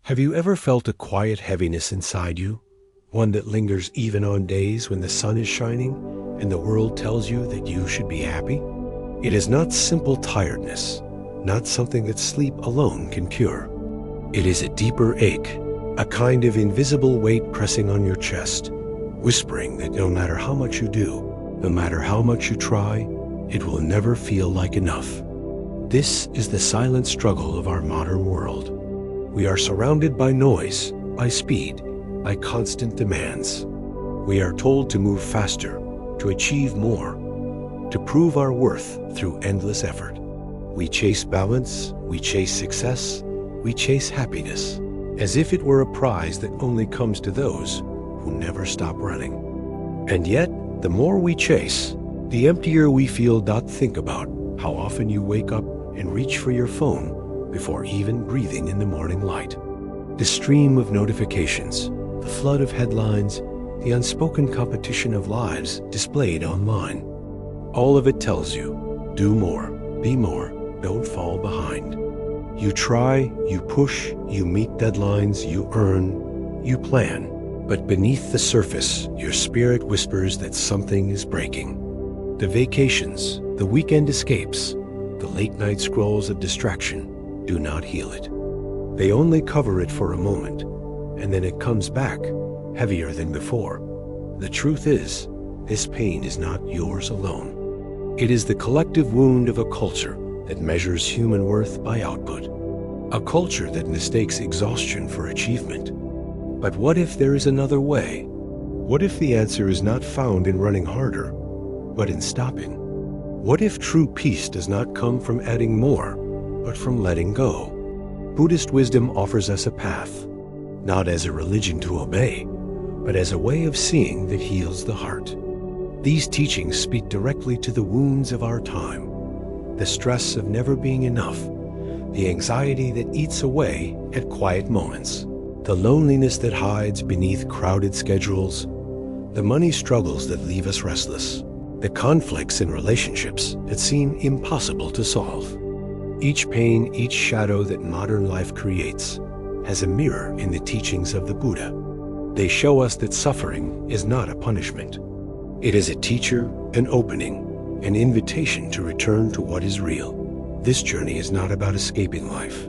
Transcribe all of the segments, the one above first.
Have you ever felt a quiet heaviness inside you? One that lingers even on days when the sun is shining and the world tells you that you should be happy? It is not simple tiredness, not something that sleep alone can cure. It is a deeper ache, a kind of invisible weight pressing on your chest, whispering that no matter how much you do, no matter how much you try, it will never feel like enough. This is the silent struggle of our modern world. We are surrounded by noise, by speed, by constant demands. We are told to move faster, to achieve more, to prove our worth through endless effort. We chase balance, we chase success, we chase happiness, as if it were a prize that only comes to those who never stop running. And yet, the more we chase, the emptier we feel. Think about how often you wake up and reach for your phone before even breathing in the morning light. The stream of notifications, the flood of headlines, the unspoken competition of lives displayed online. All of it tells you, do more, be more, don't fall behind. You try, you push, you meet deadlines, you earn, you plan. But beneath the surface, your spirit whispers that something is breaking. The vacations, the weekend escapes, the late-night scrolls of distraction do not heal it. They only cover it for a moment, and then it comes back, heavier than before. The truth is, this pain is not yours alone. It is the collective wound of a culture that measures human worth by output. A culture that mistakes exhaustion for achievement. But what if there is another way? What if the answer is not found in running harder, but in stopping? What if true peace does not come from adding more, but from letting go? Buddhist wisdom offers us a path, not as a religion to obey, but as a way of seeing that heals the heart. These teachings speak directly to the wounds of our time, the stress of never being enough, the anxiety that eats away at quiet moments, the loneliness that hides beneath crowded schedules, the money struggles that leave us restless, the conflicts in relationships that seem impossible to solve. Each pain, each shadow that modern life creates has a mirror in the teachings of the Buddha. They show us that suffering is not a punishment. It is a teacher, an opening, an invitation to return to what is real. This journey is not about escaping life.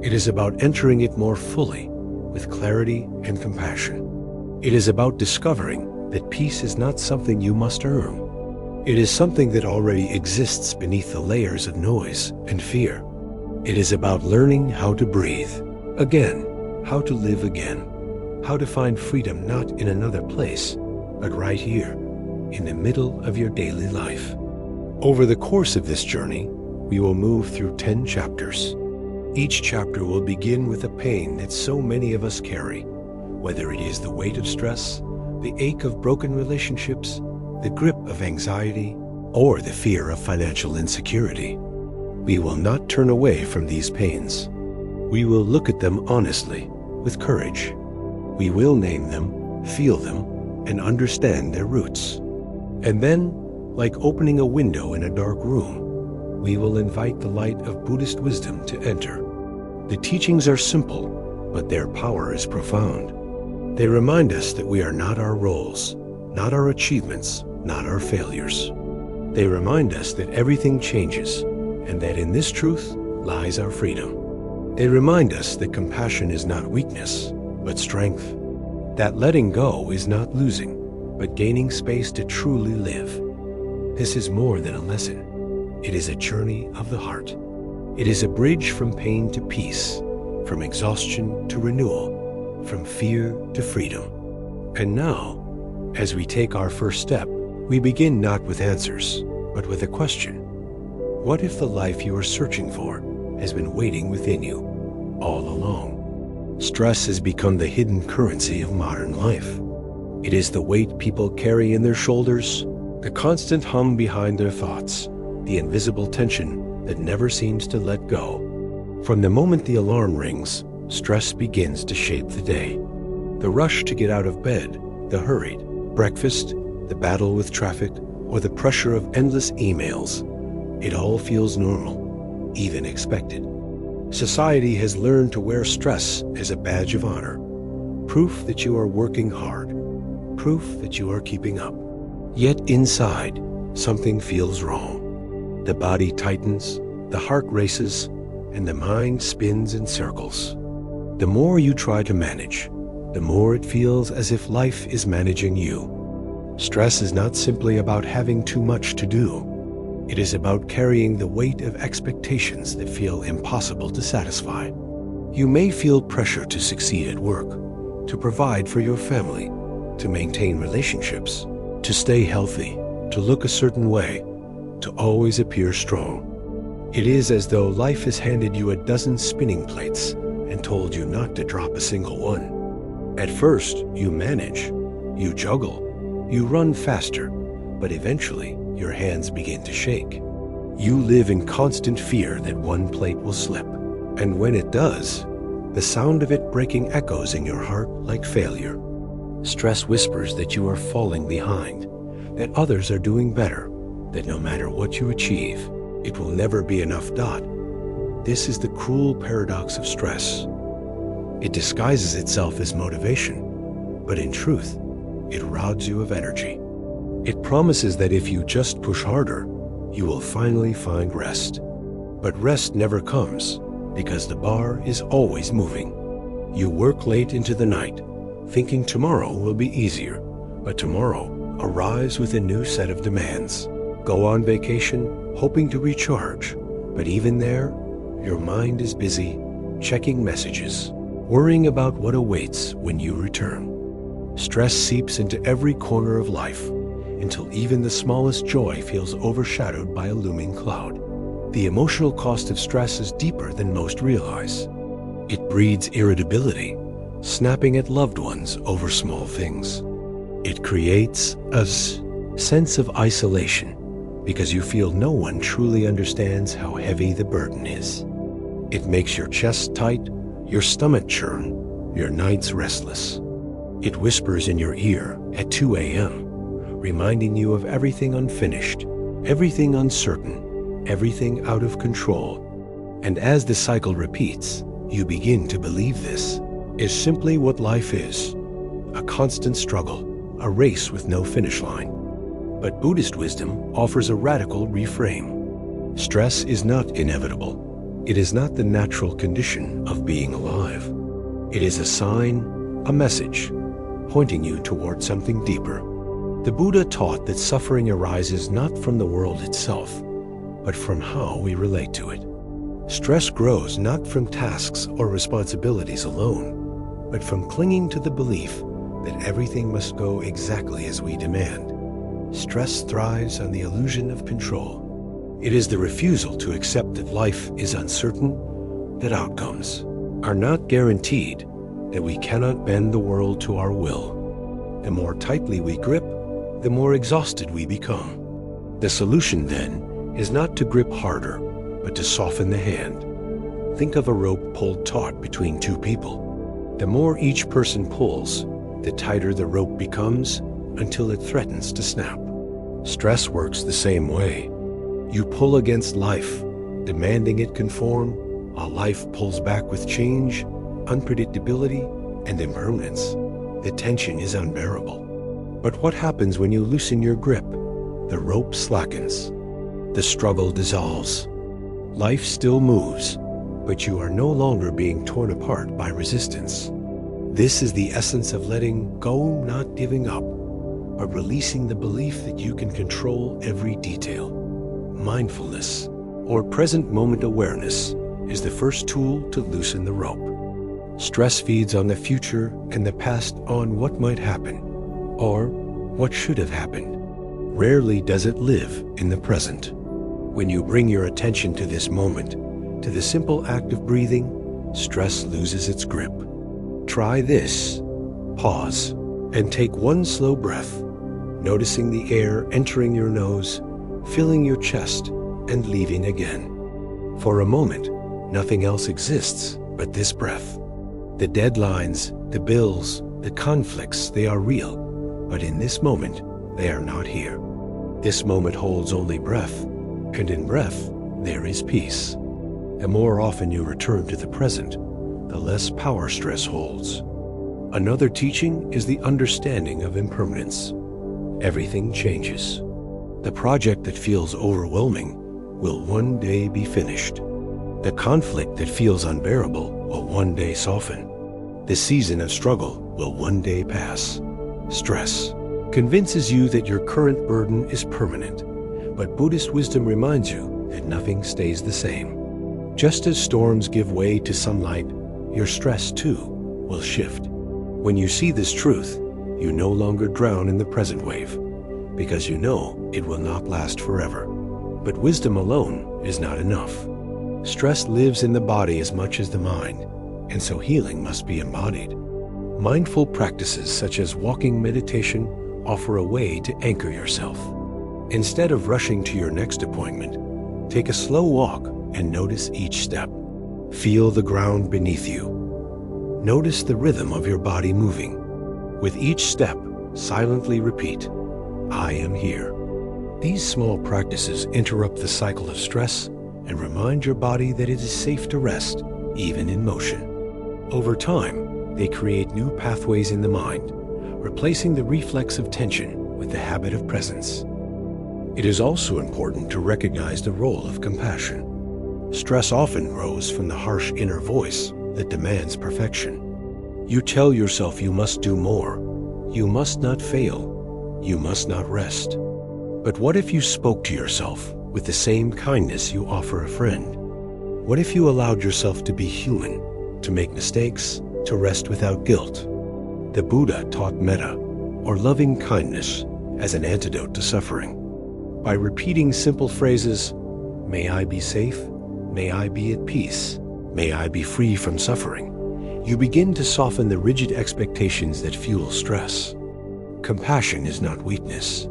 It is about entering it more fully, with clarity and compassion. It is about discovering that peace is not something you must earn. It is something that already exists beneath the layers of noise and fear. It is about learning how to breathe again, how to live again, how to find freedom not in another place, but right here, in the middle of your daily life. Over the course of this journey, we will move through 10 chapters. Each chapter will begin with a pain that so many of us carry, whether it is the weight of stress, the ache of broken relationships, the grip of anxiety, or the fear of financial insecurity. We will not turn away from these pains. We will look at them honestly, with courage. We will name them, feel them, and understand their roots. And then, like opening a window in a dark room, we will invite the light of Buddhist wisdom to enter. The teachings are simple, but their power is profound. They remind us that we are not our roles, not our achievements, not our failures. They remind us that everything changes, and that in this truth lies our freedom. They remind us that compassion is not weakness, but strength. That letting go is not losing, but gaining space to truly live. This is more than a lesson. It is a journey of the heart. It is a bridge from pain to peace, from exhaustion to renewal, from fear to freedom. And now, as we take our first step, we begin not with answers, but with a question. What if the life you are searching for has been waiting within you all along? Stress has become the hidden currency of modern life. It is the weight people carry in their shoulders, the constant hum behind their thoughts, the invisible tension that never seems to let go. From the moment the alarm rings, stress begins to shape the day. The rush to get out of bed, the hurried breakfast, the battle with traffic, or the pressure of endless emails. It all feels normal, even expected. Society has learned to wear stress as a badge of honor, proof that you are working hard, proof that you are keeping up. Yet inside, something feels wrong. The body tightens, the heart races, and the mind spins in circles. The more you try to manage, the more it feels as if life is managing you. Stress is not simply about having too much to do. It is about carrying the weight of expectations that feel impossible to satisfy. You may feel pressure to succeed at work, to provide for your family, to maintain relationships, to stay healthy, to look a certain way, to always appear strong. It is as though life has handed you a dozen spinning plates and told you not to drop a single one. At first, you manage, you juggle, you run faster, but eventually your hands begin to shake. You live in constant fear that one plate will slip, and when it does, the sound of it breaking echoes in your heart like failure. Stress whispers that you are falling behind, that others are doing better, that no matter what you achieve, it will never be enough. This is the cruel paradox of stress. It disguises itself as motivation, but in truth, it robs you of energy. It promises that if you just push harder, you will finally find rest. But rest never comes, because the bar is always moving. You work late into the night, thinking tomorrow will be easier, but tomorrow arrives with a new set of demands. Go on vacation, hoping to recharge, but even there, your mind is busy, checking messages, worrying about what awaits when you return. Stress seeps into every corner of life, until even the smallest joy feels overshadowed by a looming cloud. The emotional cost of stress is deeper than most realize. It breeds irritability, snapping at loved ones over small things. It creates a sense of isolation because you feel no one truly understands how heavy the burden is. It makes your chest tight, your stomach churn, your nights restless. It whispers in your ear at 2 a.m., reminding you of everything unfinished, everything uncertain, everything out of control. And as the cycle repeats, you begin to believe this is simply what life is, a constant struggle, a race with no finish line. But Buddhist wisdom offers a radical reframe. Stress is not inevitable. It is not the natural condition of being alive. It is a sign, a message, pointing you toward something deeper. The Buddha taught that suffering arises not from the world itself, but from how we relate to it. Stress grows not from tasks or responsibilities alone, but from clinging to the belief that everything must go exactly as we demand. Stress thrives on the illusion of control. It is the refusal to accept that life is uncertain, that outcomes are not guaranteed, that we cannot bend the world to our will. The more tightly we grip, the more exhausted we become. The solution, then, is not to grip harder, but to soften the hand. Think of a rope pulled taut between two people. The more each person pulls, the tighter the rope becomes until it threatens to snap. Stress works the same way. You pull against life, demanding it conform, while life pulls back with change, unpredictability, and impermanence. The tension is unbearable. But what happens when you loosen your grip? The rope slackens. The struggle dissolves. Life still moves, but you are no longer being torn apart by resistance. This is the essence of letting go, not giving up, but releasing the belief that you can control every detail. Mindfulness, or present moment awareness, is the first tool to loosen the rope. Stress feeds on the future and the past on what might happen, or what should have happened. Rarely does it live in the present. When you bring your attention to this moment, to the simple act of breathing, stress loses its grip. Try this. Pause and take one slow breath, noticing the air entering your nose, filling your chest, and leaving again. For a moment, nothing else exists but this breath. The deadlines, the bills, the conflicts, they are real, but in this moment, they are not here. This moment holds only breath, and in breath, there is peace. The more often you return to the present, the less power stress holds. Another teaching is the understanding of impermanence. Everything changes. The project that feels overwhelming will one day be finished. The conflict that feels unbearable will one day soften. The season of struggle will one day pass. Stress convinces you that your current burden is permanent, but Buddhist wisdom reminds you that nothing stays the same. Just as storms give way to sunlight, your stress too will shift. When you see this truth, you no longer drown in the present wave, because you know it will not last forever. But wisdom alone is not enough. Stress lives in the body as much as the mind, and so healing must be embodied. Mindful practices such as walking meditation offer a way to anchor yourself. Instead of rushing to your next appointment, take a slow walk and notice each step. Feel the ground beneath you. Notice the rhythm of your body moving. With each step, silently repeat, "I am here." These small practices interrupt the cycle of stress and remind your body that it is safe to rest, even in motion. Over time, they create new pathways in the mind, replacing the reflex of tension with the habit of presence. It is also important to recognize the role of compassion. Stress often grows from the harsh inner voice that demands perfection. You tell yourself you must do more, you must not fail, you must not rest. But what if you spoke to yourself with the same kindness you offer a friend? What if you allowed yourself to be human, to make mistakes, to rest without guilt? The Buddha taught metta, or loving kindness, as an antidote to suffering. By repeating simple phrases, "May I be safe, may I be at peace, may I be free from suffering," you begin to soften the rigid expectations that fuel stress. Compassion is not weakness.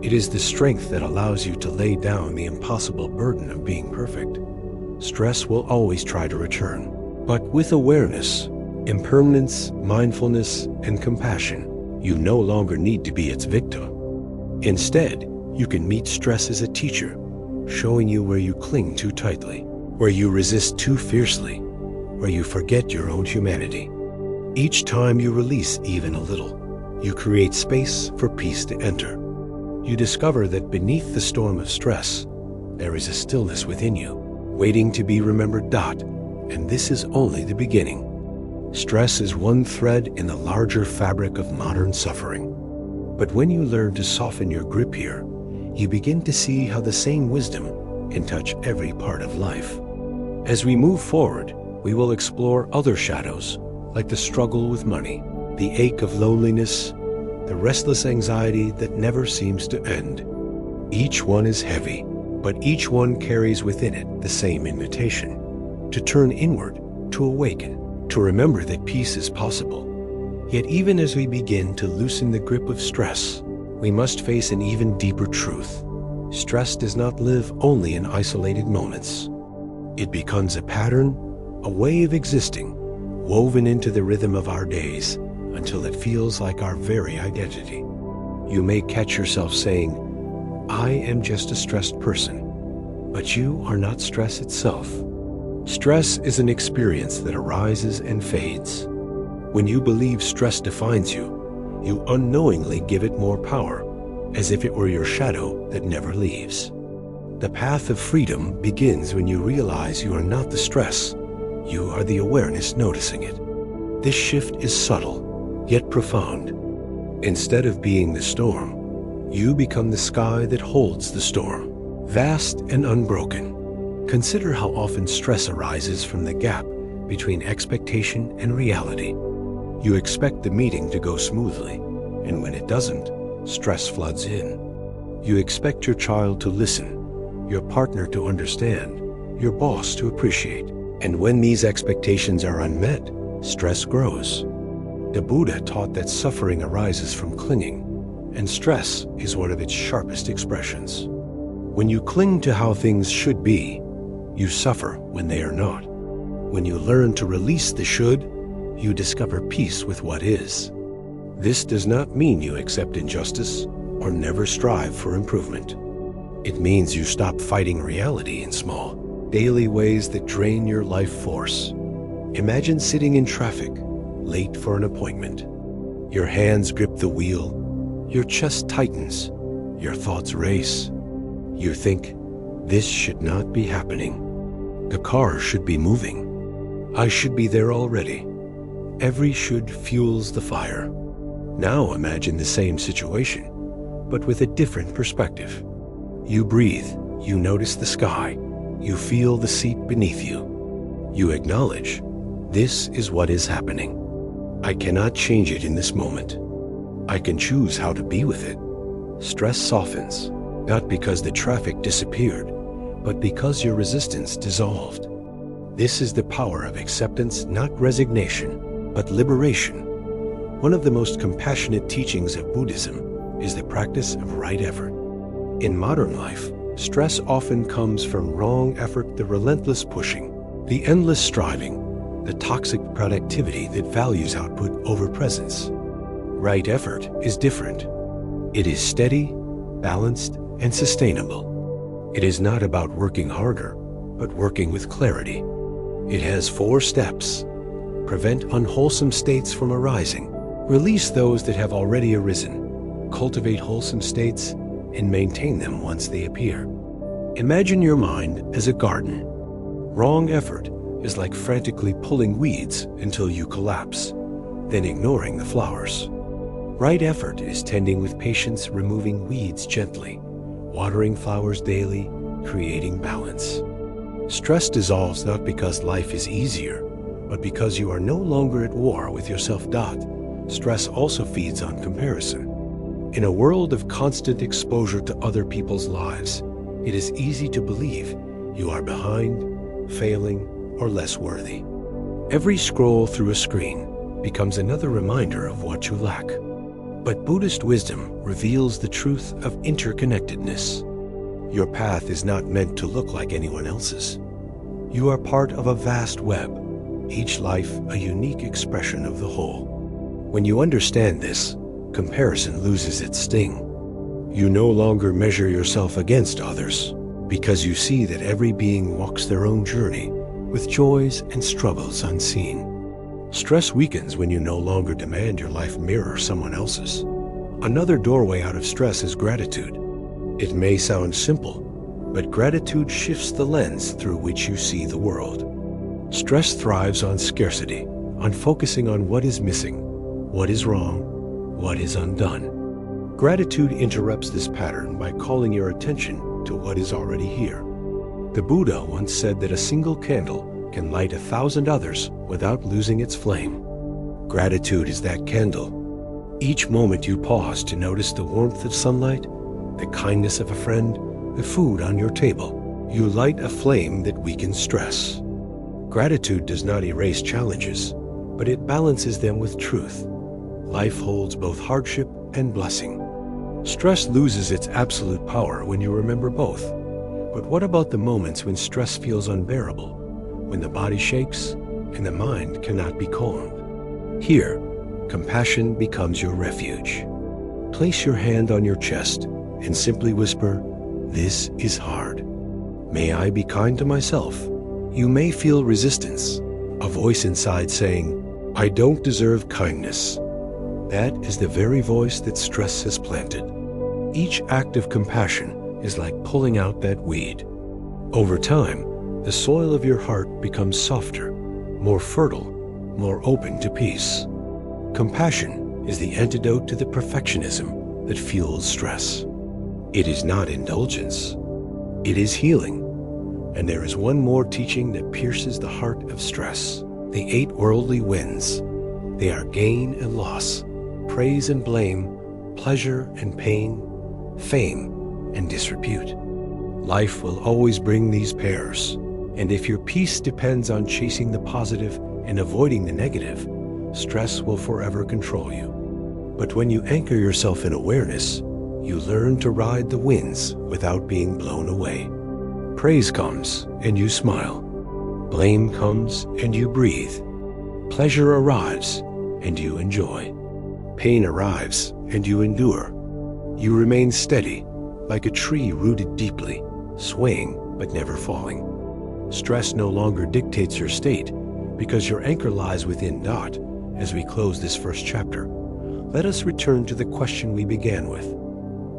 It is the strength that allows you to lay down the impossible burden of being perfect. Stress will always try to return, but with awareness, impermanence, mindfulness, and compassion, you no longer need to be its victim. Instead, you can meet stress as a teacher, showing you where you cling too tightly, where you resist too fiercely, where you forget your own humanity. Each time you release even a little, you create space for peace to enter. You discover that beneath the storm of stress, there is a stillness within you, waiting to be remembered. And this is only the beginning. Stress is one thread in the larger fabric of modern suffering. But when you learn to soften your grip here, you begin to see how the same wisdom can touch every part of life. As we move forward, we will explore other shadows, like the struggle with money, the ache of loneliness, the restless anxiety that never seems to end. Each one is heavy, but each one carries within it the same invitation: to turn inward, to awaken, to remember that peace is possible. Yet even as we begin to loosen the grip of stress, we must face an even deeper truth. Stress does not live only in isolated moments. It becomes a pattern, a way of existing, woven into the rhythm of our days, until it feels like our very identity. You may catch yourself saying, "I am just a stressed person," but you are not stress itself. Stress is an experience that arises and fades. When you believe stress defines you, you unknowingly give it more power, as if it were your shadow that never leaves. The path of freedom begins when you realize you are not the stress, you are the awareness noticing it. This shift is subtle, yet profound. Instead of being the storm, you become the sky that holds the storm, vast and unbroken. Consider how often stress arises from the gap between expectation and reality. You expect the meeting to go smoothly, and when it doesn't, stress floods in. You expect your child to listen, your partner to understand, your boss to appreciate, and when these expectations are unmet, stress grows. The Buddha taught that suffering arises from clinging, and stress is one of its sharpest expressions. When you cling to how things should be, you suffer when they are not. When you learn to release the should, you discover peace with what is. This does not mean you accept injustice or never strive for improvement. It means you stop fighting reality in small, daily ways that drain your life force. Imagine sitting in traffic, late for an appointment. Your hands grip the wheel, your chest tightens, your thoughts race. You think, this should not be happening. The car should be moving. I should be there already. Every should fuels the fire. Now imagine the same situation, but with a different perspective. You breathe, you notice the sky, you feel the seat beneath you. You acknowledge, this is what is happening. I cannot change it in this moment. I can choose how to be with it. Stress softens, not because the traffic disappeared, but because your resistance dissolved. This is the power of acceptance, not resignation, but liberation. One of the most compassionate teachings of Buddhism is the practice of right effort. In modern life, stress often comes from wrong effort, the relentless pushing, the endless striving, the toxic productivity that values output over presence. Right effort is different. It is steady, balanced, and sustainable. It is not about working harder, but working with clarity. It has 4 steps. Prevent unwholesome states from arising. Release those that have already arisen. Cultivate wholesome states and maintain them once they appear. Imagine your mind as a garden. Wrong effort is like frantically pulling weeds until you collapse, then ignoring the flowers. Right effort is tending with patience, removing weeds gently, watering flowers daily, creating balance. Stress dissolves not because life is easier, but because you are no longer at war with yourself. Stress also feeds on comparison. In a world of constant exposure to other people's lives, it is easy to believe you are behind, failing, or less worthy. Every scroll through a screen becomes another reminder of what you lack. But Buddhist wisdom reveals the truth of interconnectedness. Your path is not meant to look like anyone else's. You are part of a vast web, each life a unique expression of the whole. When you understand this, comparison loses its sting. You no longer measure yourself against others, because you see that every being walks their own journey with joys and struggles unseen. Stress weakens when you no longer demand your life mirror someone else's. Another doorway out of stress is gratitude. It may sound simple, but gratitude shifts the lens through which you see the world. Stress thrives on scarcity, on focusing on what is missing, what is wrong, what is undone. Gratitude interrupts this pattern by calling your attention to what is already here. The Buddha once said that a single candle can light 1,000 others without losing its flame. Gratitude is that candle. Each moment you pause to notice the warmth of sunlight, the kindness of a friend, the food on your table, you light a flame that weakens stress. Gratitude does not erase challenges, but it balances them with truth. Life holds both hardship and blessing. Stress loses its absolute power when you remember both. But what about the moments when stress feels unbearable, when the body shakes and the mind cannot be calmed? Here, compassion becomes your refuge. Place your hand on your chest and simply whisper, "This is hard. May I be kind to myself?" You may feel resistance, a voice inside saying, "I don't deserve kindness." That is the very voice that stress has planted. Each act of compassion is like pulling out that weed. Over time, the soil of your heart becomes softer, more fertile, more open to peace. Compassion is the antidote to the perfectionism that fuels stress. It is not indulgence. It is healing. And there is one more teaching that pierces the heart of stress. The 8 worldly winds. They are gain and loss, praise and blame, pleasure and pain, fame and disrepute. Life will always bring these pairs, and if your peace depends on chasing the positive and avoiding the negative, stress will forever control you. But when you anchor yourself in awareness, you learn to ride the winds without being blown away. Praise comes and you smile. Blame comes and you breathe. Pleasure arrives and you enjoy. Pain arrives and you endure. You remain steady, like a tree rooted deeply, swaying but never falling. Stress no longer dictates your state because your anchor lies within. As we close this first chapter, let us return to the question we began with.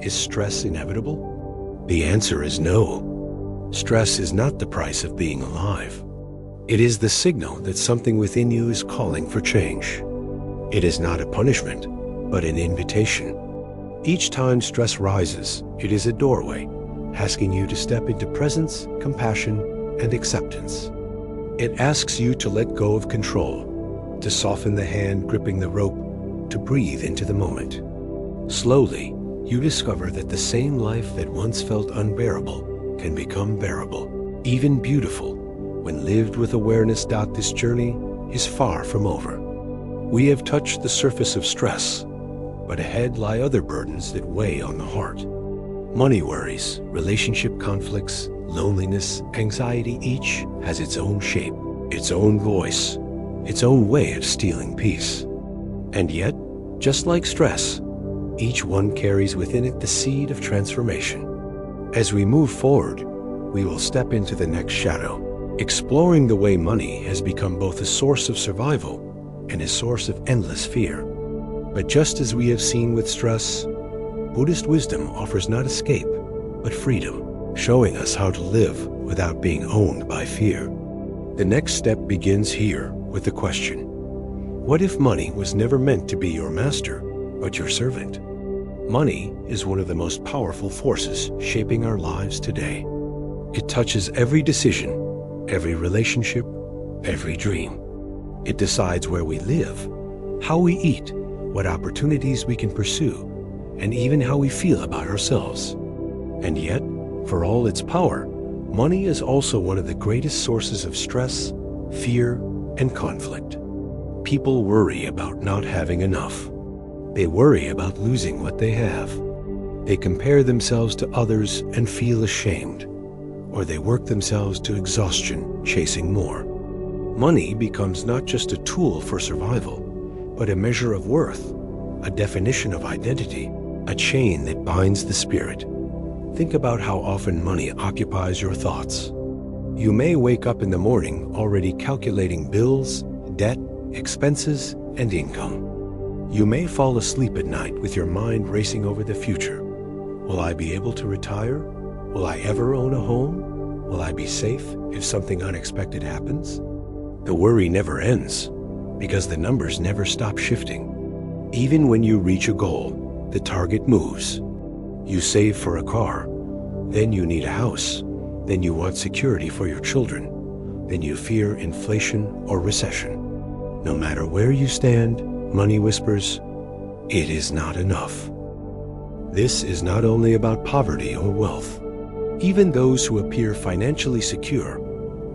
Is stress inevitable? The answer is no. Stress is not the price of being alive. It is the signal that something within you is calling for change. It is not a punishment, but an invitation. Each time stress rises, it is a doorway, asking you to step into presence, compassion, and acceptance. It asks you to let go of control, to soften the hand gripping the rope, to breathe into the moment. Slowly, you discover that the same life that once felt unbearable can become bearable, even beautiful, when lived with awareness. This journey is far from over. We have touched the surface of stress, but ahead lie other burdens that weigh on the heart. Money worries, relationship conflicts, loneliness, anxiety, each has its own shape, its own voice, its own way of stealing peace. And yet, just like stress, each one carries within it the seed of transformation. As we move forward, we will step into the next shadow, exploring the way money has become both a source of survival and a source of endless fear. But just as we have seen with stress, Buddhist wisdom offers not escape, but freedom, showing us how to live without being owned by fear. The next step begins here with the question, what if money was never meant to be your master, but your servant? Money is one of the most powerful forces shaping our lives today. It touches every decision, every relationship, every dream. It decides where we live, how we eat, what opportunities we can pursue, and even how we feel about ourselves. And yet, for all its power, money is also one of the greatest sources of stress, fear, and conflict. People worry about not having enough. They worry about losing what they have. They compare themselves to others and feel ashamed, or they work themselves to exhaustion chasing more. Money becomes not just a tool for survival, but a measure of worth, a definition of identity, a chain that binds the spirit. Think about how often money occupies your thoughts. You may wake up in the morning already calculating bills, debt, expenses, and income. You may fall asleep at night with your mind racing over the future. Will I be able to retire? Will I ever own a home? Will I be safe if something unexpected happens? The worry never ends, because the numbers never stop shifting. Even when you reach a goal, the target moves. You save for a car, then you need a house, then you want security for your children, then you fear inflation or recession. No matter where you stand, money whispers, it is not enough. This is not only about poverty or wealth. Even those who appear financially secure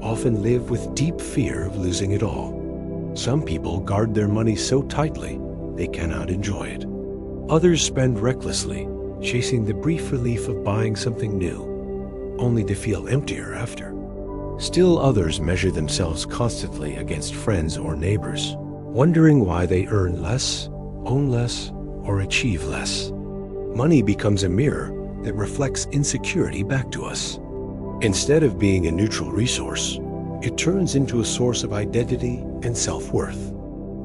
often live with deep fear of losing it all. Some people guard their money so tightly they cannot enjoy it. Others spend recklessly, chasing the brief relief of buying something new, only to feel emptier after. Still others measure themselves constantly against friends or neighbors, wondering why they earn less, own less, or achieve less. Money becomes a mirror that reflects insecurity back to us. Instead of being a neutral resource, it turns into a source of identity and self-worth.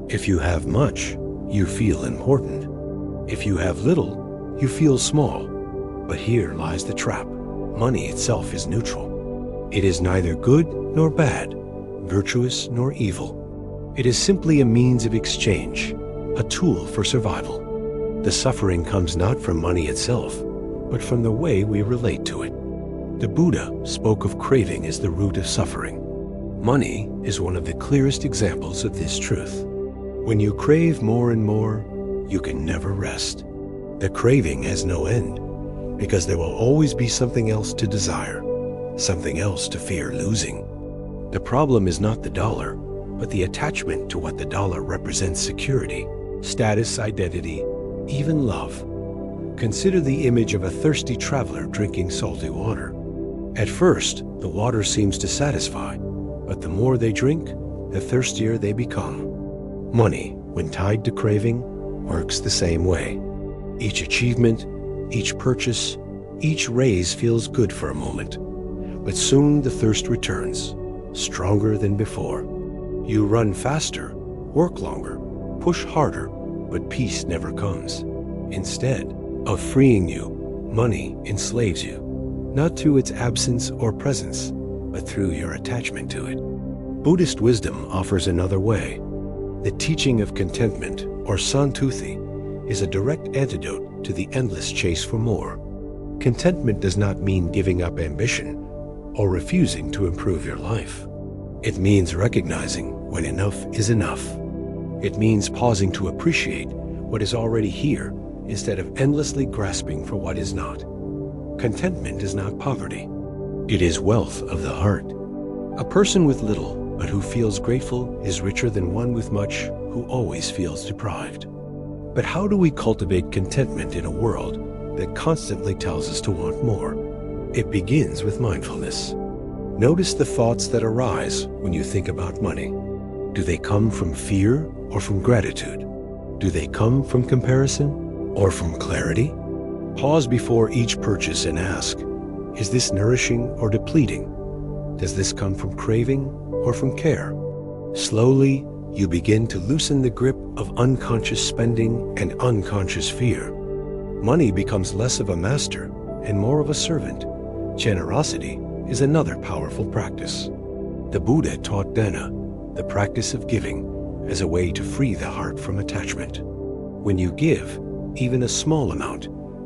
If you have much, you feel important. If you have little, you feel small. But here lies the trap. Money itself is neutral. It is neither good nor bad, virtuous nor evil. It is simply a means of exchange, a tool for survival. The suffering comes not from money itself, but from the way we relate to it. The Buddha spoke of craving as the root of suffering. Money is one of the clearest examples of this truth. When you crave more and more, you can never rest. The craving has no end, because there will always be something else to desire, something else to fear losing. The problem is not the dollar, but the attachment to what the dollar represents: security, status, identity, even love. Consider the image of a thirsty traveler drinking salty water. At first, the water seems to satisfy, but the more they drink, the thirstier they become. Money, when tied to craving, works the same way. Each achievement, each purchase, each raise feels good for a moment, But soon the thirst returns, stronger than before. You run faster, work longer, push harder, but peace never comes. Instead of freeing you, money enslaves you, not through its absence or presence, but through your attachment to it. Buddhist wisdom offers another way. The teaching of contentment, or santuthi, is a direct antidote to the endless chase for more. Contentment does not mean giving up ambition or refusing to improve your life. It means recognizing when enough is enough. It means pausing to appreciate what is already here instead of endlessly grasping for what is not. Contentment is not poverty. It is wealth of the heart. A person with little but who feels grateful is richer than one with much who always feels deprived. But how do we cultivate contentment in a world that constantly tells us to want more? It begins with mindfulness. Notice the thoughts that arise when you think about money. Do they come from fear or from gratitude? Do they come from comparison or from clarity? Pause before each purchase and ask, is this nourishing or depleting? Does this come from craving or from care? Slowly, you begin to loosen the grip of unconscious spending and unconscious fear. Money becomes less of a master and more of a servant. Generosity is another powerful practice. The Buddha taught dana, the practice of giving, as a way to free the heart from attachment. When you give, even a small amount,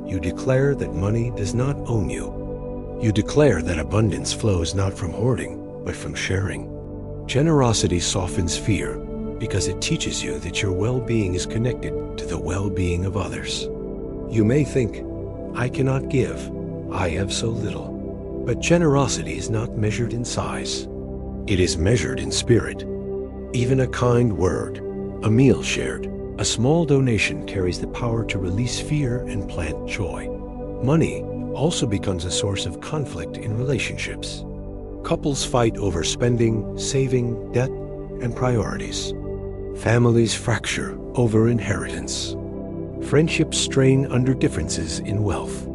you declare that money does not own you. You declare that abundance flows not from hoarding, but from sharing. Generosity softens fear because it teaches you that your well-being is connected to the well-being of others. You may think, I cannot give, I have so little. But generosity is not measured in size. It is measured in spirit. Even a kind word, a meal shared, a small donation carries the power to release fear and plant joy. Money also becomes a source of conflict in relationships. Couples fight over spending, saving, debt, and priorities. Families fracture over inheritance. Friendships strain under differences in wealth.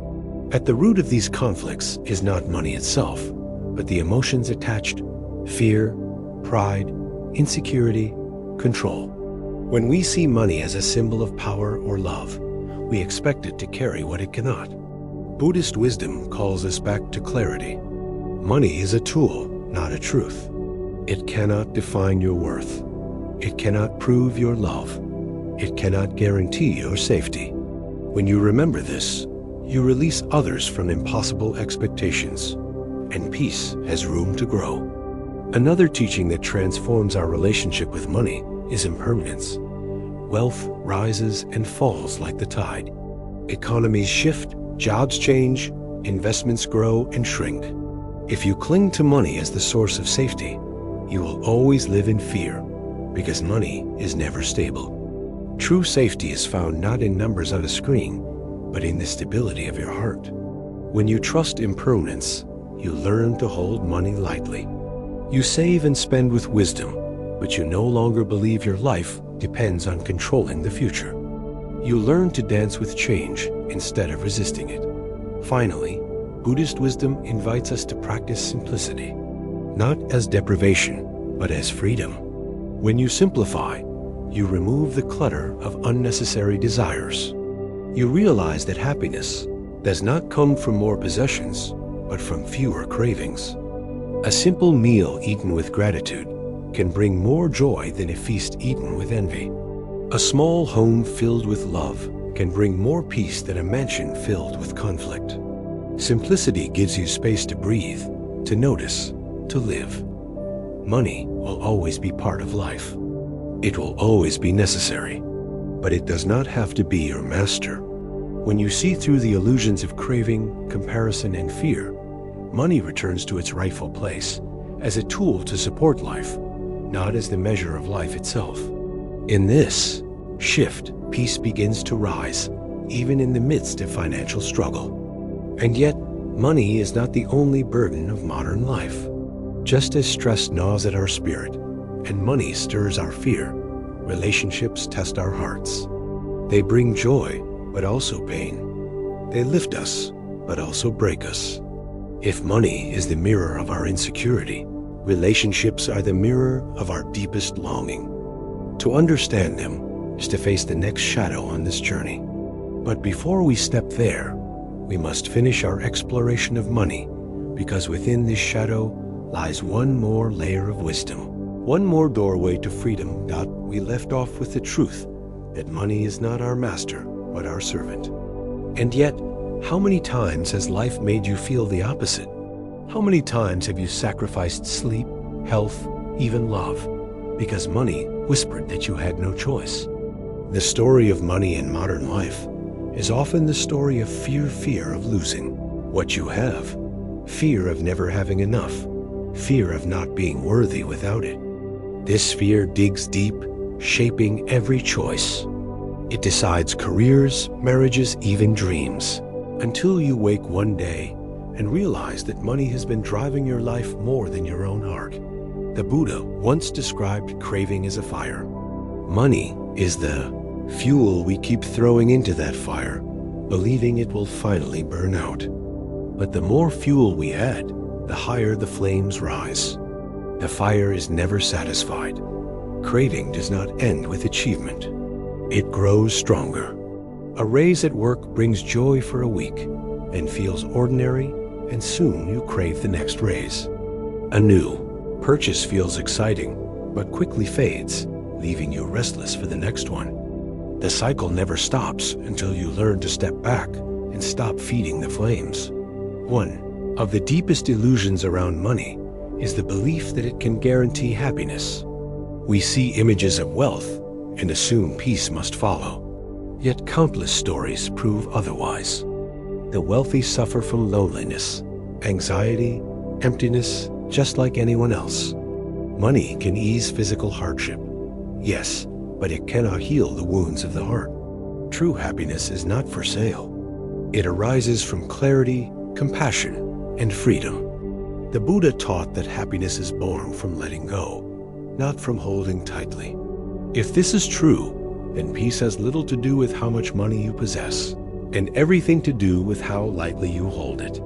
At the root of these conflicts is not money itself, but the emotions attached: fear, pride, insecurity, control. When we see money as a symbol of power or love, we expect it to carry what it cannot. Buddhist wisdom calls us back to clarity. Money is a tool, not a truth. It cannot define your worth. It cannot prove your love. It cannot guarantee your safety. When you remember this, you release others from impossible expectations, and peace has room to grow. Another teaching that transforms our relationship with money is impermanence. Wealth rises and falls like the tide. Economies shift, jobs change, investments grow and shrink. If you cling to money as the source of safety, you will always live in fear, because money is never stable. True safety is found not in numbers on a screen, but in the stability of your heart. When you trust impermanence, you learn to hold money lightly. You save and spend with wisdom, but you no longer believe your life depends on controlling the future. You learn to dance with change instead of resisting it. Finally, Buddhist wisdom invites us to practice simplicity, not as deprivation, but as freedom. When you simplify, you remove the clutter of unnecessary desires. You realize that happiness does not come from more possessions, but from fewer cravings. A simple meal eaten with gratitude can bring more joy than a feast eaten with envy. A small home filled with love can bring more peace than a mansion filled with conflict. Simplicity gives you space to breathe, to notice, to live. Money will always be part of life. It will always be necessary, but it does not have to be your master. When you see through the illusions of craving, comparison, and fear, money returns to its rightful place as a tool to support life, not as the measure of life itself. In this shift, peace begins to rise, even in the midst of financial struggle. And yet, money is not the only burden of modern life. Just as stress gnaws at our spirit, and money stirs our fear, relationships test our hearts. They bring joy, but also pain. They lift us, but also break us. If money is the mirror of our insecurity, relationships are the mirror of our deepest longing. To understand them is to face the next shadow on this journey. But before we step there, we must finish our exploration of money, because within this shadow lies one more layer of wisdom, one more doorway to freedom. We left off with the truth that money is not our master, but our servant. And yet, how many times has life made you feel the opposite? How many times have you sacrificed sleep, health, even love, because money whispered that you had no choice? The story of money in modern life is often the story of fear of losing what you have, fear of never having enough, fear of not being worthy without it. This fear digs deep, shaping every choice. It decides careers, marriages, even dreams, until you wake one day and realize that money has been driving your life more than your own heart. The Buddha once described craving as a fire. Money is the fuel we keep throwing into that fire, believing it will finally burn out. But the more fuel we add, the higher the flames rise. The fire is never satisfied. Craving does not end with achievement. It grows stronger. A raise at work brings joy for a week and feels ordinary, and soon you crave the next raise. A new purchase feels exciting, but quickly fades, leaving you restless for the next one. The cycle never stops until you learn to step back and stop feeding the flames. One of the deepest illusions around money is the belief that it can guarantee happiness. We see images of wealth and assume peace must follow. Yet countless stories prove otherwise. The wealthy suffer from loneliness, anxiety, emptiness, just like anyone else. Money can ease physical hardship, yes, but it cannot heal the wounds of the heart. True happiness is not for sale. It arises from clarity, compassion, and freedom. The Buddha taught that happiness is born from letting go, not from holding tightly. If this is true, then peace has little to do with how much money you possess, and everything to do with how lightly you hold it.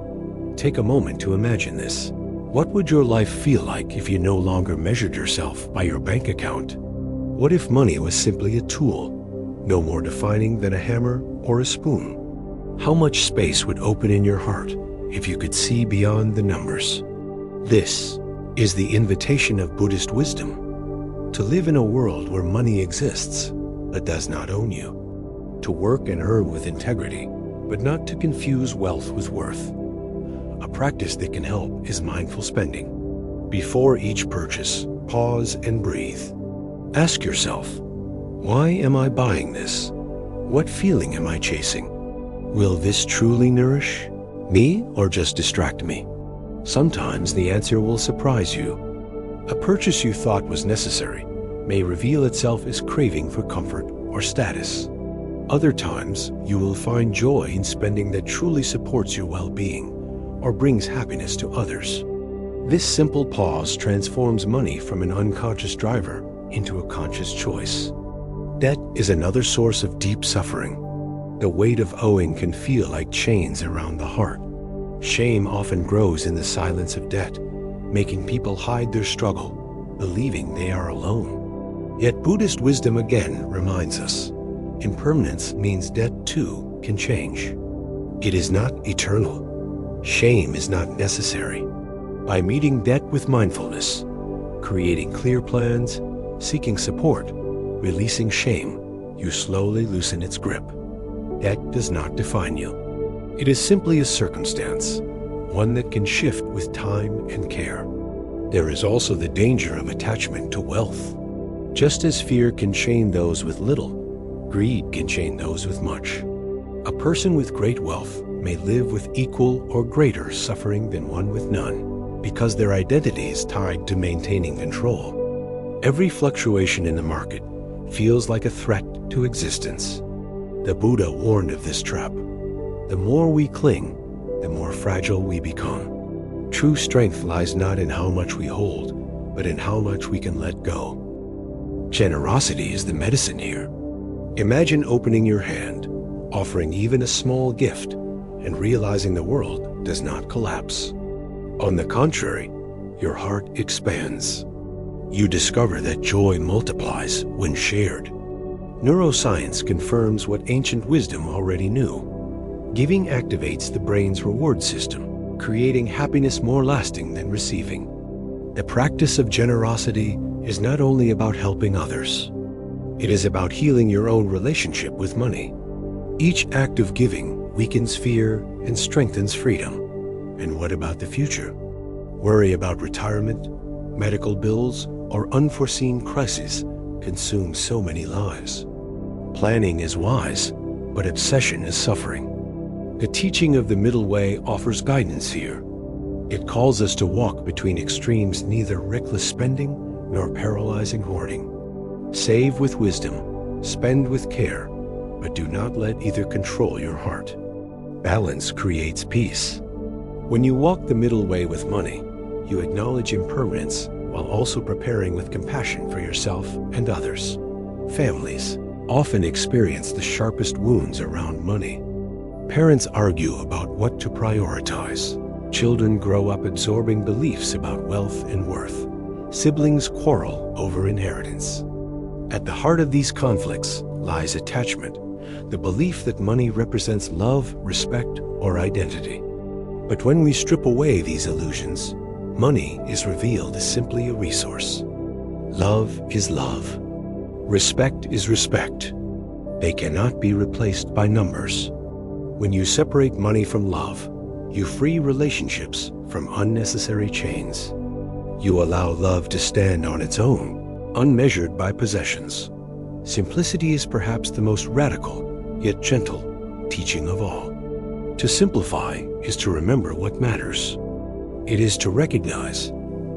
Take a moment to imagine this. What would your life feel like if you no longer measured yourself by your bank account? What if money was simply a tool, no more defining than a hammer or a spoon? How much space would open in your heart if you could see beyond the numbers? This is the invitation of Buddhist wisdom: to live in a world where money exists, but does not own you. To work and earn with integrity, but not to confuse wealth with worth. A practice that can help is mindful spending. Before each purchase, pause and breathe. Ask yourself, why am I buying this? What feeling am I chasing? Will this truly nourish me or just distract me? Sometimes the answer will surprise you. A purchase you thought was necessary may reveal itself as craving for comfort or status. Other times, you will find joy in spending that truly supports your well-being or brings happiness to others. This simple pause transforms money from an unconscious driver into a conscious choice. Debt is another source of deep suffering. The weight of owing can feel like chains around the heart. Shame often grows in the silence of debt, making people hide their struggle, believing they are alone. Yet Buddhist wisdom again reminds us, impermanence means debt too can change. It is not eternal. Shame is not necessary. By meeting debt with mindfulness, creating clear plans, seeking support, releasing shame, you slowly loosen its grip. Debt does not define you. It is simply a circumstance, one that can shift with time and care. There is also the danger of attachment to wealth. Just as fear can chain those with little, greed can chain those with much. A person with great wealth may live with equal or greater suffering than one with none, because their identity is tied to maintaining control. Every fluctuation in the market feels like a threat to existence. The Buddha warned of this trap. The more we cling, the more fragile we become. True strength lies not in how much we hold, but in how much we can let go. Generosity is the medicine here. Imagine opening your hand, offering even a small gift, and realizing the world does not collapse. On the contrary, your heart expands. You discover that joy multiplies when shared. Neuroscience confirms what ancient wisdom already knew. Giving activates the brain's reward system, creating happiness more lasting than receiving. The practice of generosity is not only about helping others. It is about healing your own relationship with money. Each act of giving weakens fear and strengthens freedom. And what about the future? Worry about retirement, medical bills, or unforeseen crises consume so many lives. Planning is wise, but obsession is suffering. The teaching of the middle way offers guidance here. It calls us to walk between extremes, neither reckless spending nor paralyzing hoarding. Save with wisdom, spend with care, but do not let either control your heart. Balance creates peace. When you walk the middle way with money, you acknowledge impermanence while also preparing with compassion for yourself and others. Families often experience the sharpest wounds around money. Parents argue about what to prioritize. Children grow up absorbing beliefs about wealth and worth. Siblings quarrel over inheritance. At the heart of these conflicts lies attachment, the belief that money represents love, respect, or identity. But when we strip away these illusions, money is revealed as simply a resource. Love is love. Respect is respect. They cannot be replaced by numbers. When you separate money from love, you free relationships from unnecessary chains. You allow love to stand on its own, unmeasured by possessions. Simplicity is perhaps the most radical, yet gentle, teaching of all. To simplify is to remember what matters. It is to recognize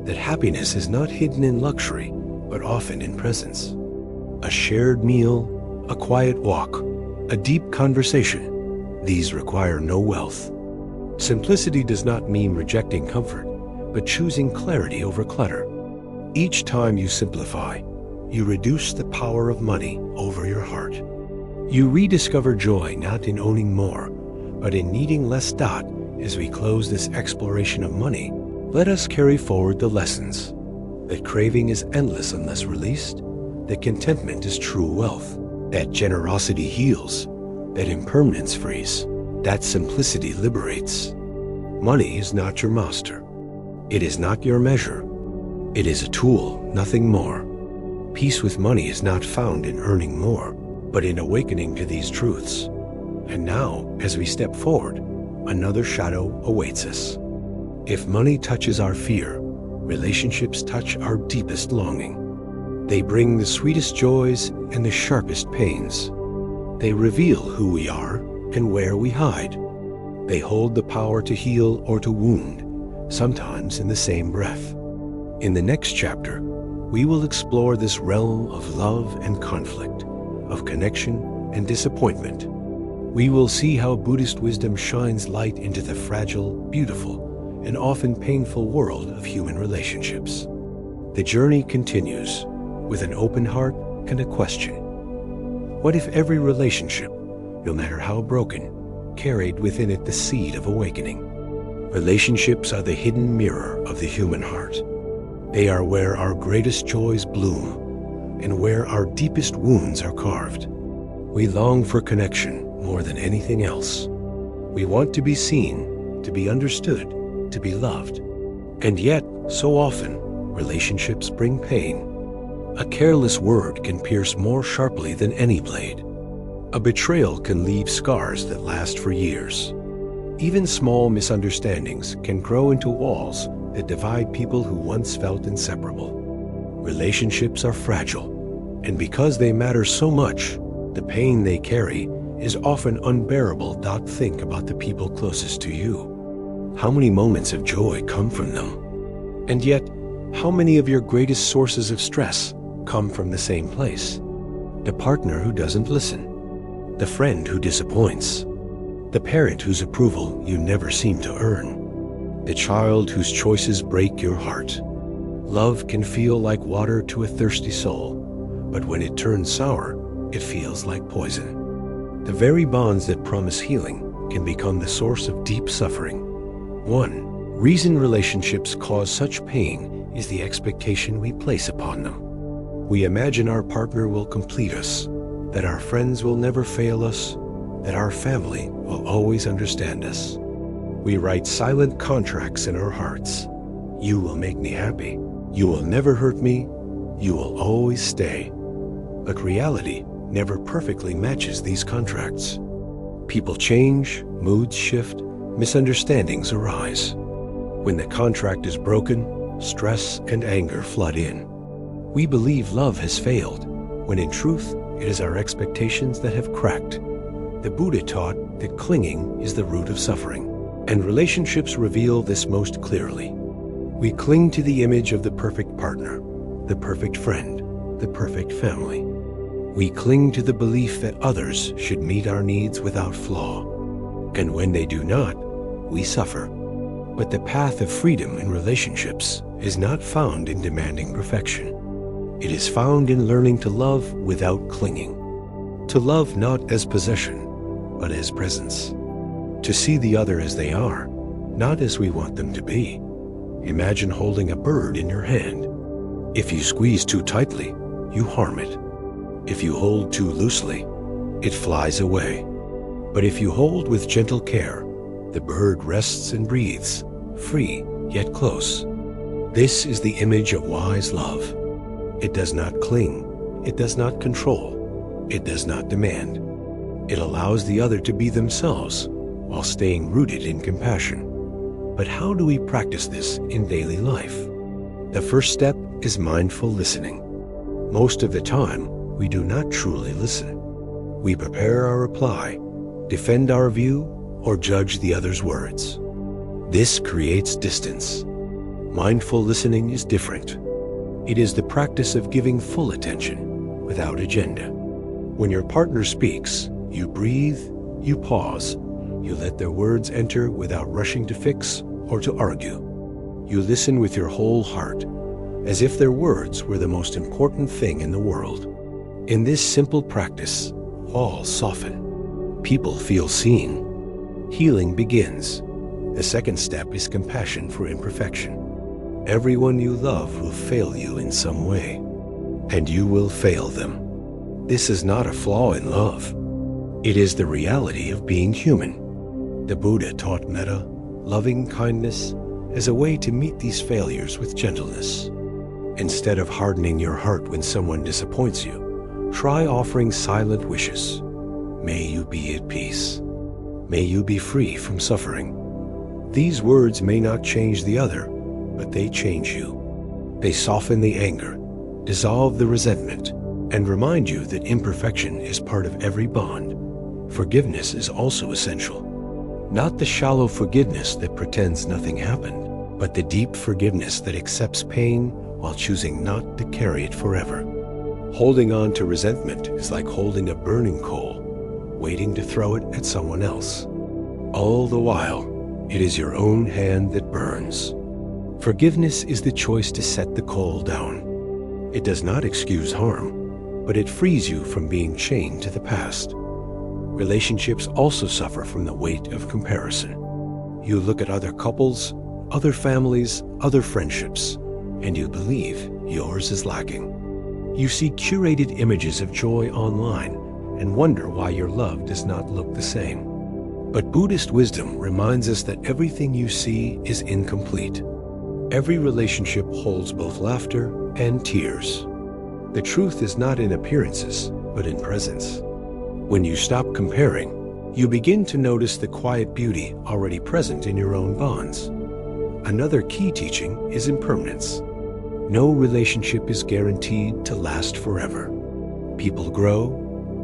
that happiness is not hidden in luxury, but often in presence. A shared meal, a quiet walk, a deep conversation, these require no wealth. Simplicity does not mean rejecting comfort, but choosing clarity over clutter. Each time you simplify, you reduce the power of money over your heart. You rediscover joy not in owning more, but in needing less. As we close this exploration of money, let us carry forward the lessons that craving is endless unless released, that contentment is true wealth, that generosity heals, that impermanence frees, that simplicity liberates. Money is not your master. It is not your measure. It is a tool, nothing more. Peace with money is not found in earning more, but in awakening to these truths. And now, as we step forward, another shadow awaits us. If money touches our fear, relationships touch our deepest longing. They bring the sweetest joys and the sharpest pains. They reveal who we are and where we hide. They hold the power to heal or to wound, sometimes in the same breath. In the next chapter, we will explore this realm of love and conflict, of connection and disappointment. We will see how Buddhist wisdom shines light into the fragile, beautiful, and often painful world of human relationships. The journey continues with an open heart and a question. What if every relationship, no matter how broken, carried within it the seed of awakening? Relationships are the hidden mirror of the human heart. They are where our greatest joys bloom and where our deepest wounds are carved. We long for connection more than anything else. We want to be seen, to be understood, to be loved. And yet, so often, relationships bring pain. A careless word can pierce more sharply than any blade. A betrayal can leave scars that last for years. Even small misunderstandings can grow into walls that divide people who once felt inseparable. Relationships are fragile, and because they matter so much, the pain they carry is often unbearable. Think about the people closest to you. How many moments of joy come from them? And yet, how many of your greatest sources of stress come from the same place? The partner who doesn't listen, the friend who disappoints, the parent whose approval you never seem to earn, the child whose choices break your heart. Love can feel like water to a thirsty soul, but when it turns sour, it feels like poison. The very bonds that promise healing can become the source of deep suffering. One Reason relationships cause such pain is the expectation we place upon them. We imagine our partner will complete us, that our friends will never fail us, that our family will always understand us. We write silent contracts in our hearts. You will make me happy. You will never hurt me. You will always stay. But reality never perfectly matches these contracts. People change, moods shift, misunderstandings arise. When the contract is broken, stress and anger flood in. We believe love has failed, when in truth, it is our expectations that have cracked. The Buddha taught that clinging is the root of suffering, and relationships reveal this most clearly. We cling to the image of the perfect partner, the perfect friend, the perfect family. We cling to the belief that others should meet our needs without flaw, and when they do not, we suffer. But the path of freedom in relationships is not found in demanding perfection. It is found in learning to love without clinging. To love not as possession, but as presence. To see the other as they are, not as we want them to be. Imagine holding a bird in your hand. If you squeeze too tightly, you harm it. If you hold too loosely, it flies away. But if you hold with gentle care, the bird rests and breathes, free yet close. This is the image of wise love. It does not cling, it does not control, it does not demand. It allows the other to be themselves while staying rooted in compassion. But how do we practice this in daily life? The first step is mindful listening. Most of the time, we do not truly listen. We prepare our reply, defend our view, or judge the other's words. This creates distance. Mindful listening is different. It is the practice of giving full attention without agenda. When your partner speaks, you breathe, you pause, you let their words enter without rushing to fix or to argue. You listen with your whole heart, as if their words were the most important thing in the world. In this simple practice, all soften. People feel seen. Healing begins. The second step is compassion for imperfection. Everyone you love will fail you in some way, and you will fail them. This is not a flaw in love. It is the reality of being human. The Buddha taught metta, loving kindness, as a way to meet these failures with gentleness. Instead of hardening your heart when someone disappoints you, try offering silent wishes. May you be at peace. May you be free from suffering. These words may not change the other, but they change you. They soften the anger, dissolve the resentment, and remind you that imperfection is part of every bond. Forgiveness is also essential. Not the shallow forgiveness that pretends nothing happened, but the deep forgiveness that accepts pain while choosing not to carry it forever. Holding on to resentment is like holding a burning coal, waiting to throw it at someone else. All the while, it is your own hand that burns. Forgiveness is the choice to set the coal down. It does not excuse harm, but it frees you from being chained to the past. Relationships also suffer from the weight of comparison. You look at other couples, other families, other friendships, and you believe yours is lacking. You see curated images of joy online and wonder why your love does not look the same. But Buddhist wisdom reminds us that everything you see is incomplete. Every relationship holds both laughter and tears. The truth is not in appearances, but in presence. When you stop comparing, you begin to notice the quiet beauty already present in your own bonds. Another key teaching is impermanence. No relationship is guaranteed to last forever. People grow,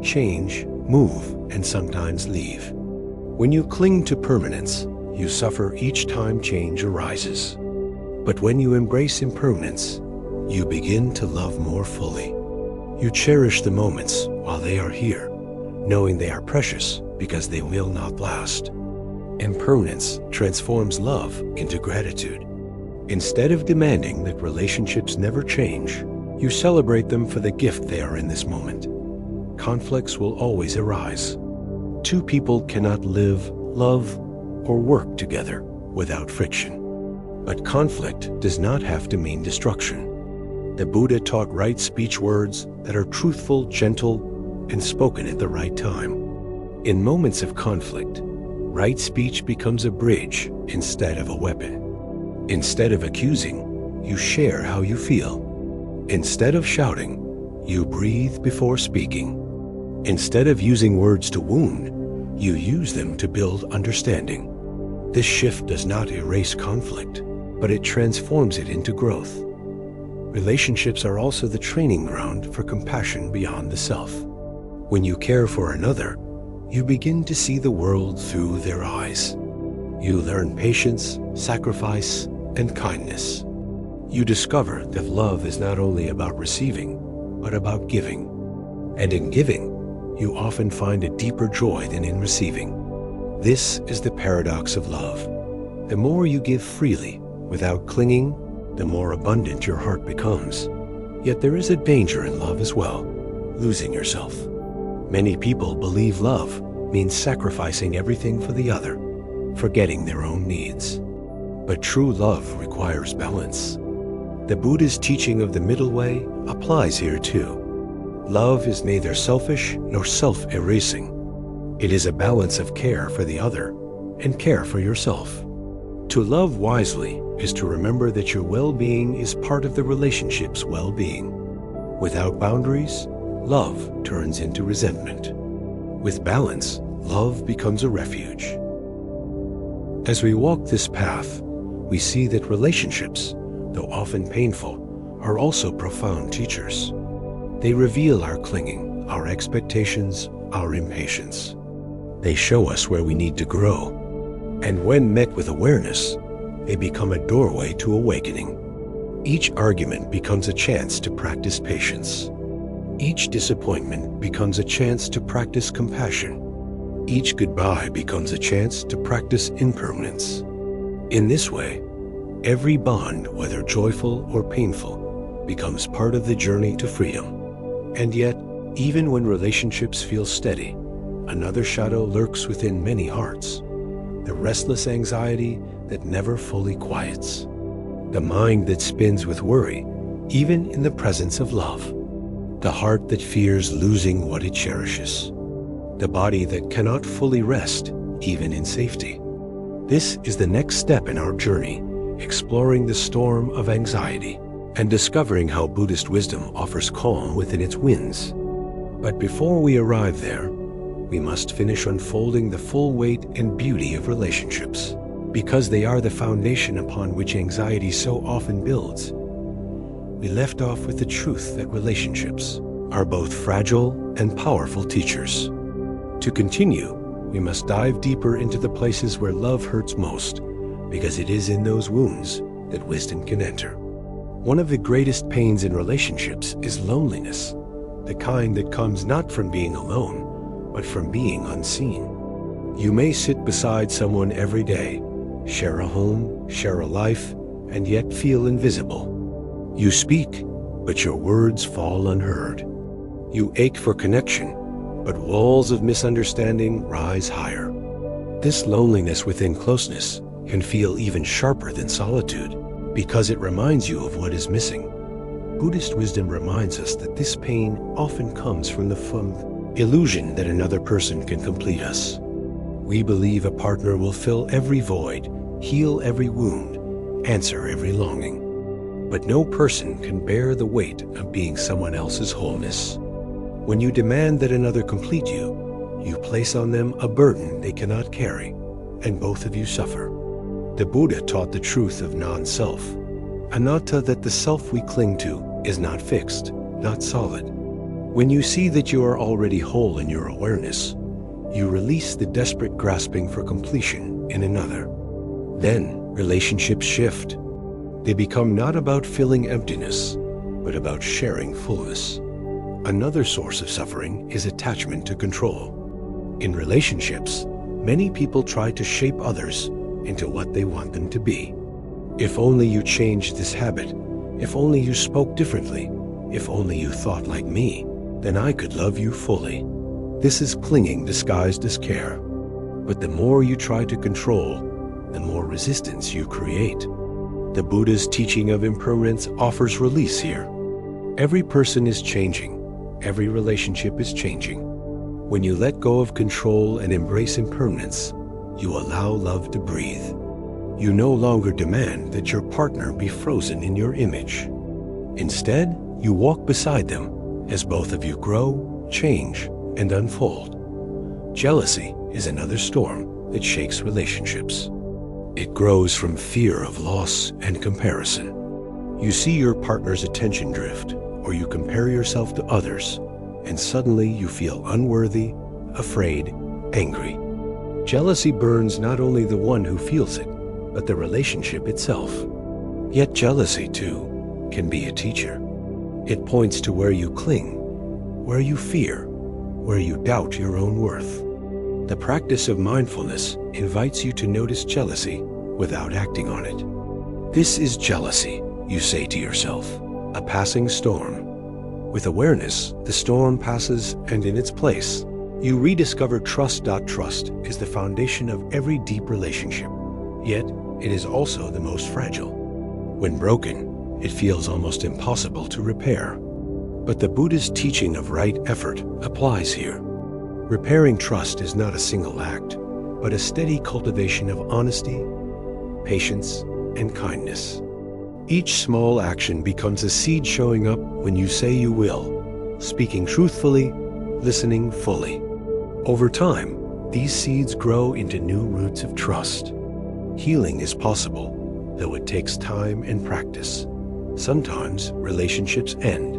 change, move, and sometimes leave. When you cling to permanence, you suffer each time change arises. But when you embrace impermanence, you begin to love more fully. You cherish the moments while they are here, knowing they are precious because they will not last. Impermanence transforms love into gratitude. Instead of demanding that relationships never change, you celebrate them for the gift they are in this moment. Conflicts will always arise. Two people cannot live, love, or work together without friction. But conflict does not have to mean destruction. The Buddha taught right speech words that are truthful, gentle, and spoken at the right time. In moments of conflict, right speech becomes a bridge instead of a weapon. Instead of accusing, you share how you feel. Instead of shouting, you breathe before speaking. Instead of using words to wound, you use them to build understanding. This shift does not erase conflict, but it transforms it into growth. Relationships are also the training ground for compassion beyond the self. When you care for another, you begin to see the world through their eyes. You learn patience, sacrifice, and kindness. You discover that love is not only about receiving, but about giving. And in giving, you often find a deeper joy than in receiving. This is the paradox of love. The more you give freely, without clinging, the more abundant your heart becomes. Yet there is a danger in love as well, losing yourself. Many people believe love means sacrificing everything for the other, forgetting their own needs. But true love requires balance. The Buddha's teaching of the middle way applies here too. Love is neither selfish nor self-erasing. It is a balance of care for the other and care for yourself. To love wisely is to remember that your well-being is part of the relationship's well-being. Without boundaries, love turns into resentment. With balance, love becomes a refuge. As we walk this path, we see that relationships, though often painful, are also profound teachers. They reveal our clinging, our expectations, our impatience. They show us where we need to grow. And when met with awareness, they become a doorway to awakening. Each argument becomes a chance to practice patience. Each disappointment becomes a chance to practice compassion. Each goodbye becomes a chance to practice impermanence. In this way, every bond, whether joyful or painful, becomes part of the journey to freedom. And yet, even when relationships feel steady, another shadow lurks within many hearts. The restless anxiety that never fully quiets. The mind that spins with worry, even in the presence of love. The heart that fears losing what it cherishes. The body that cannot fully rest, even in safety. This is the next step in our journey, exploring the storm of anxiety and discovering how Buddhist wisdom offers calm within its winds. But before we arrive there, we must finish unfolding the full weight and beauty of relationships, because they are the foundation upon which anxiety so often builds. We left off with the truth that relationships are both fragile and powerful teachers. To continue, we must dive deeper into the places where love hurts most, because it is in those wounds that wisdom can enter. One of the greatest pains in relationships is loneliness, the kind that comes not from being alone, but from being unseen. You may sit beside someone every day, share a home, share a life, and yet feel invisible. You speak, but your words fall unheard. You ache for connection, but walls of misunderstanding rise higher. This loneliness within closeness can feel even sharper than solitude, because it reminds you of what is missing. Buddhist wisdom reminds us that this pain often comes from the illusion that another person can complete us. We believe a partner will fill every void, heal every wound, answer every longing. But no person can bear the weight of being someone else's wholeness. When you demand that another complete you, you place on them a burden they cannot carry, and both of you suffer. The Buddha taught the truth of non-self, anatta, that the self we cling to is not fixed, not solid. When you see that you are already whole in your awareness, you release the desperate grasping for completion in another. Then relationships shift. They become not about filling emptiness, but about sharing fullness. Another source of suffering is attachment to control. In relationships, many people try to shape others into what they want them to be. If only you changed this habit, if only you spoke differently, if only you thought like me, then I could love you fully. This is clinging disguised as care. But the more you try to control, the more resistance you create. The Buddha's teaching of impermanence offers release here. Every person is changing. Every relationship is changing. When you let go of control and embrace impermanence, you allow love to breathe. You no longer demand that your partner be frozen in your image. Instead, you walk beside them as both of you grow, change, and unfold. Jealousy is another storm that shakes relationships. It grows from fear of loss and comparison. You see your partner's attention drift, or you compare yourself to others, and suddenly you feel unworthy, afraid, angry. Jealousy burns not only the one who feels it, but the relationship itself. Yet jealousy, too, can be a teacher. It points to where you cling, where you fear, where you doubt your own worth. The practice of mindfulness invites you to notice jealousy without acting on it. This is jealousy, you say to yourself, a passing storm. With awareness, the storm passes, and in its place, you rediscover trust. Trust is the foundation of every deep relationship, yet it is also the most fragile. When broken, it feels almost impossible to repair. But the Buddha's teaching of right effort applies here. Repairing trust is not a single act, but a steady cultivation of honesty, patience, and kindness. Each small action becomes a seed showing up when you say you will, speaking truthfully, listening fully. Over time, these seeds grow into new roots of trust. Healing is possible, though it takes time and practice. Sometimes relationships end.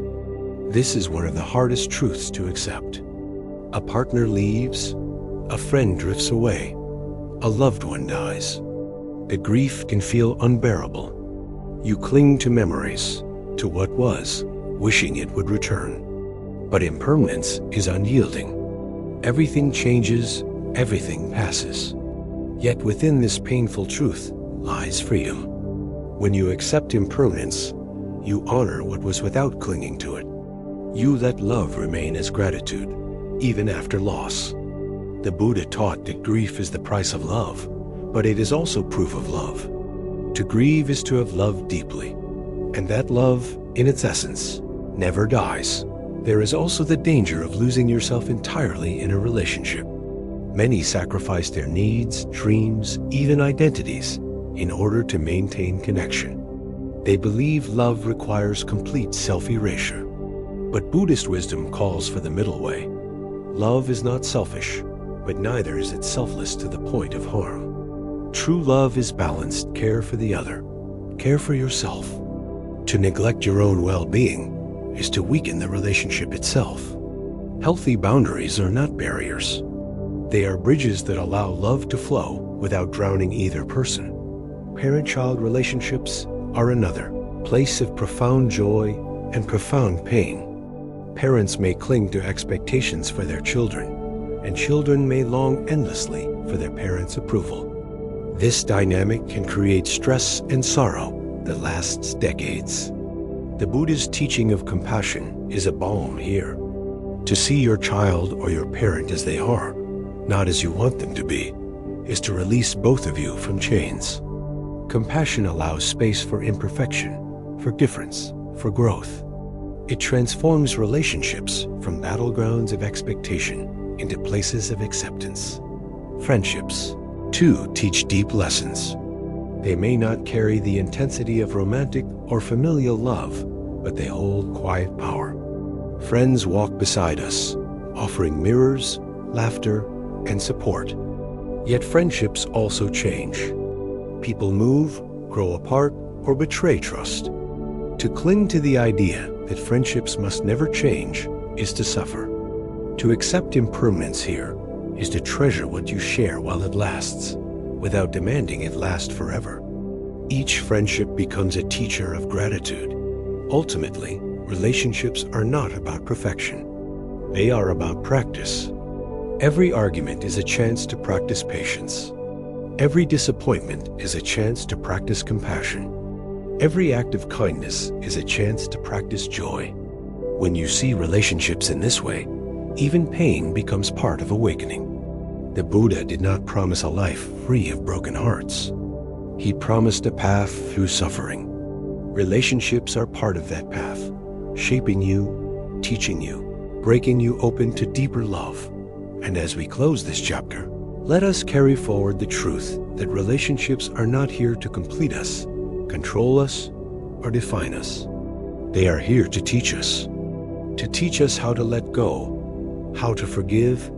This is one of the hardest truths to accept. A partner leaves, a friend drifts away, a loved one dies. The grief can feel unbearable. You cling to memories, to what was, wishing it would return. But impermanence is unyielding. Everything changes, everything passes. Yet within this painful truth lies freedom. When you accept impermanence, you honor what was without clinging to it. You let love remain as gratitude, even after loss. The Buddha taught that grief is the price of love, but it is also proof of love. To grieve is to have loved deeply, and that love, in its essence, never dies. There is also the danger of losing yourself entirely in a relationship. Many sacrifice their needs, dreams, even identities in order to maintain connection. They believe love requires complete self-erasure. But Buddhist wisdom calls for the middle way. Love is not selfish, but neither is it selfless to the point of harm. True love is balanced care for the other, care for yourself. To neglect your own well-being is to weaken the relationship itself. Healthy boundaries are not barriers. They are bridges that allow love to flow without drowning either person. Parent-child relationships are another place of profound joy and profound pain. Parents may cling to expectations for their children, and children may long endlessly for their parents' approval. This dynamic can create stress and sorrow that lasts decades. The Buddha's teaching of compassion is a balm here. To see your child or your parent as they are, not as you want them to be, is to release both of you from chains. Compassion allows space for imperfection, for difference, for growth. It transforms relationships from battlegrounds of expectation into places of acceptance. Friendships, too, teach deep lessons. They may not carry the intensity of romantic or familial love, but they hold quiet power. Friends walk beside us, offering mirrors, laughter, and support. Yet friendships also change. People move, grow apart, or betray trust. To cling to the idea that friendships must never change is to suffer. To accept impermanence here is to treasure what you share while it lasts, without demanding it last forever. Each friendship becomes a teacher of gratitude. Ultimately, relationships are not about perfection. They are about practice. Every argument is a chance to practice patience. Every disappointment is a chance to practice compassion. Every act of kindness is a chance to practice joy. When you see relationships in this way, even pain becomes part of awakening. The Buddha did not promise a life free of broken hearts. He promised a path through suffering. Relationships are part of that path, shaping you, teaching you, breaking you open to deeper love. And as we close this chapter, let us carry forward the truth that relationships are not here to complete us, control us, or define us. They are here to teach us how to let go, how to forgive,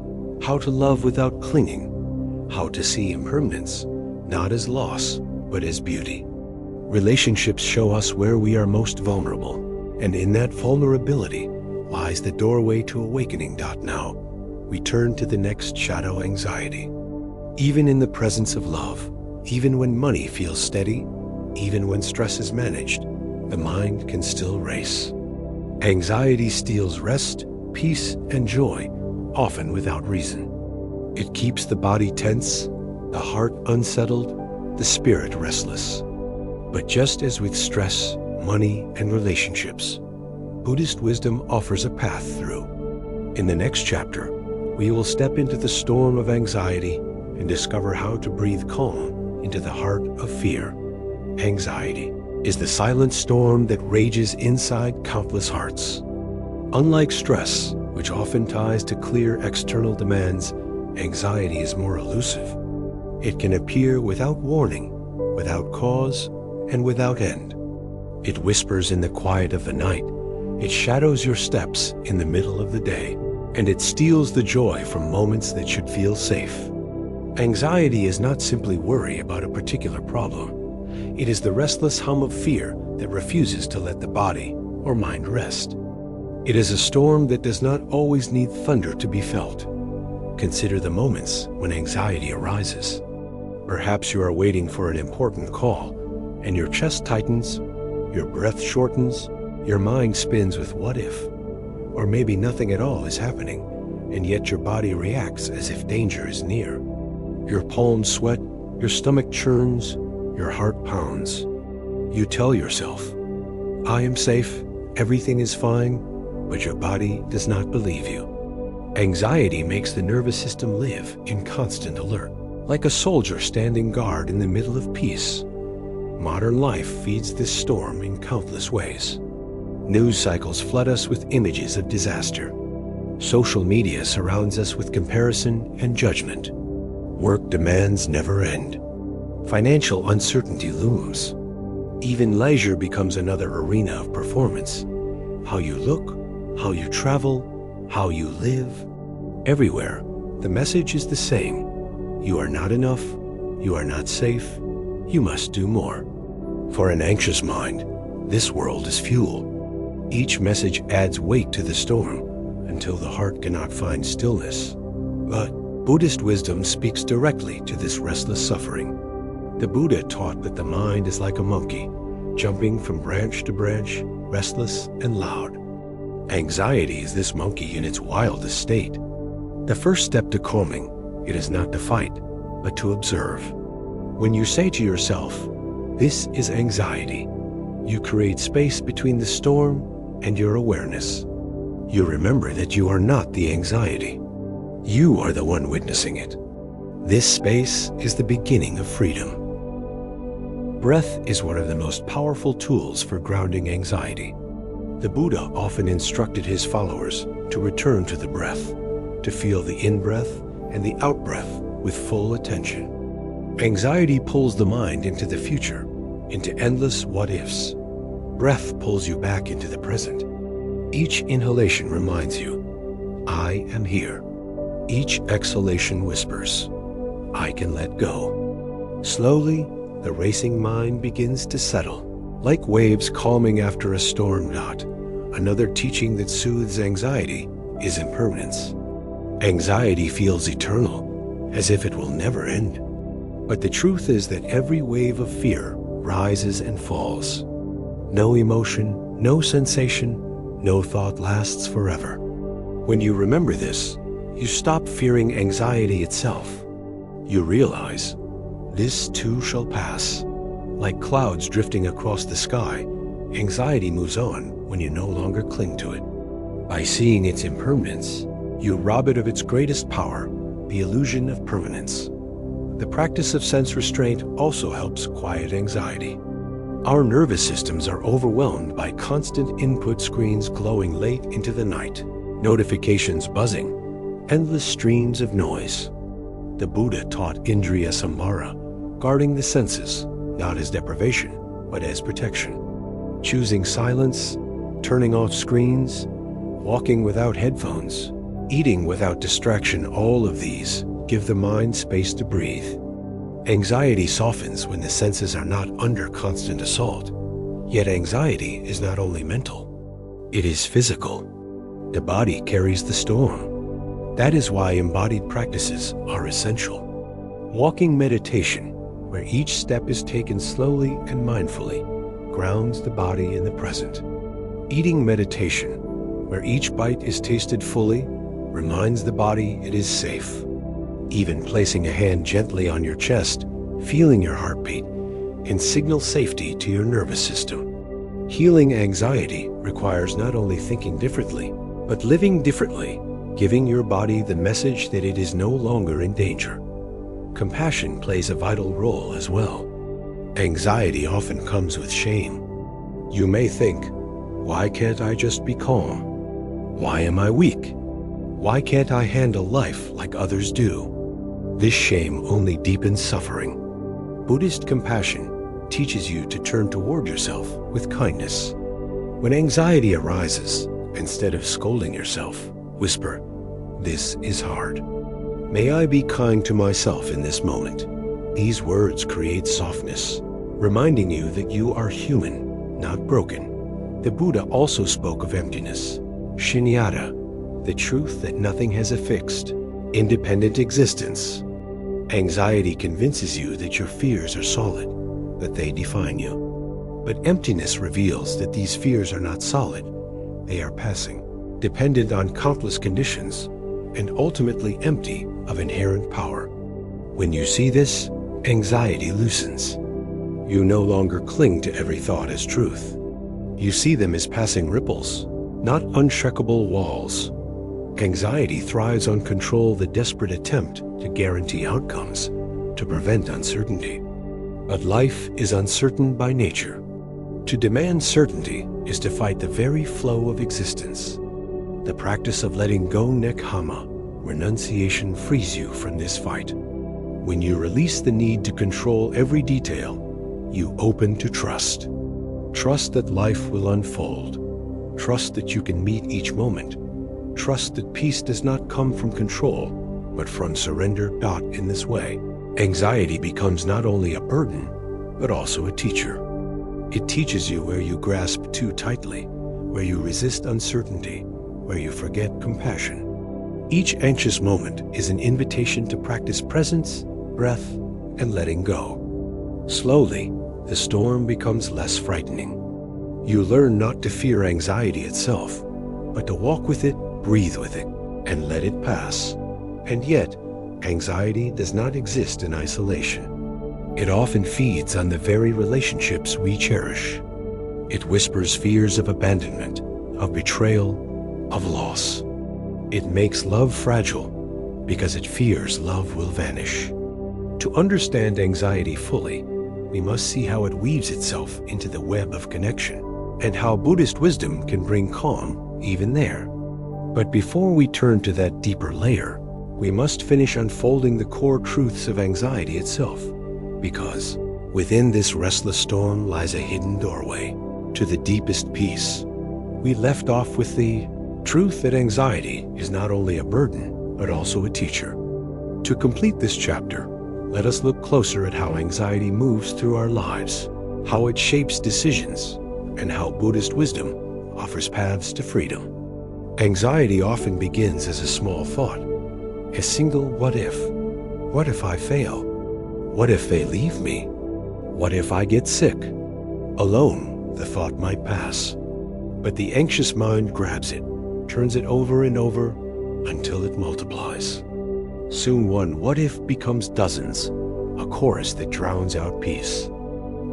how to love without clinging, how to see impermanence not as loss, but as beauty. Relationships show us where we are most vulnerable, and in that vulnerability lies the doorway to awakening. Now, we turn to the next shadow: anxiety. Even in the presence of love, even when money feels steady, even when stress is managed, the mind can still race. Anxiety steals rest, peace, and joy, often without reason. It keeps the body tense, the heart unsettled, the spirit restless. But just as with stress, money, and relationships, Buddhist wisdom offers a path through. In the next chapter, we will step into the storm of anxiety and discover how to breathe calm into the heart of fear. Anxiety is the silent storm that rages inside countless hearts. Unlike stress, which often ties to clear external demands, anxiety is more elusive. It can appear without warning, without cause, and without end. It whispers in the quiet of the night. It shadows your steps in the middle of the day, and it steals the joy from moments that should feel safe. Anxiety is not simply worry about a particular problem. It is the restless hum of fear that refuses to let the body or mind rest. It is a storm that does not always need thunder to be felt. Consider the moments when anxiety arises. Perhaps you are waiting for an important call, and your chest tightens, your breath shortens, your mind spins with what if. Or maybe nothing at all is happening, and yet your body reacts as if danger is near. Your palms sweat, your stomach churns, your heart pounds. You tell yourself, "I am safe, everything is fine," but your body does not believe you. Anxiety makes the nervous system live in constant alert, like a soldier standing guard in the middle of peace. Modern life feeds this storm in countless ways. News cycles flood us with images of disaster. Social media surrounds us with comparison and judgment. Work demands never end. Financial uncertainty looms. Even leisure becomes another arena of performance. How you look, how you travel, how you live. Everywhere, the message is the same. You are not enough. You are not safe. You must do more. For an anxious mind, this world is fuel. Each message adds weight to the storm until the heart cannot find stillness. But Buddhist wisdom speaks directly to this restless suffering. The Buddha taught that the mind is like a monkey, jumping from branch to branch, restless and loud. Anxiety is this monkey in its wildest state. The first step to calming it is not to fight, but to observe. When you say to yourself, "This is anxiety," you create space between the storm and your awareness. You remember that you are not the anxiety. You are the one witnessing it. This space is the beginning of freedom. Breath is one of the most powerful tools for grounding anxiety. The Buddha often instructed his followers to return to the breath, to feel the in-breath and the out-breath with full attention. Anxiety pulls the mind into the future, into endless what-ifs. Breath pulls you back into the present. Each inhalation reminds you, "I am here." Each exhalation whispers, "I can let go." Slowly, the racing mind begins to settle, like waves calming after a storm. Another teaching that soothes anxiety is impermanence. Anxiety feels eternal, as if it will never end. But the truth is that every wave of fear rises and falls. No emotion, no sensation, no thought lasts forever. When you remember this, you stop fearing anxiety itself. You realize, this too shall pass. Like clouds drifting across the sky, anxiety moves on when you no longer cling to it. By seeing its impermanence, you rob it of its greatest power, the illusion of permanence. The practice of sense restraint also helps quiet anxiety. Our nervous systems are overwhelmed by constant input screens glowing late into the night, notifications buzzing, endless streams of noise. The Buddha taught Indriya Samvara, guarding the senses, not as deprivation, but as protection. Choosing silence, turning off screens, walking without headphones, eating without distraction, all of these give the mind space to breathe. Anxiety softens when the senses are not under constant assault. Yet anxiety is not only mental, it is physical. The body carries the storm. That is why embodied practices are essential. Walking meditation, where each step is taken slowly and mindfully, grounds the body in the present. Eating meditation, where each bite is tasted fully, reminds the body it is safe. Even placing a hand gently on your chest, feeling your heartbeat, can signal safety to your nervous system. Healing anxiety requires not only thinking differently, but living differently, giving your body the message that it is no longer in danger. Compassion plays a vital role as well. Anxiety often comes with shame. You may think, why can't I just be calm? Why am I weak? Why can't I handle life like others do? This shame only deepens suffering. Buddhist compassion teaches you to turn toward yourself with kindness. When anxiety arises, instead of scolding yourself, whisper, "This is hard. May I be kind to myself in this moment." These words create softness, reminding you that you are human, not broken. The Buddha also spoke of emptiness, shunyata, the truth that nothing has a fixed, independent existence. Anxiety convinces you that your fears are solid, that they define you. But emptiness reveals that these fears are not solid. They are passing, dependent on countless conditions, and ultimately empty of inherent power. When you see this, anxiety loosens. You no longer cling to every thought as truth. You see them as passing ripples, not unshakable walls. Anxiety thrives on control, the desperate attempt to guarantee outcomes, to prevent uncertainty. But life is uncertain by nature. To demand certainty is to fight the very flow of existence. The practice of letting go nekhama, renunciation, frees you from this fight. When you release the need to control every detail, you open to trust. Trust that life will unfold. Trust that you can meet each moment. Trust that peace does not come from control, but from surrender. In this way, anxiety becomes not only a burden, but also a teacher. It teaches you where you grasp too tightly, where you resist uncertainty, where you forget compassion. Each anxious moment is an invitation to practice presence, breath, and letting go. Slowly, the storm becomes less frightening. You learn not to fear anxiety itself, but to walk with it, breathe with it, and let it pass. And yet, anxiety does not exist in isolation. It often feeds on the very relationships we cherish. It whispers fears of abandonment, of betrayal, of loss. It makes love fragile because it fears love will vanish. To understand anxiety fully, we must see how it weaves itself into the web of connection, and how Buddhist wisdom can bring calm even there. But before we turn to that deeper layer, we must finish unfolding the core truths of anxiety itself, because within this restless storm lies a hidden doorway to the deepest peace. We left off with the truth that anxiety is not only a burden, but also a teacher. To complete this chapter, let us look closer at how anxiety moves through our lives, how it shapes decisions, and how Buddhist wisdom offers paths to freedom. Anxiety often begins as a small thought, a single what if. What if I fail? What if they leave me? What if I get sick? Alone, the thought might pass. But the anxious mind grabs it, turns it over and over until it multiplies. Soon one what if becomes dozens, a chorus that drowns out peace.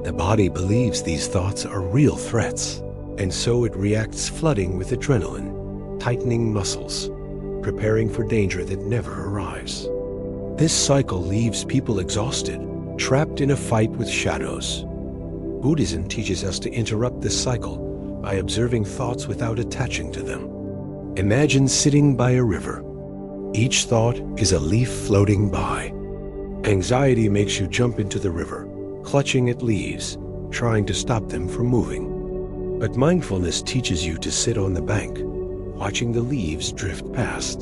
The body believes these thoughts are real threats, and so it reacts, flooding with adrenaline, tightening muscles, preparing for danger that never arrives. This cycle leaves people exhausted, trapped in a fight with shadows. Buddhism teaches us to interrupt this cycle by observing thoughts without attaching to them. Imagine sitting by a river. Each thought is a leaf floating by. Anxiety makes you jump into the river, clutching at leaves, trying to stop them from moving. But mindfulness teaches you to sit on the bank, watching the leaves drift past.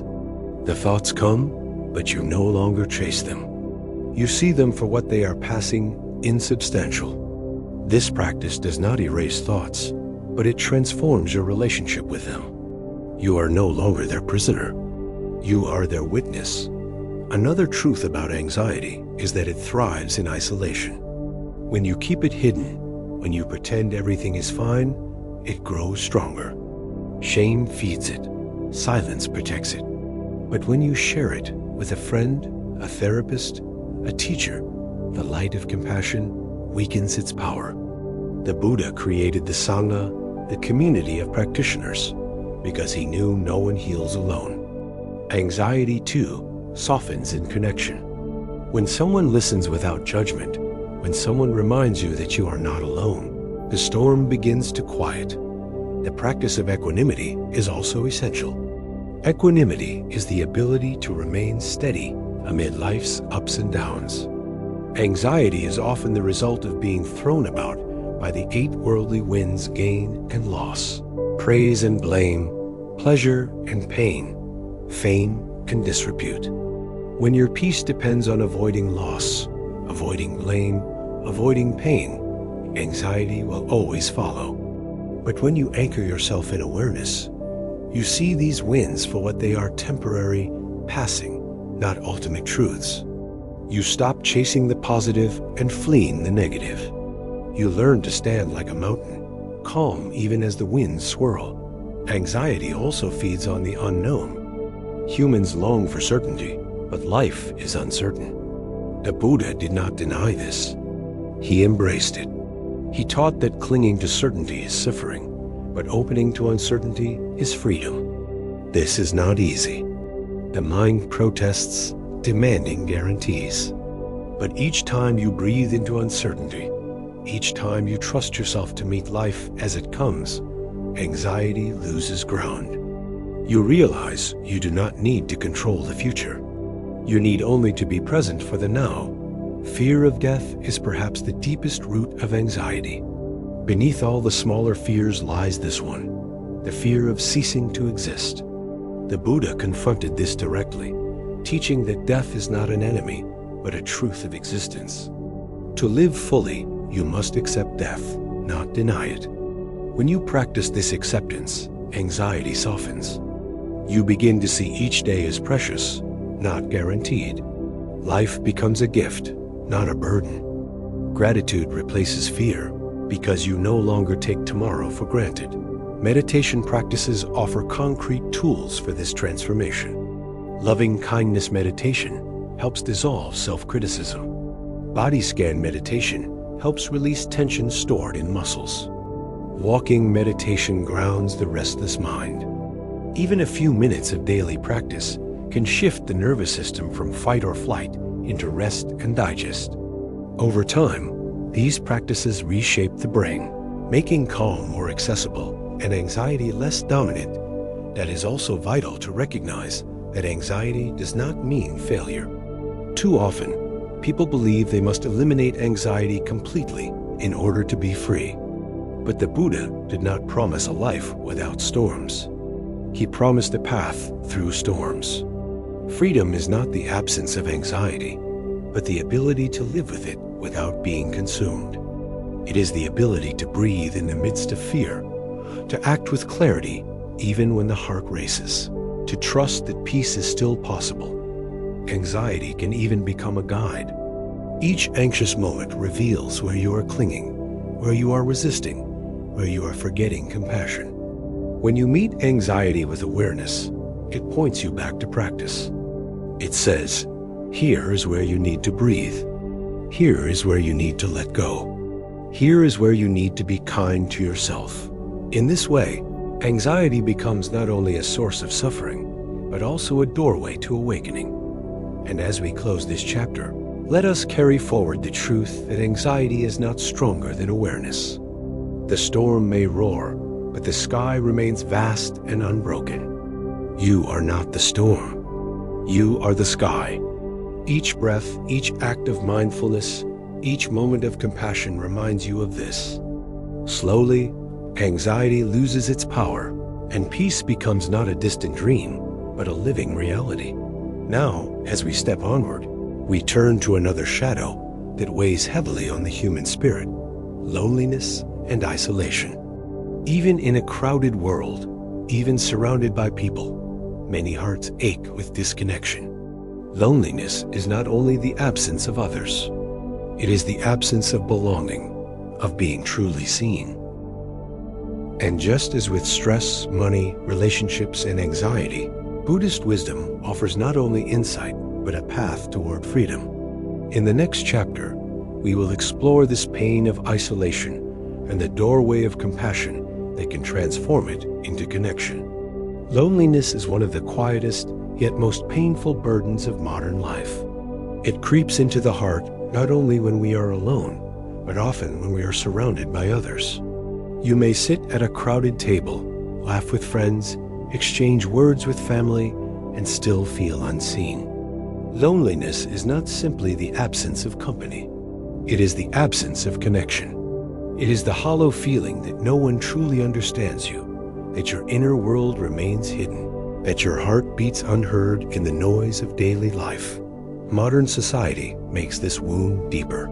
The thoughts come, but you no longer chase them. You see them for what they are, passing, insubstantial. This practice does not erase thoughts, but it transforms your relationship with them. You are no longer their prisoner. You are their witness. Another truth about anxiety is that it thrives in isolation. When you keep it hidden, when you pretend everything is fine, it grows stronger. Shame feeds it. Silence protects it. But when you share it with a friend, a therapist, a teacher, the light of compassion weakens its power. The Buddha created the Sangha, the community of practitioners, because he knew no one heals alone. Anxiety, too, softens in connection. When someone listens without judgment, when someone reminds you that you are not alone, the storm begins to quiet. The practice of equanimity is also essential. Equanimity is the ability to remain steady amid life's ups and downs. Anxiety is often the result of being thrown about by the 8 worldly winds: gain and loss, praise and blame, pleasure and pain, fame and disrepute. When your peace depends on avoiding loss, avoiding blame, avoiding pain, anxiety will always follow. But when you anchor yourself in awareness, you see these winds for what they are: temporary, passing, not ultimate truths. You stop chasing the positive and fleeing the negative. You learn to stand like a mountain, calm even as the winds swirl. Anxiety also feeds on the unknown. Humans long for certainty, but life is uncertain. The Buddha did not deny this. He embraced it. He taught that clinging to certainty is suffering, but opening to uncertainty is freedom. This is not easy. The mind protests, demanding guarantees. But each time you breathe into uncertainty, each time you trust yourself to meet life as it comes, anxiety loses ground. You realize you do not need to control the future. You need only to be present for the now. Fear of death is perhaps the deepest root of anxiety. Beneath all the smaller fears lies this one, the fear of ceasing to exist. The Buddha confronted this directly, teaching that death is not an enemy, but a truth of existence. To live fully, you must accept death, not deny it. When you practice this acceptance, anxiety softens. You begin to see each day as precious, not guaranteed. Life becomes a gift, not a burden. Gratitude replaces fear because you no longer take tomorrow for granted. Meditation practices offer concrete tools for this transformation. Loving kindness meditation helps dissolve self-criticism. Body scan meditation helps release tension stored in muscles. Walking meditation grounds the restless mind. Even a few minutes of daily practice can shift the nervous system from fight or flight into rest and digest. Over time, these practices reshape the brain, making calm more accessible and anxiety less dominant. That is also vital to recognize that anxiety does not mean failure. Too often, people believe they must eliminate anxiety completely in order to be free. But the Buddha did not promise a life without storms. He promised a path through storms. Freedom is not the absence of anxiety, but the ability to live with it without being consumed. It is the ability to breathe in the midst of fear, to act with clarity even when the heart races, to trust that peace is still possible. Anxiety can even become a guide. Each anxious moment reveals where you are clinging, where you are resisting, where you are forgetting compassion. When you meet anxiety with awareness, it points you back to practice. It says, here is where you need to breathe. Here is where you need to let go. Here is where you need to be kind to yourself. In this way, anxiety becomes not only a source of suffering, but also a doorway to awakening. And as we close this chapter, let us carry forward the truth that anxiety is not stronger than awareness. The storm may roar, but the sky remains vast and unbroken. You are not the storm. You are the sky. Each breath, each act of mindfulness, each moment of compassion reminds you of this. Slowly, anxiety loses its power, and peace becomes not a distant dream, but a living reality. Now, as we step onward, we turn to another shadow that weighs heavily on the human spirit: loneliness and isolation. Even in a crowded world, even surrounded by people, many hearts ache with disconnection. Loneliness is not only the absence of others, it is the absence of belonging, of being truly seen. And just as with stress, money, relationships, and anxiety, Buddhist wisdom offers not only insight, but a path toward freedom. In the next chapter, we will explore this pain of isolation and the doorway of compassion that can transform it into connection. Loneliness is one of the quietest, yet most painful burdens of modern life. It creeps into the heart not only when we are alone, but often when we are surrounded by others. You may sit at a crowded table, laugh with friends, exchange words with family, and still feel unseen. Loneliness is not simply the absence of company. It is the absence of connection. It is the hollow feeling that no one truly understands you, that your inner world remains hidden, that your heart beats unheard in the noise of daily life. Modern society makes this wound deeper.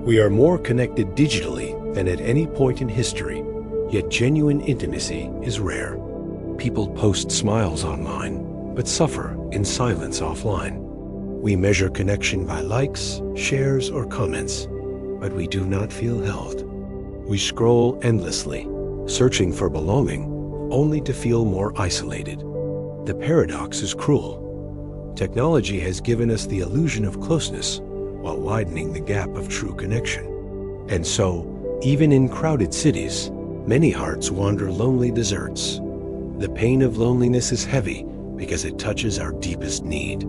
We are more connected digitally than at any point in history, yet genuine intimacy is rare. People post smiles online, but suffer in silence offline. We measure connection by likes, shares, or comments, but we do not feel held. We scroll endlessly, searching for belonging, only to feel more isolated. The paradox is cruel. Technology has given us the illusion of closeness while widening the gap of true connection. And so, even in crowded cities, many hearts wander lonely deserts. The pain of loneliness is heavy because it touches our deepest need.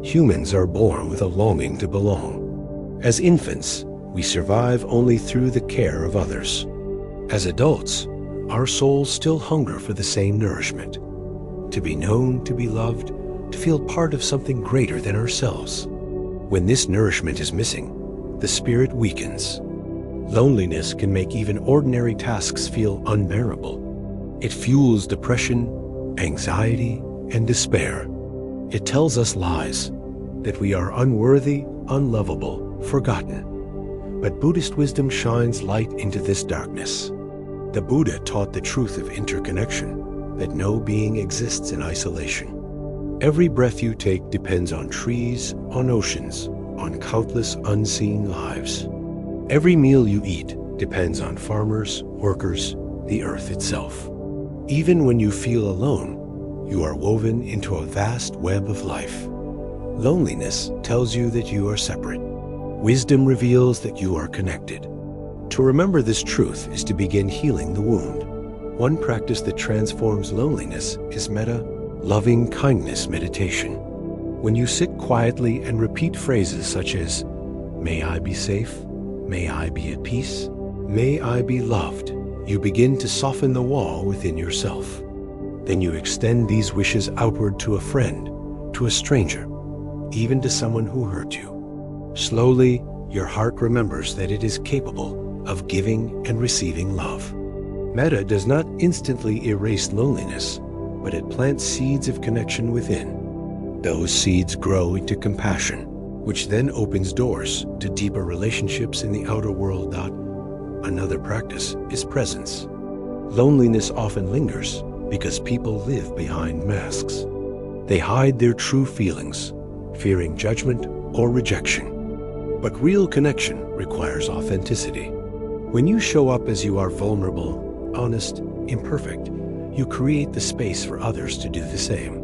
Humans are born with a longing to belong. As infants, we survive only through the care of others. As adults, our souls still hunger for the same nourishment: to be known, to be loved, to feel part of something greater than ourselves. When this nourishment is missing, the spirit weakens. Loneliness can make even ordinary tasks feel unbearable. It fuels depression, anxiety, and despair. It tells us lies, that we are unworthy, unlovable, forgotten. But Buddhist wisdom shines light into this darkness. The Buddha taught the truth of interconnection, that no being exists in isolation. Every breath you take depends on trees, on oceans, on countless unseen lives. Every meal you eat depends on farmers, workers, the earth itself. Even when you feel alone, you are woven into a vast web of life. Loneliness tells you that you are separate. Wisdom reveals that you are connected. To remember this truth is to begin healing the wound. One practice that transforms loneliness is metta, loving kindness meditation. When you sit quietly and repeat phrases such as, "May I be safe, may I be at peace, may I be loved," you begin to soften the wall within yourself. Then you extend these wishes outward to a friend, to a stranger, even to someone who hurt you. Slowly, your heart remembers that it is capable of giving and receiving love. Metta does not instantly erase loneliness, but it plants seeds of connection within. Those seeds grow into compassion, which then opens doors to deeper relationships in the outer world. Another practice is presence. Loneliness often lingers because people live behind masks. They hide their true feelings, fearing judgment or rejection. But real connection requires authenticity. When you show up as you are, vulnerable, honest, imperfect, you create the space for others to do the same.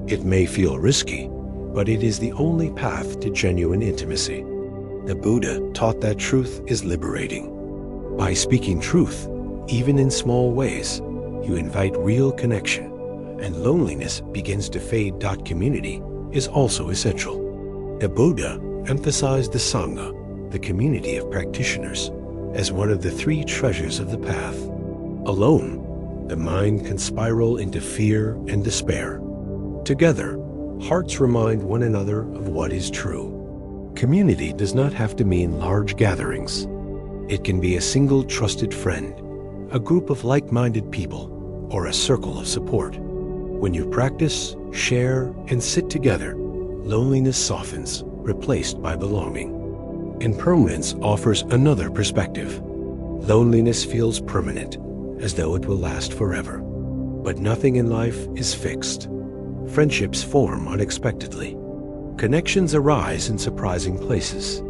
It may feel risky, but it is the only path to genuine intimacy. The Buddha taught that truth is liberating. By speaking truth, even in small ways, you invite real connection, and loneliness begins to fade. Community is also essential. The Buddha emphasized the Sangha, the community of practitioners, as one of the three treasures of the path. Alone, the mind can spiral into fear and despair. Together, hearts remind one another of what is true. Community does not have to mean large gatherings. It can be a single trusted friend, a group of like-minded people, or a circle of support. When you practice, share, and sit together, loneliness softens, replaced by belonging. Impermanence offers another perspective. Loneliness feels permanent, as though it will last forever. But nothing in life is fixed. Friendships form unexpectedly. Connections arise in surprising places.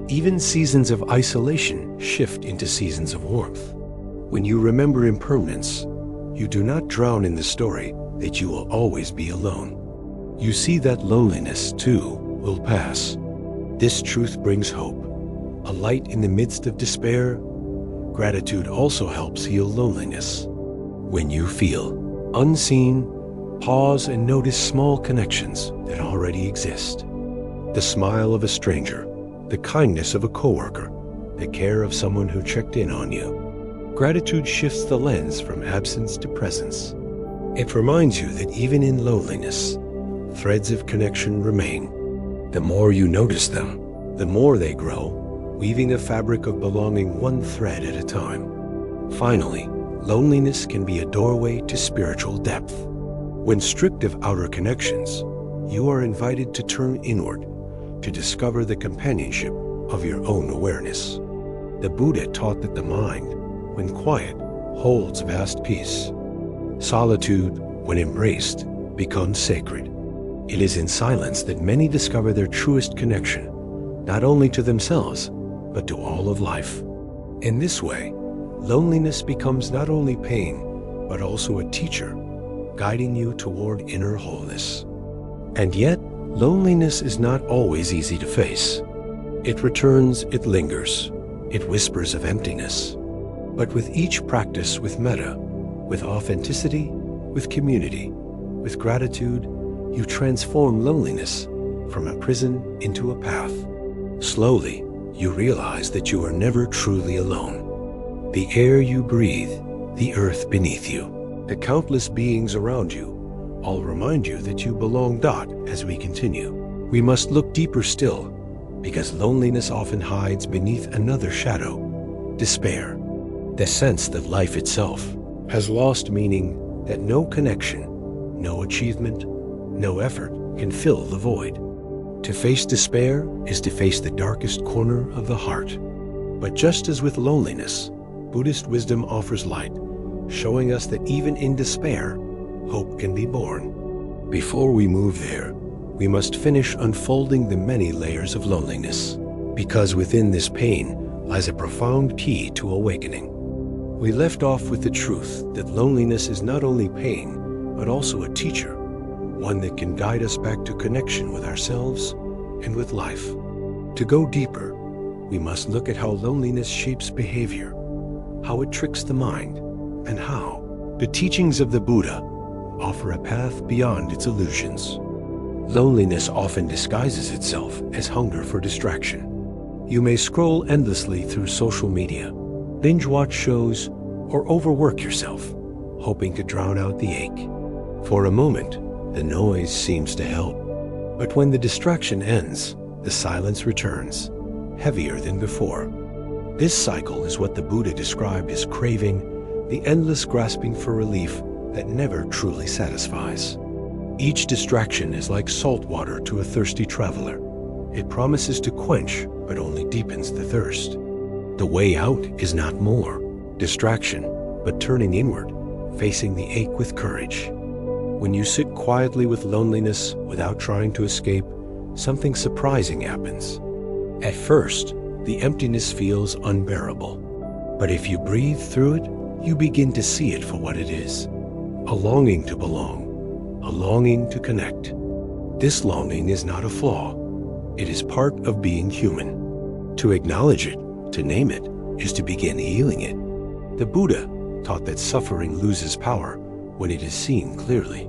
Even seasons of isolation shift into seasons of warmth. When you remember impermanence, you do not drown in the story that you will always be alone. You see that loneliness, too, will pass. This truth brings hope, a light in the midst of despair. Gratitude also helps heal loneliness. When you feel unseen, pause and notice small connections that already exist. The smile of a stranger, the kindness of a coworker, the care of someone who checked in on you. Gratitude shifts the lens from absence to presence. It reminds you that even in loneliness, threads of connection remain. The more you notice them, the more they grow, weaving a fabric of belonging one thread at a time. Finally, loneliness can be a doorway to spiritual depth. When stripped of outer connections, you are invited to turn inward, to discover the companionship of your own awareness. The Buddha taught that the mind, when quiet, holds vast peace. Solitude, when embraced, becomes sacred. It is in silence that many discover their truest connection, not only to themselves, but to all of life. In this way, loneliness becomes not only pain, but also a teacher, guiding you toward inner wholeness. And yet, loneliness is not always easy to face. It returns, it lingers, it whispers of emptiness. But with each practice with metta, with authenticity, with community, with gratitude, you transform loneliness from a prison into a path. Slowly, you realize that you are never truly alone. The air you breathe, the earth beneath you, the countless beings around you, all remind you that you belong. As we continue, we must look deeper still, because loneliness often hides beneath another shadow, despair, the sense that life itself has lost meaning, that no connection, no achievement, no effort can fill the void. To face despair is to face the darkest corner of the heart. But just as with loneliness, Buddhist wisdom offers light, showing us that even in despair, hope can be born. Before we move there, we must finish unfolding the many layers of loneliness, because within this pain lies a profound key to awakening. We left off with the truth that loneliness is not only pain, but also a teacher, one that can guide us back to connection with ourselves and with life. To go deeper, we must look at how loneliness shapes behavior, how it tricks the mind, and how the teachings of the Buddha offer a path beyond its illusions. Loneliness often disguises itself as hunger for distraction. You may scroll endlessly through social media, binge watch shows, or overwork yourself, hoping to drown out the ache. For a moment, the noise seems to help. But when the distraction ends, the silence returns, heavier than before. This cycle is what the Buddha described as craving, the endless grasping for relief that never truly satisfies. Each distraction is like salt water to a thirsty traveler. It promises to quench, but only deepens the thirst. The way out is not more distraction, but turning inward, facing the ache with courage. When you sit quietly with loneliness without trying to escape, something surprising happens. At first, the emptiness feels unbearable. But if you breathe through it, you begin to see it for what it is. A longing to belong, a longing to connect. This longing is not a flaw. It is part of being human. To acknowledge it, to name it, is to begin healing it. The Buddha taught that suffering loses power when it is seen clearly.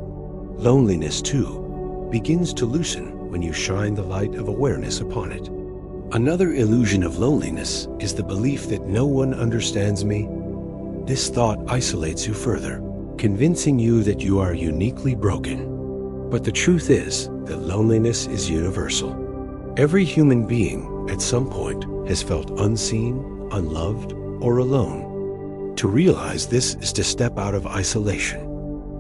Loneliness, too, begins to loosen when you shine the light of awareness upon it. Another illusion of loneliness is the belief that no one understands me. This thought isolates you further, convincing you that you are uniquely broken. But the truth is that loneliness is universal. Every human being at some point has felt unseen, unloved, or alone. To realize this is to step out of isolation.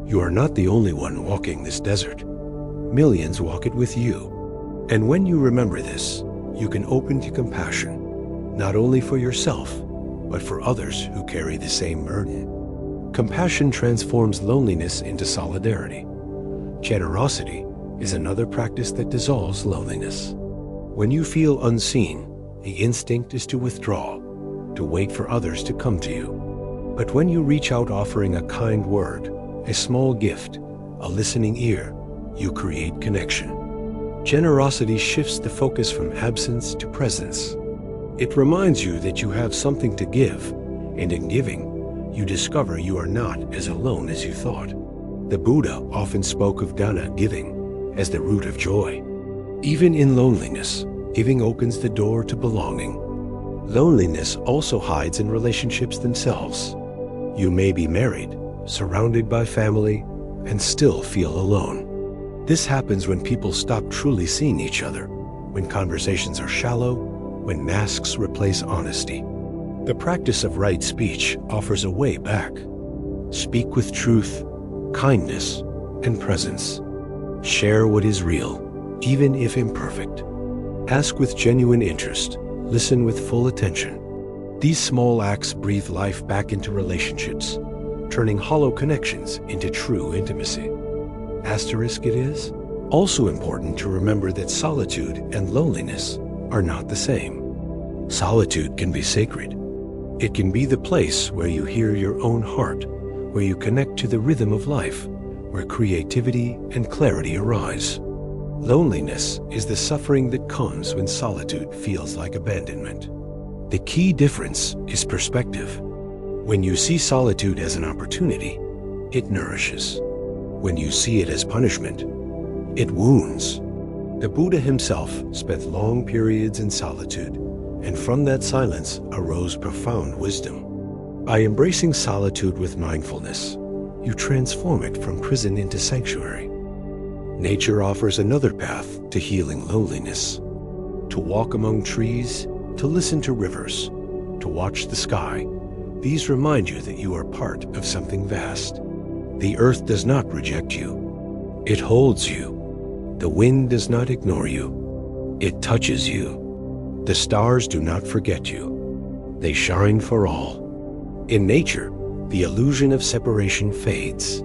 You are not the only one walking this desert. Millions walk it with you. And when you remember this, you can open to compassion, not only for yourself, but for others who carry the same burden. Compassion transforms loneliness into solidarity. Generosity is another practice that dissolves loneliness. When you feel unseen, the instinct is to withdraw, to wait for others to come to you. But when you reach out offering a kind word, a small gift, a listening ear, you create connection. Generosity shifts the focus from absence to presence. It reminds you that you have something to give, and in giving, you discover you are not as alone as you thought. The Buddha often spoke of dana, giving, as the root of joy. Even in loneliness, giving opens the door to belonging. Loneliness also hides in relationships themselves. You may be married, surrounded by family, and still feel alone. This happens when people stop truly seeing each other, when conversations are shallow, when masks replace honesty. The practice of right speech offers a way back. Speak with truth, kindness, and presence. Share what is real, even if imperfect. Ask with genuine interest. Listen with full attention. These small acts breathe life back into relationships, turning hollow connections into true intimacy. Asterisk it is also important to remember that solitude and loneliness are not the same. Solitude can be sacred. It can be the place where you hear your own heart, where you connect to the rhythm of life, where creativity and clarity arise. Loneliness is the suffering that comes when solitude feels like abandonment. The key difference is perspective. When you see solitude as an opportunity, it nourishes. When you see it as punishment, it wounds. The Buddha himself spent long periods in solitude, and from that silence arose profound wisdom. By embracing solitude with mindfulness, you transform it from prison into sanctuary. Nature offers another path to healing loneliness. To walk among trees, to listen to rivers, to watch the sky, these remind you that you are part of something vast. The earth does not reject you. It holds you. The wind does not ignore you. It touches you. The stars do not forget you. They shine for all. In nature, the illusion of separation fades.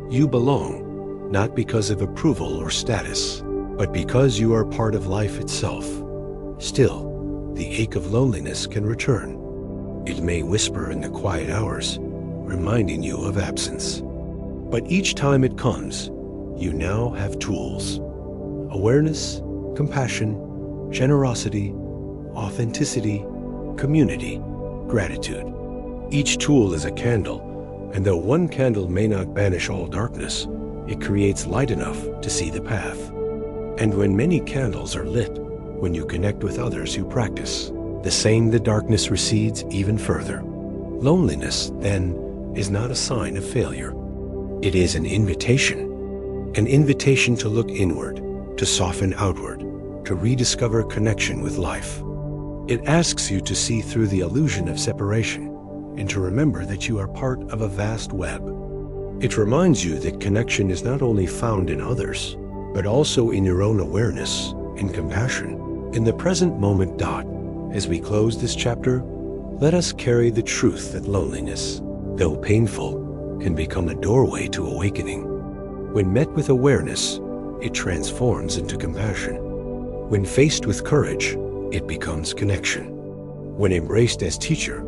You belong, not because of approval or status, but because you are part of life itself. Still, the ache of loneliness can return. It may whisper in the quiet hours, reminding you of absence. But each time it comes, you now have tools. Awareness, compassion, generosity, authenticity, community, gratitude. Each tool is a candle, and though one candle may not banish all darkness, it creates light enough to see the path. And when many candles are lit, when you connect with others who practice, the darkness recedes even further. Loneliness, then, is not a sign of failure. It is an invitation to look inward, to soften outward, to rediscover connection with life. It asks you to see through the illusion of separation and to remember that you are part of a vast web. It reminds you that connection is not only found in others, but also in your own awareness and compassion. In the present moment, as we close this chapter, let us carry the truth that loneliness, though painful, can become a doorway to awakening. When met with awareness, it transforms into compassion. When faced with courage, it becomes connection. When embraced as teacher,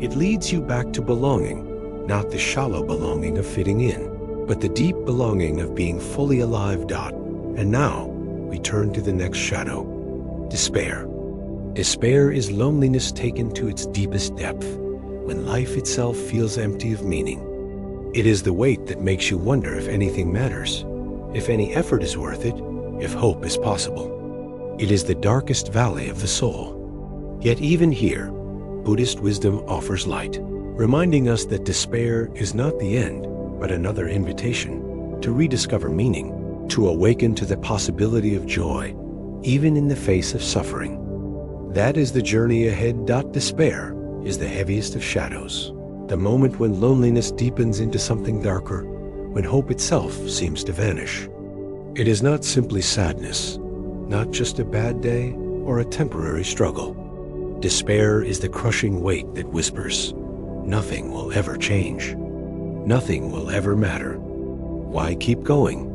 it leads you back to belonging, not the shallow belonging of fitting in, but the deep belonging of being fully alive. And now, we turn to the next shadow, despair. Despair is loneliness taken to its deepest depth, when life itself feels empty of meaning. It is the weight that makes you wonder if anything matters, if any effort is worth it, if hope is possible. It is the darkest valley of the soul. Yet even here, Buddhist wisdom offers light, reminding us that despair is not the end, but another invitation to rediscover meaning, to awaken to the possibility of joy, even in the face of suffering. That is the journey ahead. Despair is the heaviest of shadows, the moment when loneliness deepens into something darker, when hope itself seems to vanish. It is not simply sadness, not just a bad day or a temporary struggle. Despair is the crushing weight that whispers, nothing will ever change. Nothing will ever matter. Why keep going?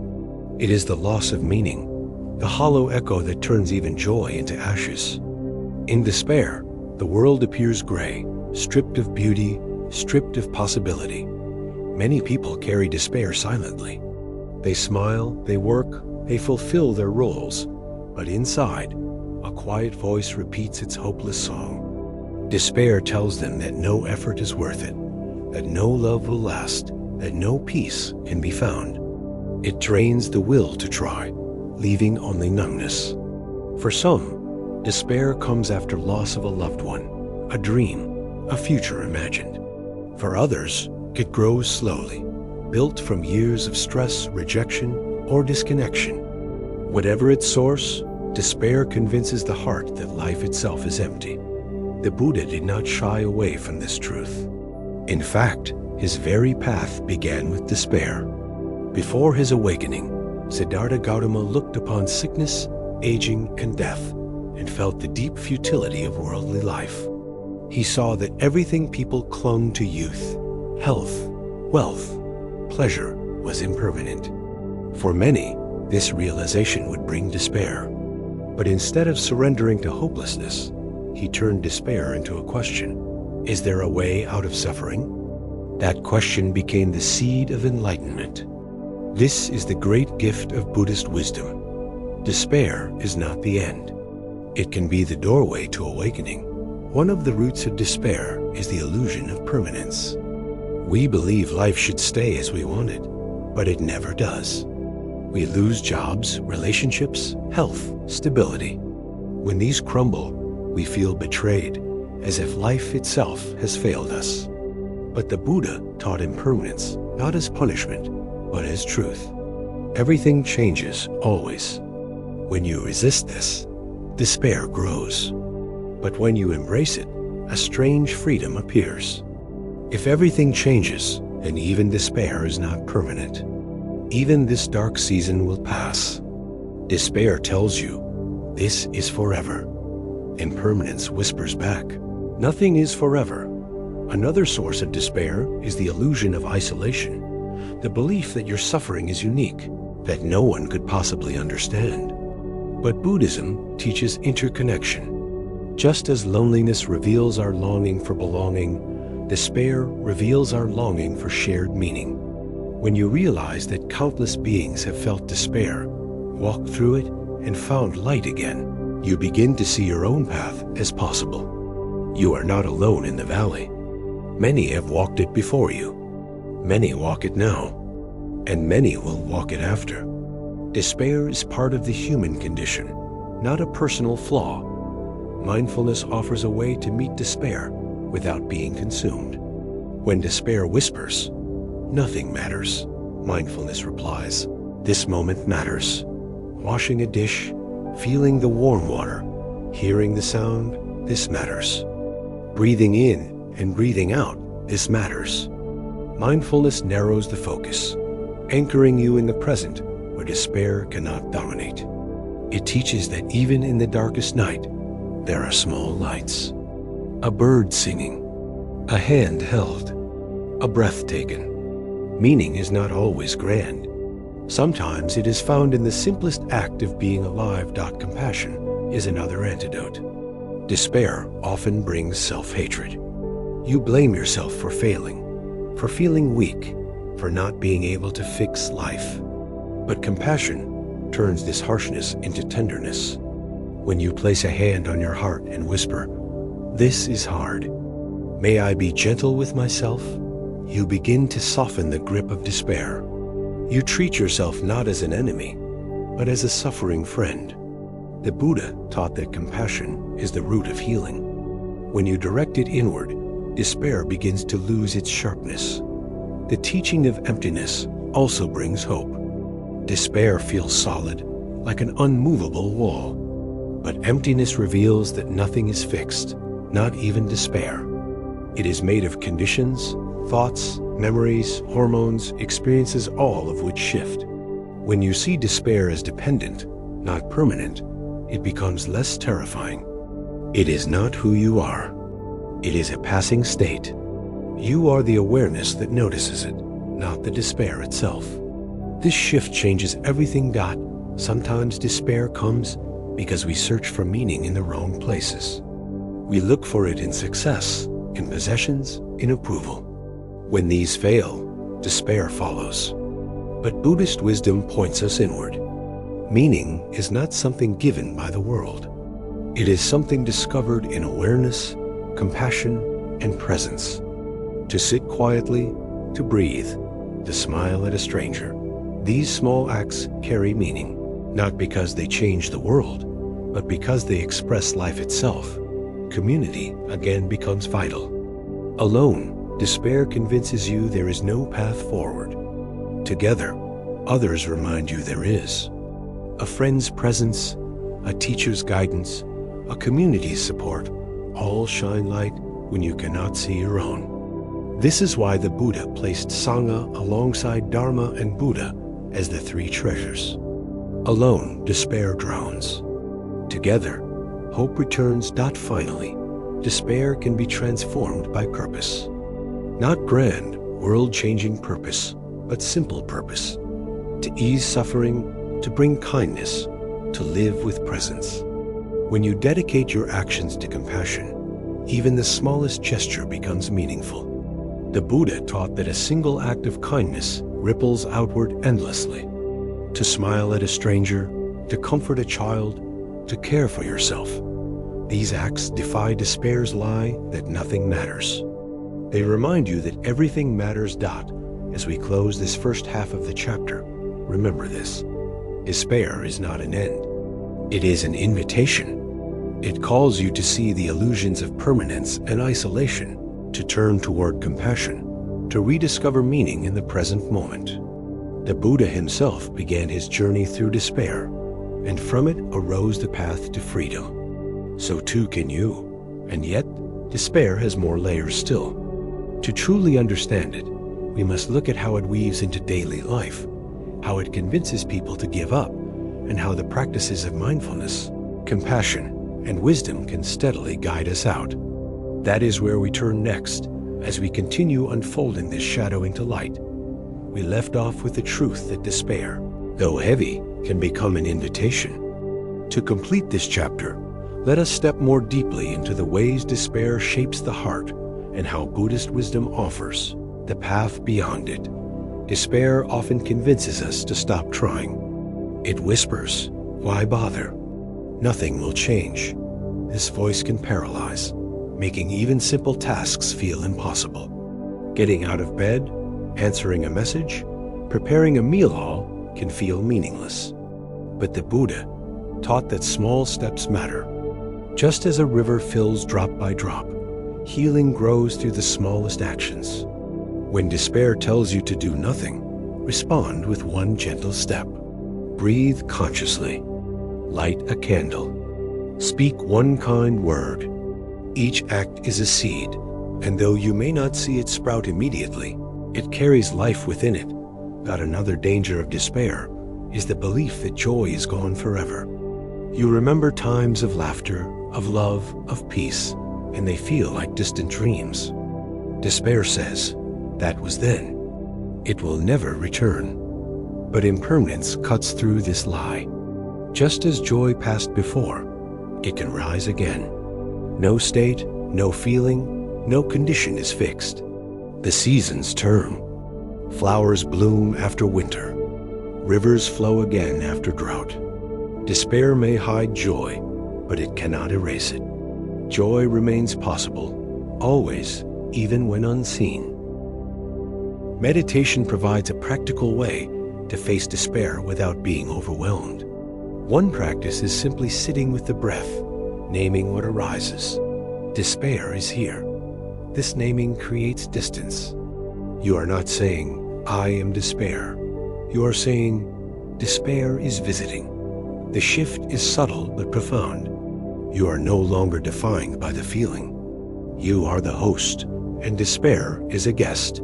It is the loss of meaning, the hollow echo that turns even joy into ashes. In despair, the world appears gray, stripped of beauty, stripped of possibility. Many people carry despair silently. They smile, they work, they fulfill their roles, but inside, a quiet voice repeats its hopeless song. Despair tells them that no effort is worth it, that no love will last, that no peace can be found. It drains the will to try, leaving only numbness. For some, despair comes after loss of a loved one, a dream, a future imagined. For others, it grows slowly, built from years of stress, rejection, or disconnection. Whatever its source, despair convinces the heart that life itself is empty. The Buddha did not shy away from this truth. In fact, his very path began with despair. Before his awakening, Siddhartha Gautama looked upon sickness, aging, and death, and felt the deep futility of worldly life. He saw that everything people clung to, youth, health, wealth, pleasure, was impermanent. For many, this realization would bring despair. But instead of surrendering to hopelessness, he turned despair into a question. Is there a way out of suffering? That question became the seed of enlightenment. This is the great gift of Buddhist wisdom. Despair is not the end. It can be the doorway to awakening. One of the roots of despair is the illusion of permanence. We believe life should stay as we want it, but it never does. We lose jobs, relationships, health, stability. When these crumble, we feel betrayed, as if life itself has failed us. But the Buddha taught impermanence, not as punishment, but as truth. Everything changes, always. When you resist this, despair grows. But when you embrace it, a strange freedom appears. If everything changes, then even despair is not permanent. Even this dark season will pass. Despair tells you, this is forever. Impermanence whispers back, nothing is forever. Another source of despair is the illusion of isolation, the belief that your suffering is unique, that no one could possibly understand. But Buddhism teaches interconnection. Just as loneliness reveals our longing for belonging, despair reveals our longing for shared meaning. When you realize that countless beings have felt despair, walked through it, and found light again, you begin to see your own path as possible. You are not alone in the valley. Many have walked it before you. Many walk it now, and many will walk it after. Despair is part of the human condition, not a personal flaw. Mindfulness offers a way to meet despair without being consumed. When despair whispers, "Nothing matters," mindfulness replies, "This moment matters." Washing a dish, feeling the warm water, hearing the sound, this matters. Breathing in and breathing out, this matters. Mindfulness narrows the focus, anchoring you in the present where despair cannot dominate. It teaches that even in the darkest night, there are small lights. A bird singing, a hand held, a breath taken. Meaning is not always grand. Sometimes it is found in the simplest act of being alive. Compassion is another antidote. Despair often brings self-hatred. You blame yourself for failing, for feeling weak, for not being able to fix life. But compassion turns this harshness into tenderness. When you place a hand on your heart and whisper, "This is hard. May I be gentle with myself?" you begin to soften the grip of despair. You treat yourself not as an enemy, but as a suffering friend. The Buddha taught that compassion is the root of healing. When you direct it inward, despair begins to lose its sharpness. The teaching of emptiness also brings hope. Despair feels solid, like an unmovable wall. But emptiness reveals that nothing is fixed, not even despair. It is made of conditions, thoughts, memories, hormones, experiences, all of which shift. When you see despair as dependent, not permanent, it becomes less terrifying. It is not who you are. It is a passing state. You are the awareness that notices it, not the despair itself. This shift changes everything. Sometimes despair comes because we search for meaning in the wrong places. We look for it in success, in possessions, in approval. When these fail, despair follows. But Buddhist wisdom points us inward. Meaning is not something given by the world. It is something discovered in awareness, compassion, and presence. To sit quietly, to breathe, to smile at a stranger. These small acts carry meaning, not because they change the world, but because they express life itself. Community again becomes vital. Alone, despair convinces you there is no path forward. Together, others remind you there is. A friend's presence, a teacher's guidance, a community's support, all shine light when you cannot see your own. This is why the Buddha placed Sangha alongside Dharma and Buddha as the three treasures. Alone, despair drowns. Together, hope returns. Finally, despair can be transformed by purpose. Not grand, world-changing purpose, but simple purpose. To ease suffering, to bring kindness, to live with presence. When you dedicate your actions to compassion, even the smallest gesture becomes meaningful. The Buddha taught that a single act of kindness ripples outward endlessly. To smile at a stranger, to comfort a child, to care for yourself. These acts defy despair's lie that nothing matters. They remind you that everything matters. As we close this first half of the chapter, remember this. Despair is not an end. It is an invitation. It calls you to see the illusions of permanence and isolation, to turn toward compassion, to rediscover meaning in the present moment. The Buddha himself began his journey through despair, and from it arose the path to freedom. So too can you, and yet despair has more layers still. To truly understand it, we must look at how it weaves into daily life, how it convinces people to give up, and how the practices of mindfulness, compassion, and wisdom can steadily guide us out. That is where we turn next, as we continue unfolding this shadow into light. We left off with the truth that despair, though heavy, can become an invitation. To complete this chapter, let us step more deeply into the ways despair shapes the heart and how Buddhist wisdom offers the path beyond it. Despair often convinces us to stop trying. It whispers, "Why bother? Nothing will change." This voice can paralyze, making even simple tasks feel impossible. Getting out of bed, answering a message, preparing a meal all can feel meaningless. But the Buddha taught that small steps matter. Just as a river fills drop by drop, healing grows through the smallest actions. When despair tells you to do nothing, respond with one gentle step. Breathe consciously. Light a candle. Speak one kind word. Each act is a seed, and though you may not see it sprout immediately, it carries life within it. Another danger of despair is the belief that joy is gone forever. You remember times of laughter, of love, of peace, and they feel like distant dreams. Despair says, that was then. It will never return. But impermanence cuts through this lie. Just as joy passed before, it can rise again. No state, no feeling, no condition is fixed. The seasons turn. Flowers bloom after winter. Rivers flow again after drought. Despair may hide joy, but it cannot erase it. Joy remains possible, always, even when unseen. Meditation provides a practical way to face despair without being overwhelmed. One practice is simply sitting with the breath, naming what arises. Despair is here. This naming creates distance. You are not saying, I am despair. You are saying, despair is visiting. The shift is subtle but profound. You are no longer defined by the feeling. You are the host, and despair is a guest.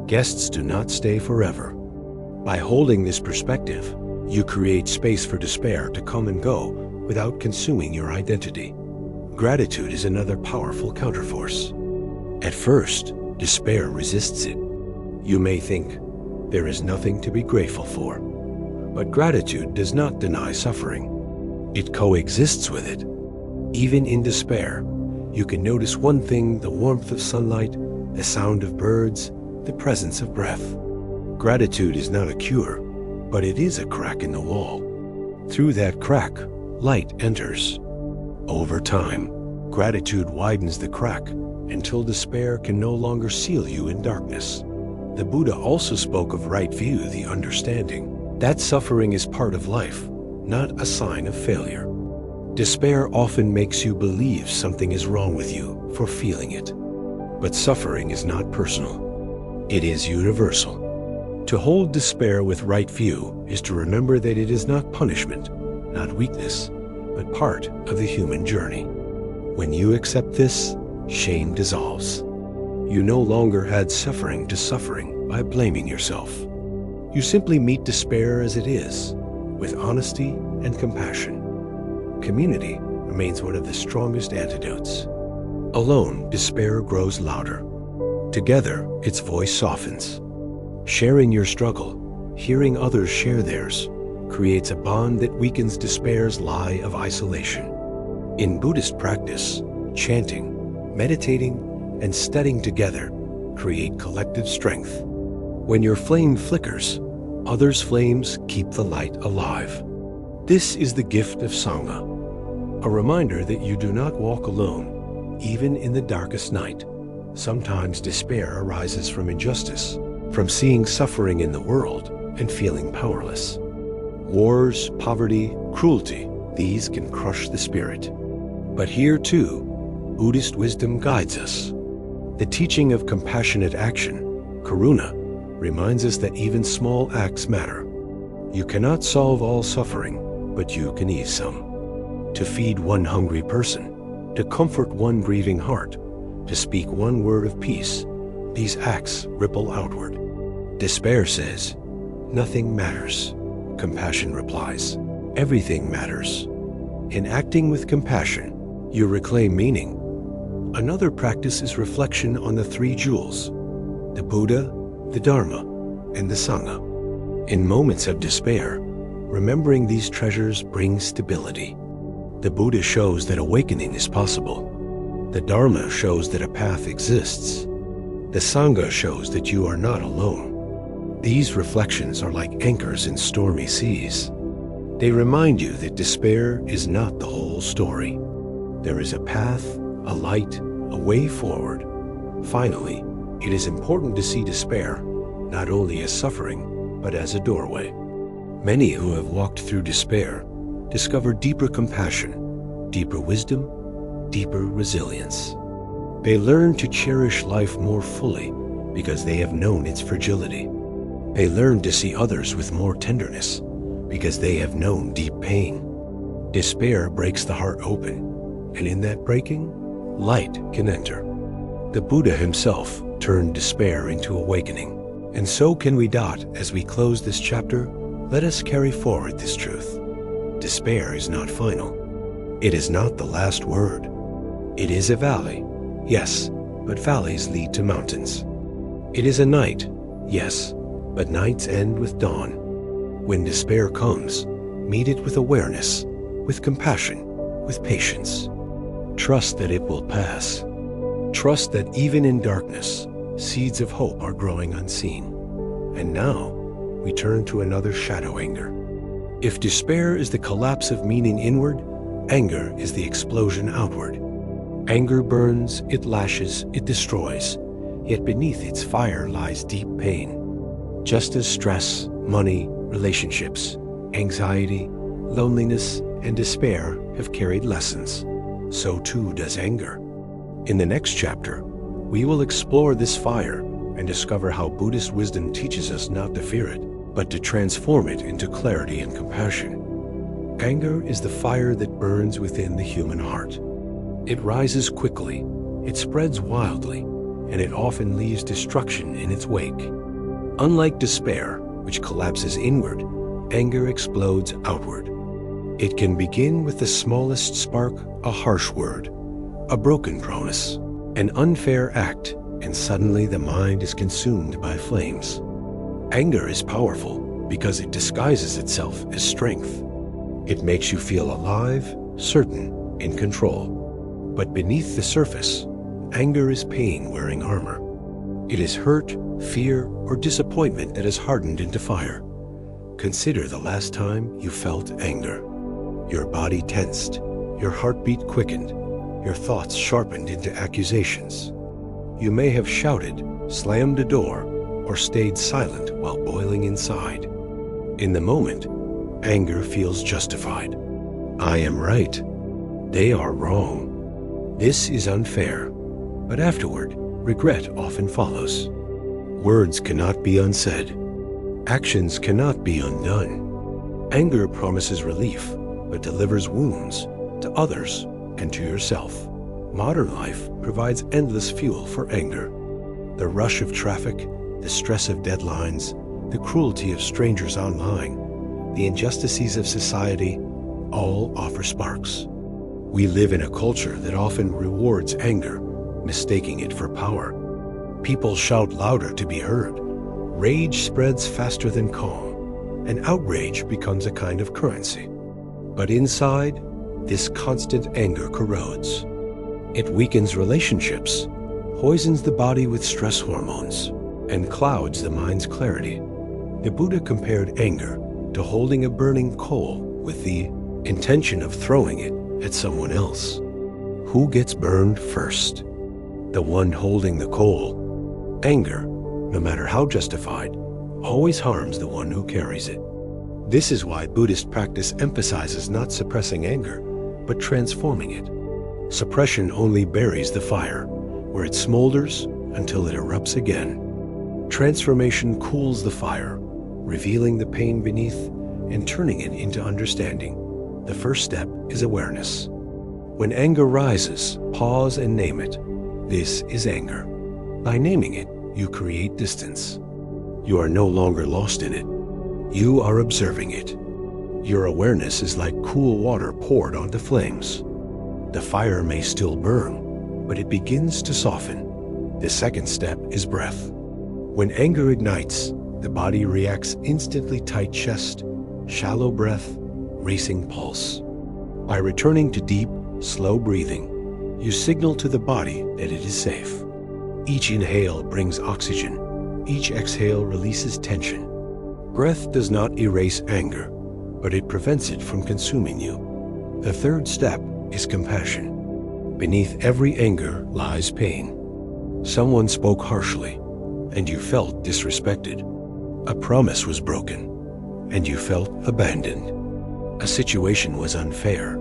Guests do not stay forever. By holding this perspective, you create space for despair to come and go without consuming your identity. Gratitude is another powerful counterforce. At first, despair resists it. You may think, there is nothing to be grateful for. But gratitude does not deny suffering. It coexists with it. Even in despair, you can notice one thing: the warmth of sunlight, the sound of birds, the presence of breath. Gratitude is not a cure, but it is a crack in the wall. Through that crack, light enters. Over time, gratitude widens the crack until despair can no longer seal you in darkness. The Buddha also spoke of right view, the understanding that suffering is part of life, not a sign of failure. Despair often makes you believe something is wrong with you for feeling it. But suffering is not personal. It is universal. To hold despair with right view is to remember that it is not punishment, not weakness, but part of the human journey. When you accept this, shame dissolves. You no longer add suffering to suffering by blaming yourself. You simply meet despair as it is, with honesty and compassion. Community remains one of the strongest antidotes. Alone, despair grows louder. Together, its voice softens. Sharing your struggle, hearing others share theirs, creates a bond that weakens despair's lie of isolation. In Buddhist practice, chanting, meditating, and studying together create collective strength. When your flame flickers, others' flames keep the light alive. This is the gift of Sangha, a reminder that you do not walk alone, even in the darkest night. Sometimes despair arises from injustice, from seeing suffering in the world and feeling powerless. Wars, poverty, cruelty, these can crush the spirit. But here too, Buddhist wisdom guides us. The teaching of compassionate action, karuna, reminds us that even small acts matter. You cannot solve all suffering, but you can ease some. To feed one hungry person, to comfort one grieving heart, to speak one word of peace, these acts ripple outward. Despair says, nothing matters. Compassion replies, everything matters. In acting with compassion, you reclaim meaning. Another practice is reflection on the three jewels: the Buddha, the Dharma, and the Sangha. In moments of despair, remembering these treasures brings stability. The Buddha shows that awakening is possible. The Dharma shows that a path exists. The Sangha shows that you are not alone. These reflections are like anchors in stormy seas. They remind you that despair is not the whole story. There is a path, a light, a way forward. Finally, it is important to see despair not only as suffering, but as a doorway. Many who have walked through despair discover deeper compassion, deeper wisdom, deeper resilience. They learn to cherish life more fully because they have known its fragility. They learn to see others with more tenderness because they have known deep pain. Despair breaks the heart open, and in that breaking, light can enter. The Buddha himself turned despair into awakening. And so can we. As we close this chapter, let us carry forward this truth. Despair is not final. It is not the last word. It is a valley, yes, but valleys lead to mountains. It is a night, yes, but nights end with dawn. When despair comes, meet it with awareness, with compassion, with patience. Trust that it will pass. Trust that even in darkness, seeds of hope are growing unseen. And now, we turn to another shadow anger. If despair is the collapse of meaning inward, anger is the explosion outward. Anger burns, it lashes, it destroys, yet beneath its fire lies deep pain. Just as stress, money, relationships, anxiety, loneliness, and despair have carried lessons. So too does anger. In the next chapter, we will explore this fire and discover how Buddhist wisdom teaches us not to fear it, but to transform it into clarity and compassion. Anger is the fire that burns within the human heart. It rises quickly, it spreads wildly, and it often leaves destruction in its wake. Unlike despair, which collapses inward, anger explodes outward. It can begin with the smallest spark, a harsh word, a broken promise, an unfair act, and suddenly the mind is consumed by flames. Anger is powerful because it disguises itself as strength. It makes you feel alive, certain, in control. But beneath the surface, anger is pain wearing armor. It is hurt, fear, or disappointment that has hardened into fire. Consider the last time you felt anger. Your body tensed, your heartbeat quickened, your thoughts sharpened into accusations. You may have shouted, slammed a door, or stayed silent while boiling inside. In the moment, anger feels justified. I am right. They are wrong. This is unfair. But afterward, regret often follows. Words cannot be unsaid. Actions cannot be undone. Anger promises relief, but delivers wounds to others and to yourself. Modern life provides endless fuel for anger. The rush of traffic, the stress of deadlines, the cruelty of strangers online, the injustices of society, all offer sparks. We live in a culture that often rewards anger, mistaking it for power. People shout louder to be heard. Rage spreads faster than calm, and outrage becomes a kind of currency. But inside, this constant anger corrodes. It weakens relationships, poisons the body with stress hormones, and clouds the mind's clarity. The Buddha compared anger to holding a burning coal with the intention of throwing it at someone else. Who gets burned first? The one holding the coal. Anger, no matter how justified, always harms the one who carries it. This is why Buddhist practice emphasizes not suppressing anger, but transforming it. Suppression only buries the fire, where it smolders until it erupts again. Transformation cools the fire, revealing the pain beneath and turning it into understanding. The first step is awareness. When anger rises, pause and name it. This is anger. By naming it, you create distance. You are no longer lost in it. You are observing it. Your awareness is like cool water poured onto flames. The fire may still burn, but it begins to soften. The second step is breath. When anger ignites, the body reacts instantly: tight chest, shallow breath, racing pulse. By returning to deep, slow breathing, you signal to the body that it is safe. Each inhale brings oxygen. Each exhale releases tension. Breath does not erase anger, but it prevents it from consuming you. The third step is compassion. Beneath every anger lies pain. Someone spoke harshly, and you felt disrespected. A promise was broken, and you felt abandoned. A situation was unfair,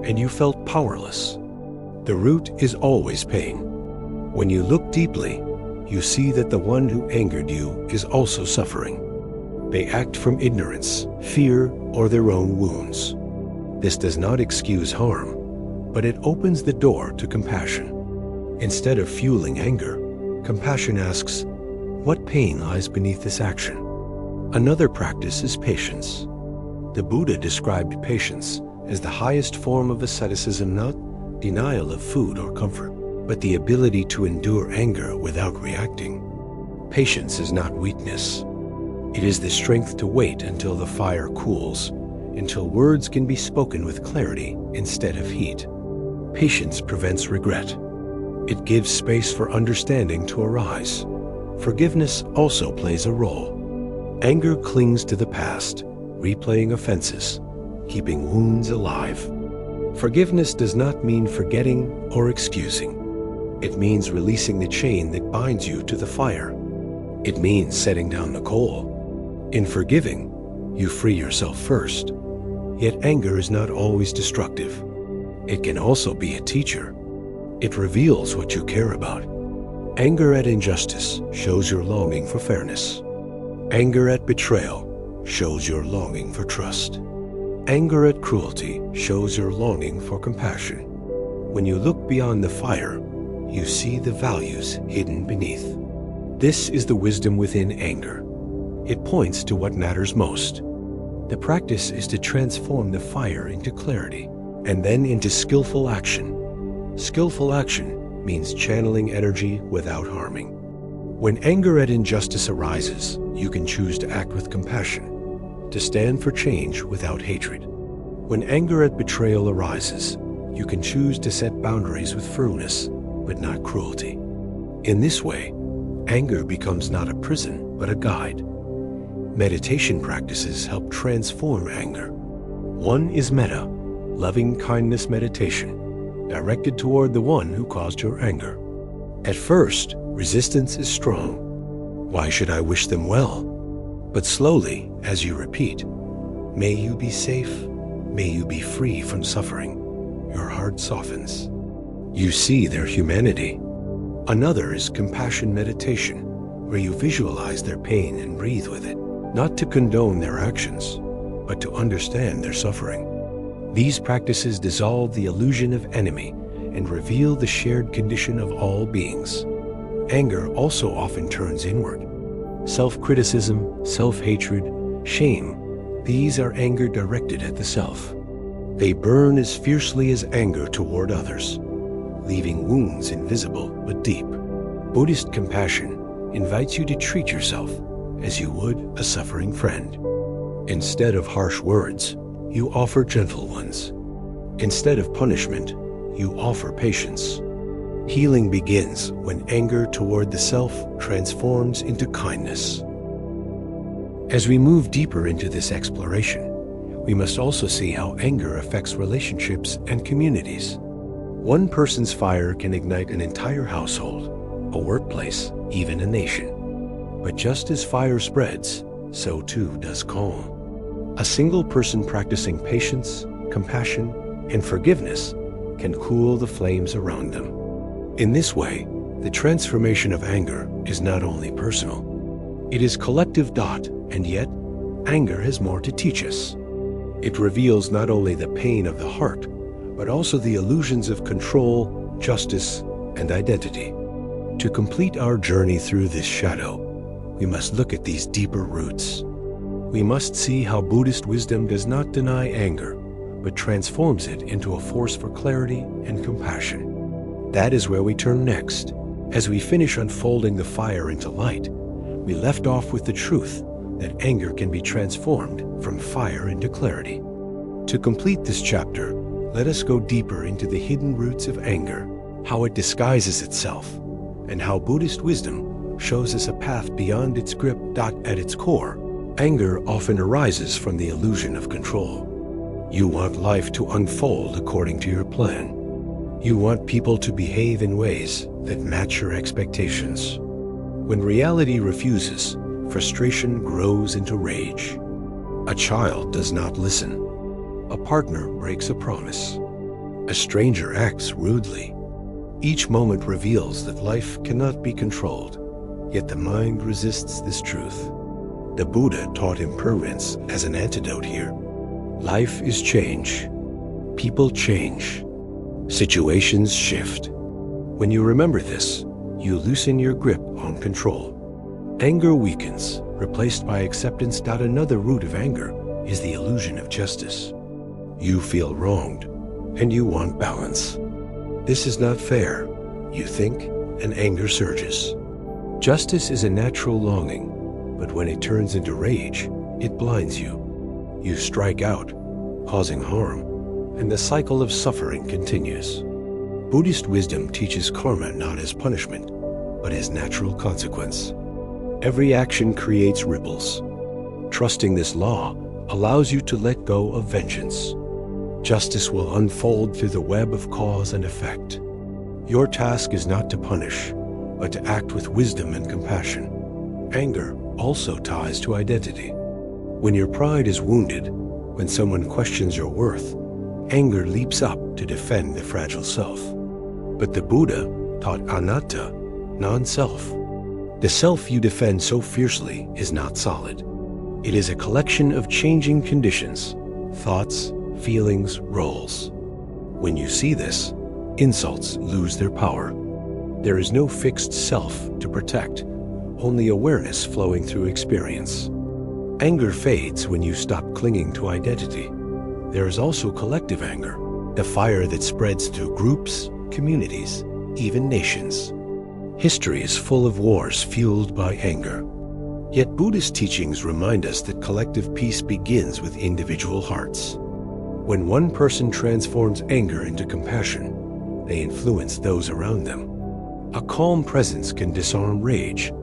and you felt powerless. The root is always pain. When you look deeply, you see that the one who angered you is also suffering. They act from ignorance, fear, or their own wounds. This does not excuse harm, but it opens the door to compassion. Instead of fueling anger, compassion asks, what pain lies beneath this action? Another practice is patience. The Buddha described patience as the highest form of asceticism, not denial of food or comfort, but the ability to endure anger without reacting. Patience is not weakness. It is the strength to wait until the fire cools, until words can be spoken with clarity instead of heat. Patience prevents regret. It gives space for understanding to arise. Forgiveness also plays a role. Anger clings to the past, replaying offenses, keeping wounds alive. Forgiveness does not mean forgetting or excusing. It means releasing the chain that binds you to the fire. It means setting down the coal. In forgiving, you free yourself first. Yet anger is not always destructive. It can also be a teacher. It reveals what you care about. Anger at injustice shows your longing for fairness. Anger at betrayal shows your longing for trust. Anger at cruelty shows your longing for compassion. When you look beyond the fire, you see the values hidden beneath. This is the wisdom within anger. It points to what matters most. The practice is to transform the fire into clarity and then into skillful action. Skillful action means channeling energy without harming. When anger at injustice arises, you can choose to act with compassion, to stand for change without hatred. When anger at betrayal arises, you can choose to set boundaries with firmness, but not cruelty. In this way, anger becomes not a prison, but a guide. Meditation practices help transform anger. One is metta, loving kindness meditation, directed toward the one who caused your anger. At first, resistance is strong. Why should I wish them well? But slowly, as you repeat, may you be safe, may you be free from suffering, your heart softens. You see their humanity. Another is compassion meditation, where you visualize their pain and breathe with it, not to condone their actions, but to understand their suffering. These practices dissolve the illusion of enemy and reveal the shared condition of all beings. Anger also often turns inward. Self-criticism, self-hatred, shame, these are anger directed at the self. They burn as fiercely as anger toward others, leaving wounds invisible but deep. Buddhist compassion invites you to treat yourself as you would a suffering friend. Instead of harsh words, you offer gentle ones. Instead of punishment, you offer patience. Healing begins when anger toward the self transforms into kindness. As we move deeper into this exploration, we must also see how anger affects relationships and communities. One person's fire can ignite an entire household, a workplace, even a nation. But just as fire spreads, so too does calm. A single person practicing patience, compassion, and forgiveness can cool the flames around them. In this way, the transformation of anger is not only personal, it is collective thought, and yet, anger has more to teach us. It reveals not only the pain of the heart, but also the illusions of control, justice, and identity. To complete our journey through this shadow, we must look at these deeper roots. We must see how Buddhist wisdom does not deny anger, but transforms it into a force for clarity and compassion. That is where we turn next. As we finish unfolding the fire into light, we left off with the truth that anger can be transformed from fire into clarity. To complete this chapter, let us go deeper into the hidden roots of anger, how it disguises itself, and how Buddhist wisdom shows us a path beyond its grip. At its core, anger often arises from the illusion of control. You want life to unfold according to your plan. You want people to behave in ways that match your expectations. When reality refuses, frustration grows into rage. A child does not listen. A partner breaks a promise. A stranger acts rudely. Each moment reveals that life cannot be controlled, yet the mind resists this truth. The Buddha taught impermanence as an antidote here. Life is change. People change. Situations shift. When you remember this, you loosen your grip on control. Anger weakens, replaced by acceptance. Another root of anger is the illusion of justice. You feel wronged, and you want balance. This is not fair, you think, and anger surges. Justice is a natural longing, but when it turns into rage, it blinds you. You strike out, causing harm, and the cycle of suffering continues. Buddhist wisdom teaches karma not as punishment, but as natural consequence. Every action creates ripples. Trusting this law allows you to let go of vengeance. Justice will unfold through the web of cause and effect. Your task is not to punish, but to act with wisdom and compassion. Anger also ties to identity. When your pride is wounded, When someone questions your worth, anger leaps up to defend the fragile self. But the Buddha taught anatta, non-self. The self you defend so fiercely is not solid. It is a collection of changing conditions, thoughts, feelings, roles. When you see this, insults lose their power. There is no fixed self to protect, only awareness flowing through experience. Anger fades when you stop clinging to identity. There is also collective anger, the fire that spreads through groups, communities, even nations. History is full of wars fueled by anger. Yet Buddhist teachings remind us that collective peace begins with individual hearts. When one person transforms anger into compassion, they influence those around them. A calm presence can disarm rage,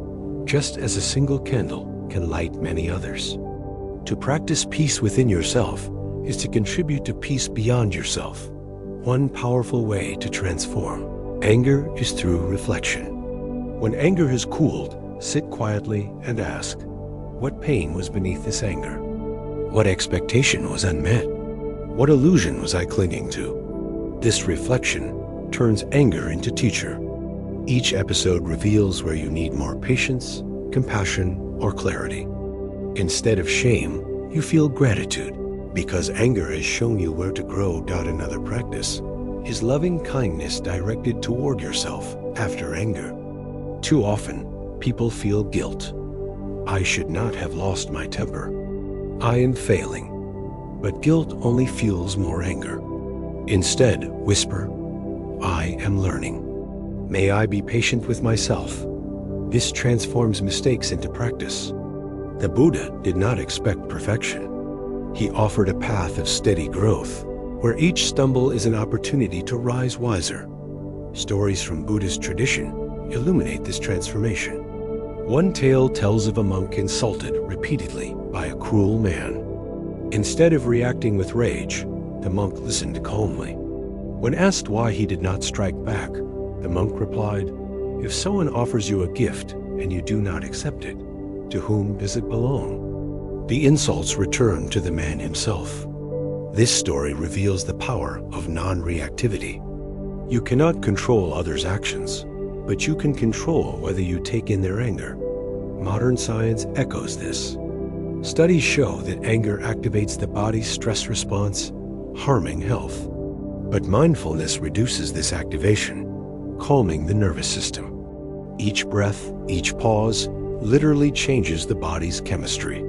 just as a single candle can light many others. To practice peace within yourself is to contribute to peace beyond yourself. One powerful way to transform anger is through reflection. When anger has cooled, sit quietly and ask, what pain was beneath this anger? What expectation was unmet? What illusion was I clinging to? This reflection turns anger into teacher. Each episode reveals where you need more patience, compassion, or clarity. Instead of shame, you feel gratitude, because anger has shown you where to grow. Another practice is loving kindness directed toward yourself after anger. Too often, people feel guilt. I should not have lost my temper. I am failing. But guilt only fuels more anger. Instead, whisper, I am learning. May I be patient with myself. This transforms mistakes into practice. The Buddha did not expect perfection. He offered a path of steady growth, where each stumble is an opportunity to rise wiser. Stories from Buddhist tradition illuminate this transformation. One tale tells of a monk insulted repeatedly by a cruel man. Instead of reacting with rage, the monk listened calmly. When asked why he did not strike back, the monk replied, if someone offers you a gift and you do not accept it, to whom does it belong? The insults return to the man himself. This story reveals the power of non-reactivity. You cannot control others' actions, but you can control whether you take in their anger. Modern science echoes this. Studies show that anger activates the body's stress response, harming health. But mindfulness reduces this activation, calming the nervous system. Each breath, each pause, literally changes the body's chemistry.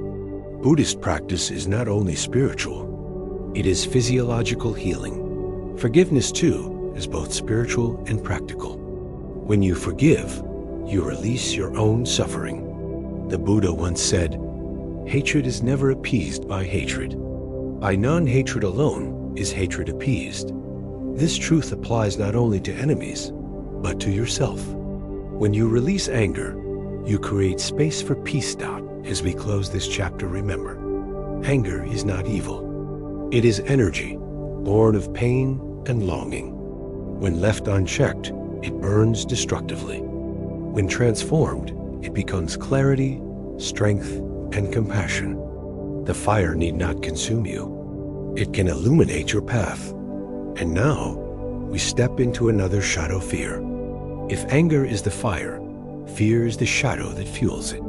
Buddhist practice is not only spiritual, it is physiological healing. Forgiveness, too, is both spiritual and practical. When you forgive, you release your own suffering. The Buddha once said, hatred is never appeased by hatred. By non-hatred alone is hatred appeased. This truth applies not only to enemies, but to yourself. When you release anger, you create space for peace. As we close this chapter, remember, anger is not evil. It is energy, born of pain and longing. When left unchecked, it burns destructively. When transformed, it becomes clarity, strength, and compassion. The fire need not consume you. It can illuminate your path. And now, we step into another shadow fear. If anger is the fire, fear is the shadow that fuels it.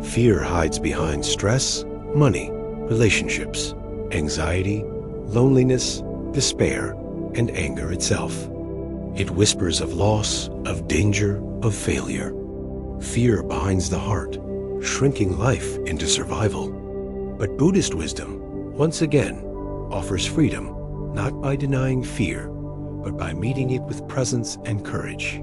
Fear hides behind stress, money, relationships, anxiety, loneliness, despair, and anger itself. It whispers of loss, of danger, of failure. Fear binds the heart, shrinking life into survival. But Buddhist wisdom, once again, offers freedom, not by denying fear, but by meeting it with presence and courage.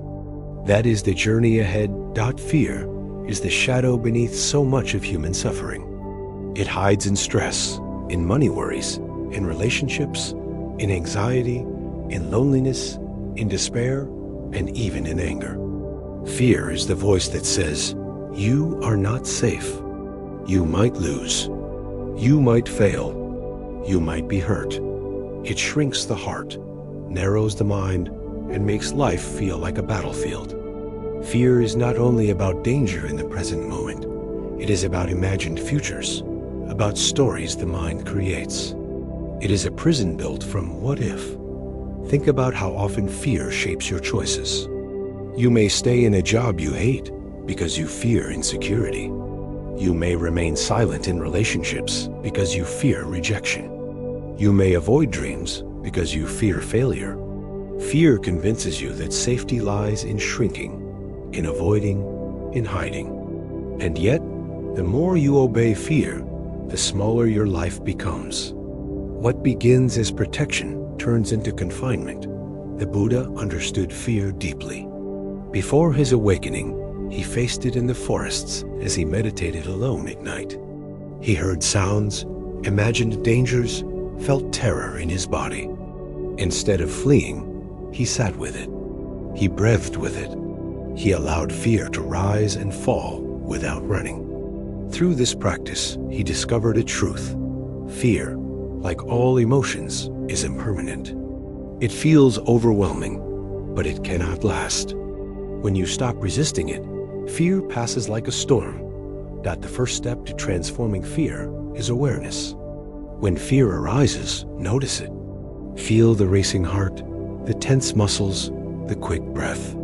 That is the journey ahead. Fear is the shadow beneath so much of human suffering. It hides in stress, in money worries, in relationships, in anxiety, in loneliness, in despair, and even in anger. Fear is the voice that says, you are not safe. You might lose. You might fail. You might be hurt. It shrinks the heart, narrows the mind, and makes life feel like a battlefield. Fear is not only about danger in the present moment, it is about imagined futures, about stories the mind creates. It is a prison built from what if. Think about how often fear shapes your choices. You may stay in a job you hate because you fear insecurity. You may remain silent in relationships because you fear rejection. You may avoid dreams because you fear failure. Fear convinces you that safety lies in shrinking, in avoiding, in hiding. And yet, the more you obey fear, the smaller your life becomes. What begins as protection turns into confinement. The Buddha understood fear deeply. Before his awakening, he faced it in the forests as he meditated alone at night. He heard sounds, imagined dangers, felt terror in his body. Instead of fleeing, he sat with it. He breathed with it. He allowed fear to rise and fall without running. Through this practice, he discovered a truth. Fear, like all emotions, is impermanent. It feels overwhelming, but it cannot last. When you stop resisting it, fear passes like a storm. The first step to transforming fear is awareness. When fear arises, notice it. Feel the racing heart, the tense muscles, the quick breath.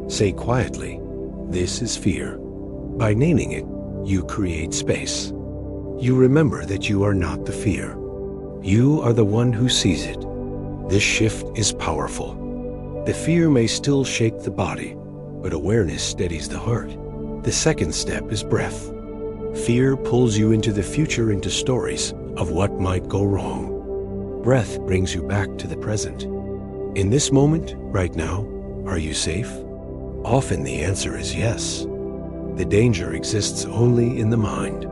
Say quietly, "This is fear." By naming it, you create space. You remember that you are not the fear. You are the one who sees it. This shift is powerful. The fear may still shake the body, but awareness steadies the heart. The second step is breath. Fear pulls you into the future, into stories of what might go wrong. Breath brings you back to the present. In this moment, right now, are you safe? Often the answer is yes. The danger exists only in the mind.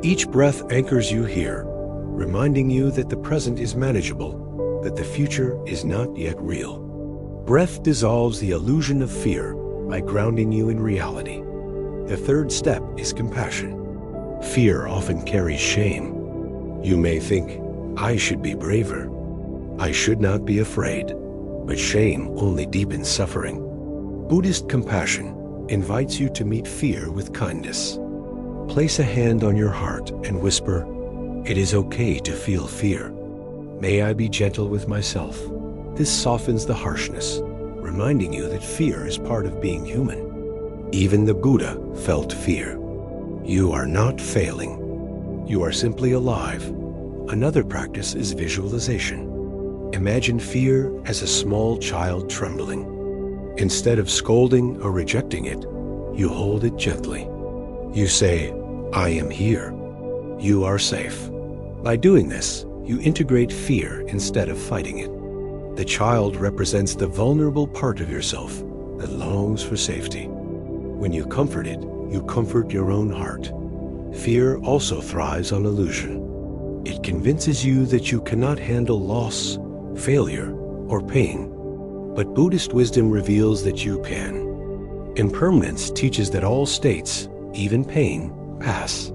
Each breath anchors you here, reminding you that the present is manageable, that the future is not yet real. Breath dissolves the illusion of fear by grounding you in reality. The third step is compassion. Fear often carries shame. You may think, "I should be braver. I should not be afraid." But shame only deepens suffering. Buddhist compassion invites you to meet fear with kindness. Place a hand on your heart and whisper, "It is okay to feel fear. May I be gentle with myself." This softens the harshness, reminding you that fear is part of being human. Even the Buddha felt fear. You are not failing. You are simply alive. Another practice is visualization. Imagine fear as a small child trembling. Instead of scolding or rejecting it, you hold it gently. You say, "I am here. You are safe." By doing this, you integrate fear instead of fighting it. The child represents the vulnerable part of yourself that longs for safety. When you comfort it, you comfort your own heart. Fear also thrives on illusion. It convinces you that you cannot handle loss, failure, or pain. But Buddhist wisdom reveals that you can. Impermanence teaches that all states, even pain, pass.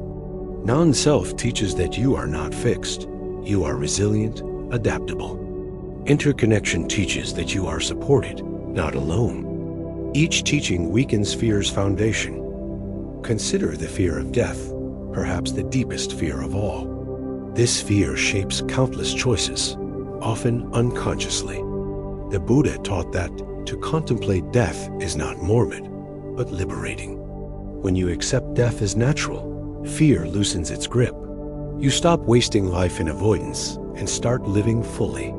Non-self teaches that you are not fixed. You are resilient, adaptable. Interconnection teaches that you are supported, not alone. Each teaching weakens fear's foundation. Consider the fear of death, perhaps the deepest fear of all. This fear shapes countless choices, often unconsciously. The Buddha taught that to contemplate death is not morbid, but liberating. When you accept death as natural, fear loosens its grip. You stop wasting life in avoidance and start living fully.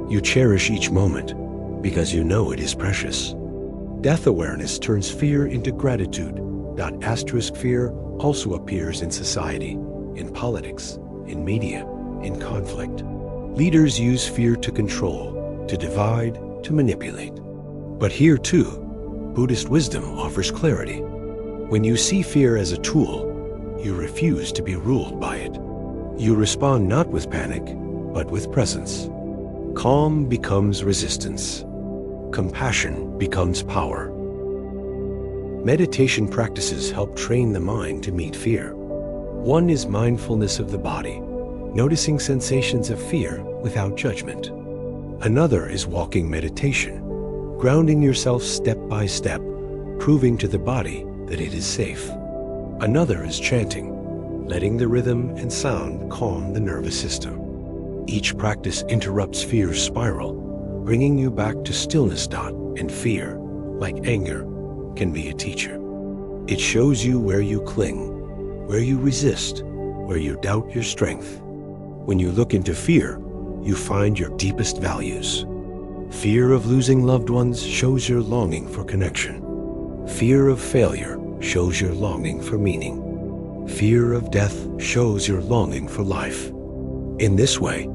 You cherish each moment because you know it is precious. Death awareness turns fear into gratitude. Asterisk fear also appears in society, in politics, in media, in conflict. Leaders use fear to control, to divide, to manipulate. But here too, Buddhist wisdom offers clarity. When you see fear as a tool, you refuse to be ruled by it. You respond not with panic, but with presence. Calm becomes resistance. Compassion becomes power. Meditation practices help train the mind to meet fear. One is mindfulness of the body, noticing sensations of fear without judgment. Another is walking meditation, grounding yourself step by step, proving to the body that it is safe. Another is chanting, letting the rhythm and sound calm the nervous system. Each practice interrupts fear's spiral, bringing you back to stillness. And fear, like anger, can be a teacher. It shows you where you cling, where you resist, where you doubt your strength. When you look into fear, you find your deepest values. Fear of losing loved ones shows your longing for connection. Fear of failure shows your longing for meaning. Fear of death shows your longing for life. In this way,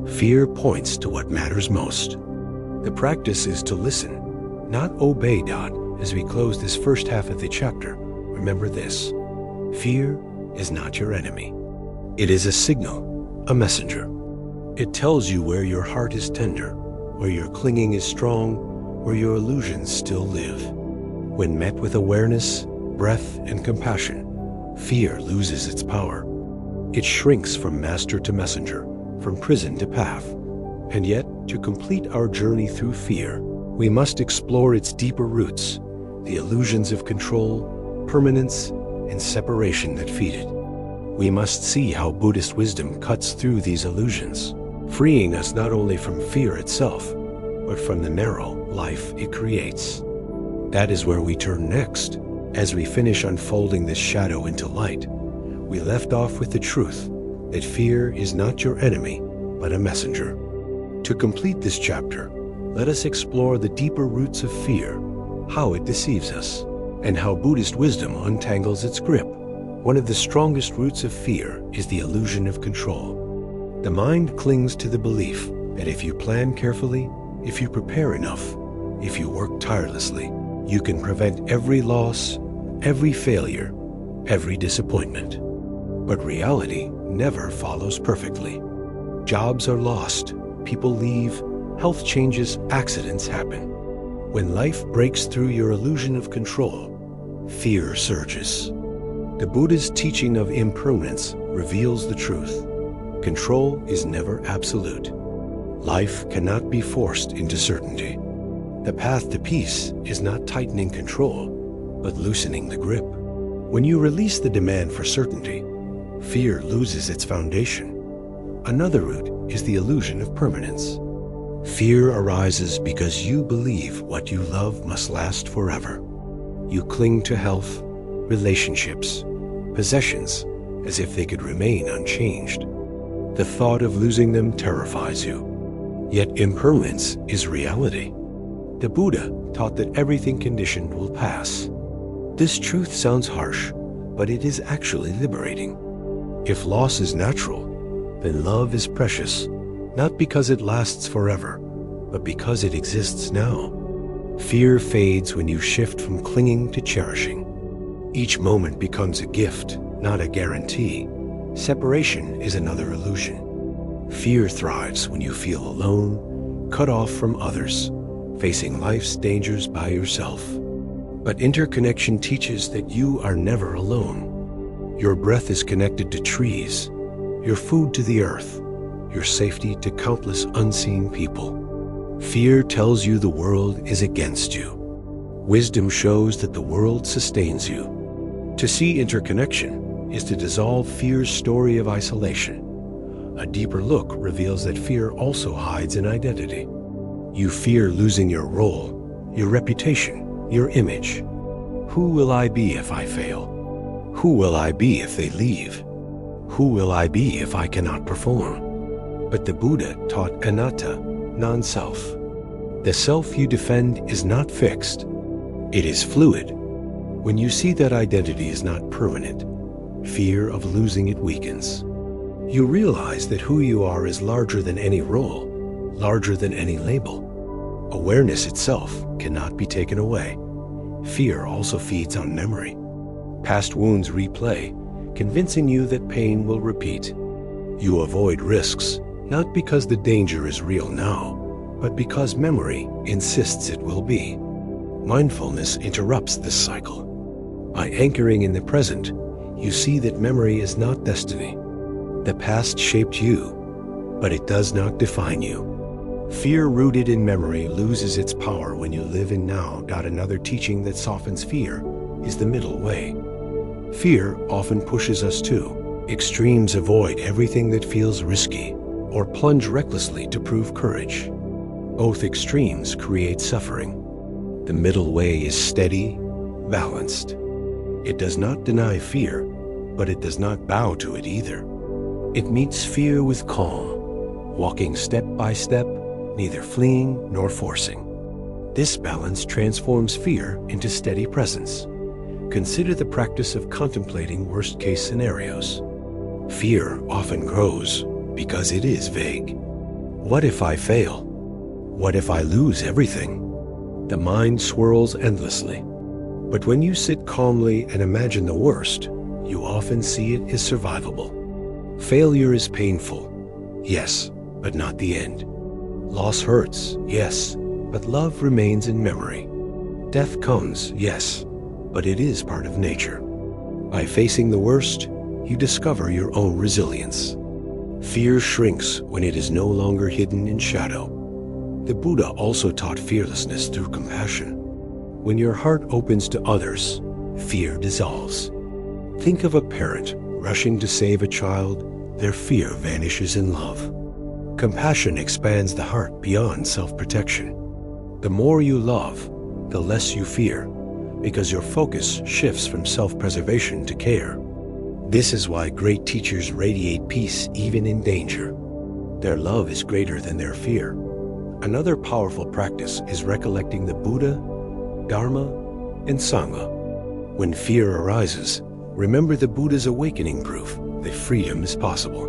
fear points to what matters most. The practice is to listen, not obey. As we close this first half of the chapter, remember this: fear is not your enemy. It is a signal, a messenger. It tells you where your heart is tender, where your clinging is strong, where your illusions still live. When met with awareness, breath, and compassion, fear loses its power. It shrinks from master to messenger, from prison to path. And yet, to complete our journey through fear, we must explore its deeper roots, the illusions of control, permanence, and separation that feed it. We must see how Buddhist wisdom cuts through these illusions, freeing us not only from fear itself, but from the narrow life it creates. That is where we turn next. As we finish unfolding this shadow into light, we left off with the truth that fear is not your enemy, but a messenger. To complete this chapter, let us explore the deeper roots of fear, how it deceives us, and how Buddhist wisdom untangles its grip. One of the strongest roots of fear is the illusion of control. The mind clings to the belief that if you plan carefully, if you prepare enough, if you work tirelessly, you can prevent every loss, every failure, every disappointment. But reality never follows perfectly. Jobs are lost, people leave, health changes, accidents happen. When life breaks through your illusion of control, fear surges. The Buddha's teaching of impermanence reveals the truth. Control is never absolute. Life cannot be forced into certainty. The path to peace is not tightening control, but loosening the grip. When you release the demand for certainty, fear loses its foundation. Another root is the illusion of permanence. Fear arises because you believe what you love must last forever. You cling to health, relationships, possessions, as if they could remain unchanged. The thought of losing them terrifies you. Yet impermanence is reality. The Buddha taught that everything conditioned will pass. This truth sounds harsh, but it is actually liberating. If loss is natural, then love is precious, not because it lasts forever, but because it exists now. Fear fades when you shift from clinging to cherishing. Each moment becomes a gift, not a guarantee. Separation is another illusion. Fear thrives when you feel alone, cut off from others, facing life's dangers by yourself. But interconnection teaches that you are never alone. Your breath is connected to trees, your food to the earth, your safety to countless unseen people. Fear tells you the world is against you. Wisdom shows that the world sustains you. To see interconnection is to dissolve fear's story of isolation. A deeper look reveals that fear also hides an identity. You fear losing your role, your reputation, your image. Who will I be if I fail? Who will I be if they leave? Who will I be if I cannot perform? But the Buddha taught anatta, non-self. The self you defend is not fixed. It is fluid. When you see that identity is not permanent, fear of losing it weakens. You realize that who you are is larger than any role, larger than any label. Awareness itself cannot be taken away. Fear also feeds on memory. Past wounds replay, convincing you that pain will repeat. You avoid risks, not because the danger is real now, but because memory insists it will be. Mindfulness interrupts this cycle. By anchoring in the present, you see that memory is not destiny. The past shaped you, but it does not define you. Fear rooted in memory loses its power when you live in now. Another teaching that softens fear is the middle way. Fear often pushes us to extremes. Avoid everything that feels risky. or plunge recklessly to prove courage. Both extremes create suffering. The middle way is steady, balanced. It does not deny fear, but it does not bow to it either. It meets fear with calm, walking step by step, neither fleeing nor forcing. This balance transforms fear into steady presence. Consider the practice of contemplating worst-case scenarios. Fear often grows because it is vague. What if I fail? What if I lose everything? The mind swirls endlessly. But when you sit calmly and imagine the worst, you often see it as survivable. Failure is painful, yes, but not the end. Loss hurts, yes, but love remains in memory. Death comes, yes, but it is part of nature. By facing the worst, you discover your own resilience. Fear shrinks when it is no longer hidden in shadow. The Buddha also taught fearlessness through compassion. When your heart opens to others, fear dissolves. Think of a parent rushing to save a child. Their fear vanishes in love. Compassion expands the heart beyond self-protection. The more you love, the less you fear, because your focus shifts from self-preservation to care. This is why great teachers radiate peace even in danger. Their love is greater than their fear. Another powerful practice is recollecting the Buddha, Dharma, and Sangha. When fear arises, remember the Buddha's awakening proof that freedom is possible.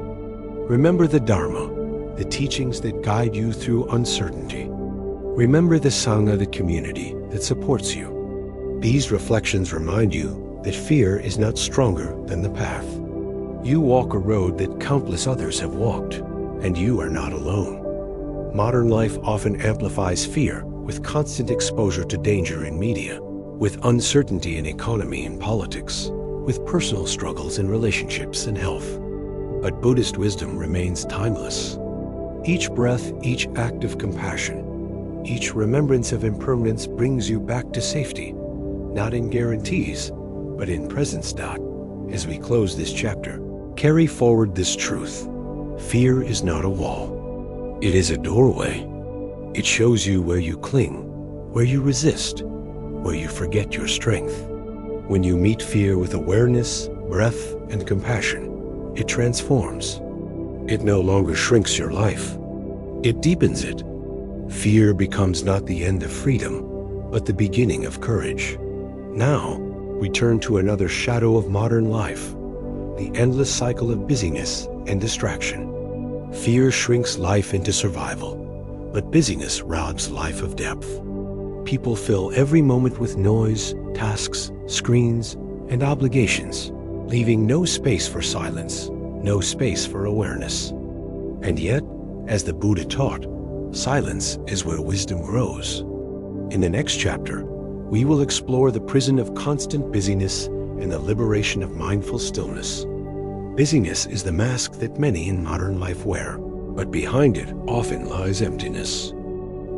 Remember the Dharma, the teachings that guide you through uncertainty. Remember the Sangha, the community that supports you. These reflections remind you that fear is not stronger than the path. You walk a road that countless others have walked, and you are not alone. Modern life often amplifies fear with constant exposure to danger in media, with uncertainty in economy and politics, with personal struggles in relationships and health. But Buddhist wisdom remains timeless. Each breath, each act of compassion, each remembrance of impermanence brings you back to safety, not in guarantees, but in presence. As we close this chapter, carry forward this truth. Fear is not a wall. It is a doorway. It shows you where you cling, where you resist, where you forget your strength. When you meet fear with awareness, breath, and compassion, it transforms. It no longer shrinks your life. It deepens it. Fear becomes not the end of freedom, but the beginning of courage. Now, we turn to another shadow of modern life, the endless cycle of busyness and distraction. Fear shrinks life into survival, but busyness robs life of depth. People fill every moment with noise, tasks, screens, and obligations, leaving no space for silence, no space for awareness. And yet, as the Buddha taught, silence is where wisdom grows. In the next chapter, we will explore the prison of constant busyness and the liberation of mindful stillness. Busyness is the mask that many in modern life wear, but behind it often lies emptiness.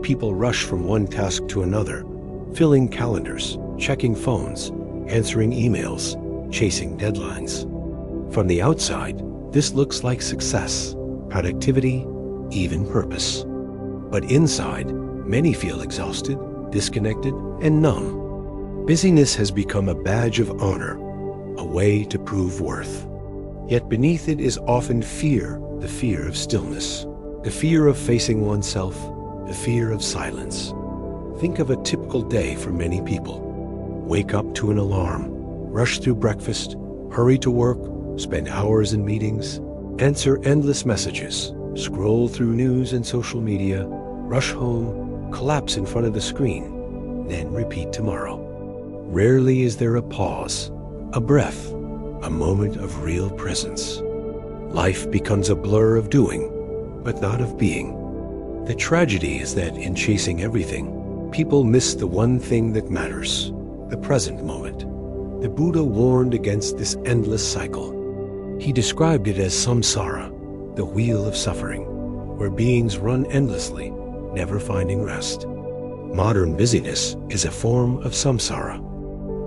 People rush from one task to another, filling calendars, checking phones, answering emails, chasing deadlines. From the outside, this looks like success, productivity, even purpose. But inside, many feel exhausted, disconnected, and numb. Busyness has become a badge of honor, a way to prove worth. Yet beneath it is often fear, the fear of stillness, the fear of facing oneself, the fear of silence. Think of a typical day for many people. Wake up to an alarm, rush through breakfast, hurry to work, spend hours in meetings, answer endless messages, scroll through news and social media, rush home, collapse in front of the screen, then repeat tomorrow. Rarely is there a pause, a breath, a moment of real presence. Life becomes a blur of doing, but not of being. The tragedy is that in chasing everything, people miss the one thing that matters, the present moment. The Buddha warned against this endless cycle. He described it as samsara, the wheel of suffering, where beings run endlessly, never finding rest. Modern busyness is a form of samsara.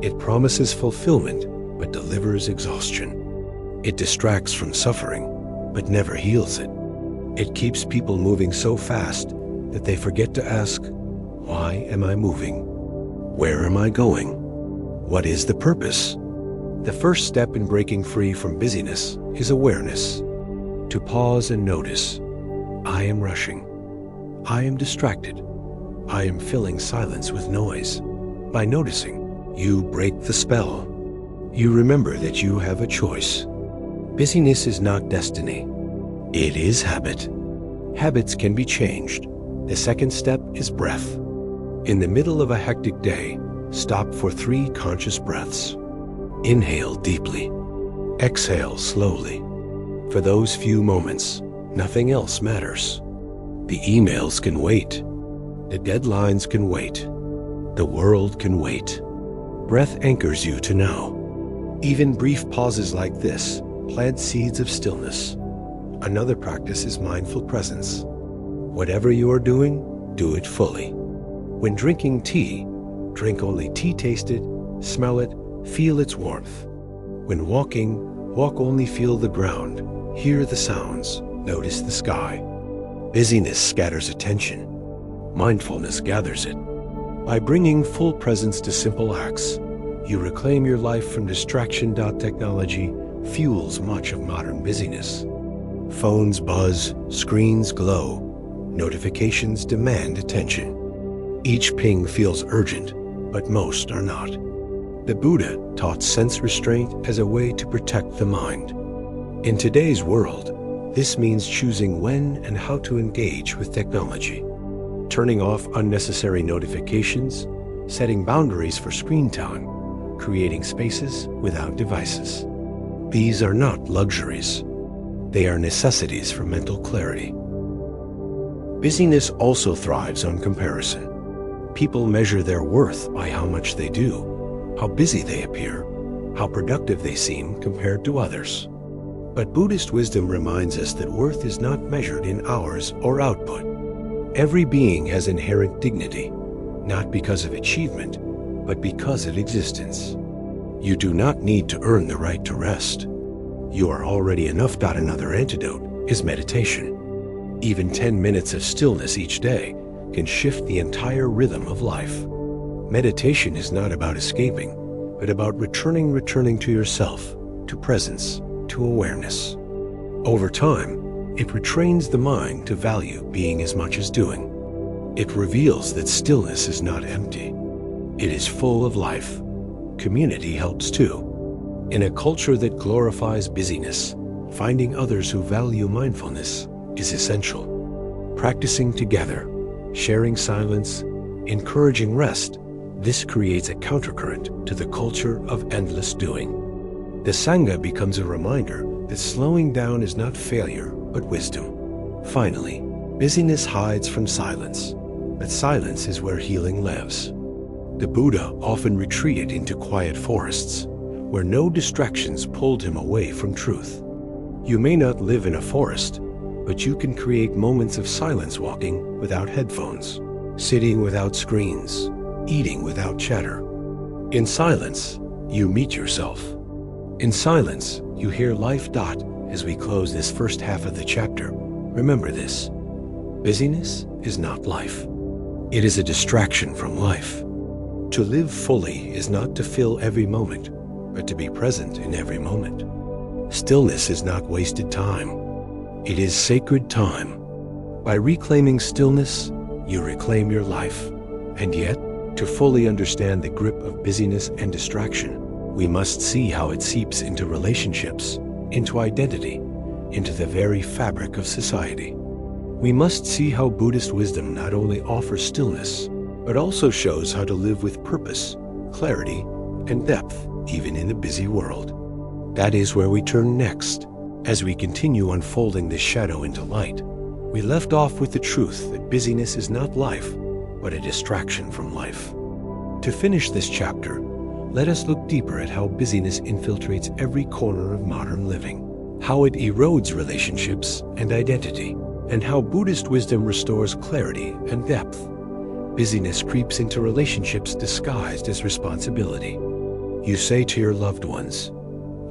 It promises fulfillment, but delivers exhaustion. It distracts from suffering, but never heals it. It keeps people moving so fast that they forget to ask, why am I moving? Where am I going? What is the purpose? The first step in breaking free from busyness is awareness. To pause and notice, I am rushing. I am distracted. I am filling silence with noise. By noticing, you break the spell. You remember that you have a choice. Busyness is not destiny. It is habit. Habits can be changed. The second step is breath. In the middle of a hectic day, stop for 3 conscious breaths. Inhale deeply. Exhale slowly. For those few moments, nothing else matters. The emails can wait. The deadlines can wait. The world can wait. Breath anchors you to now. Even brief pauses like this plant seeds of stillness. Another practice is mindful presence. Whatever you are doing, do it fully. When drinking tea, drink only tea tasted, smell it, feel its warmth. When walking, walk only feel the ground, hear the sounds, notice the sky. Busyness scatters attention. Mindfulness gathers it. By bringing full presence to simple acts, you reclaim your life from distraction. Technology fuels much of modern busyness. Phones buzz, screens glow, notifications demand attention. Each ping feels urgent, but most are not. The Buddha taught sense restraint as a way to protect the mind. In today's world, this means choosing when and how to engage with technology, turning off unnecessary notifications, setting boundaries for screen time, creating spaces without devices. These are not luxuries. They are necessities for mental clarity. Busyness also thrives on comparison. People measure their worth by how much they do, how busy they appear, how productive they seem compared to others. But Buddhist wisdom reminds us that worth is not measured in hours or output. Every being has inherent dignity, not because of achievement, but because of existence. You do not need to earn the right to rest. You are already enough. Another antidote is meditation. Even 10 minutes of stillness each day can shift the entire rhythm of life. Meditation is not about escaping, but about returning to yourself, to presence, to awareness. Over time, it retrains the mind to value being as much as doing. It reveals that stillness is not empty. It is full of life. Community helps too. In a culture that glorifies busyness, finding others who value mindfulness is essential. Practicing together, sharing silence, encouraging rest, this creates a countercurrent to the culture of endless doing. The Sangha becomes a reminder that slowing down is not failure, but wisdom. Finally, busyness hides from silence, but silence is where healing lives. The Buddha often retreated into quiet forests, where no distractions pulled him away from truth. You may not live in a forest, but you can create moments of silence, walking without headphones, sitting without screens, eating without chatter. In silence, you meet yourself. In silence, you hear life. As we close this first half of the chapter, remember this: busyness is not life. It is a distraction from life. To live fully is not to fill every moment, but to be present in every moment. Stillness is not wasted time. It is sacred time. By reclaiming stillness, you reclaim your life. And yet, to fully understand the grip of busyness and distraction, we must see how it seeps into relationships, into identity, into the very fabric of society. We must see how Buddhist wisdom not only offers stillness, but also shows how to live with purpose, clarity, and depth, even in the busy world. That is where we turn next, as we continue unfolding this shadow into light. We left off with the truth that busyness is not life, but a distraction from life. To finish this chapter, let us look deeper at how busyness infiltrates every corner of modern living, how it erodes relationships and identity, and how Buddhist wisdom restores clarity and depth. Busyness creeps into relationships disguised as responsibility. You say to your loved ones,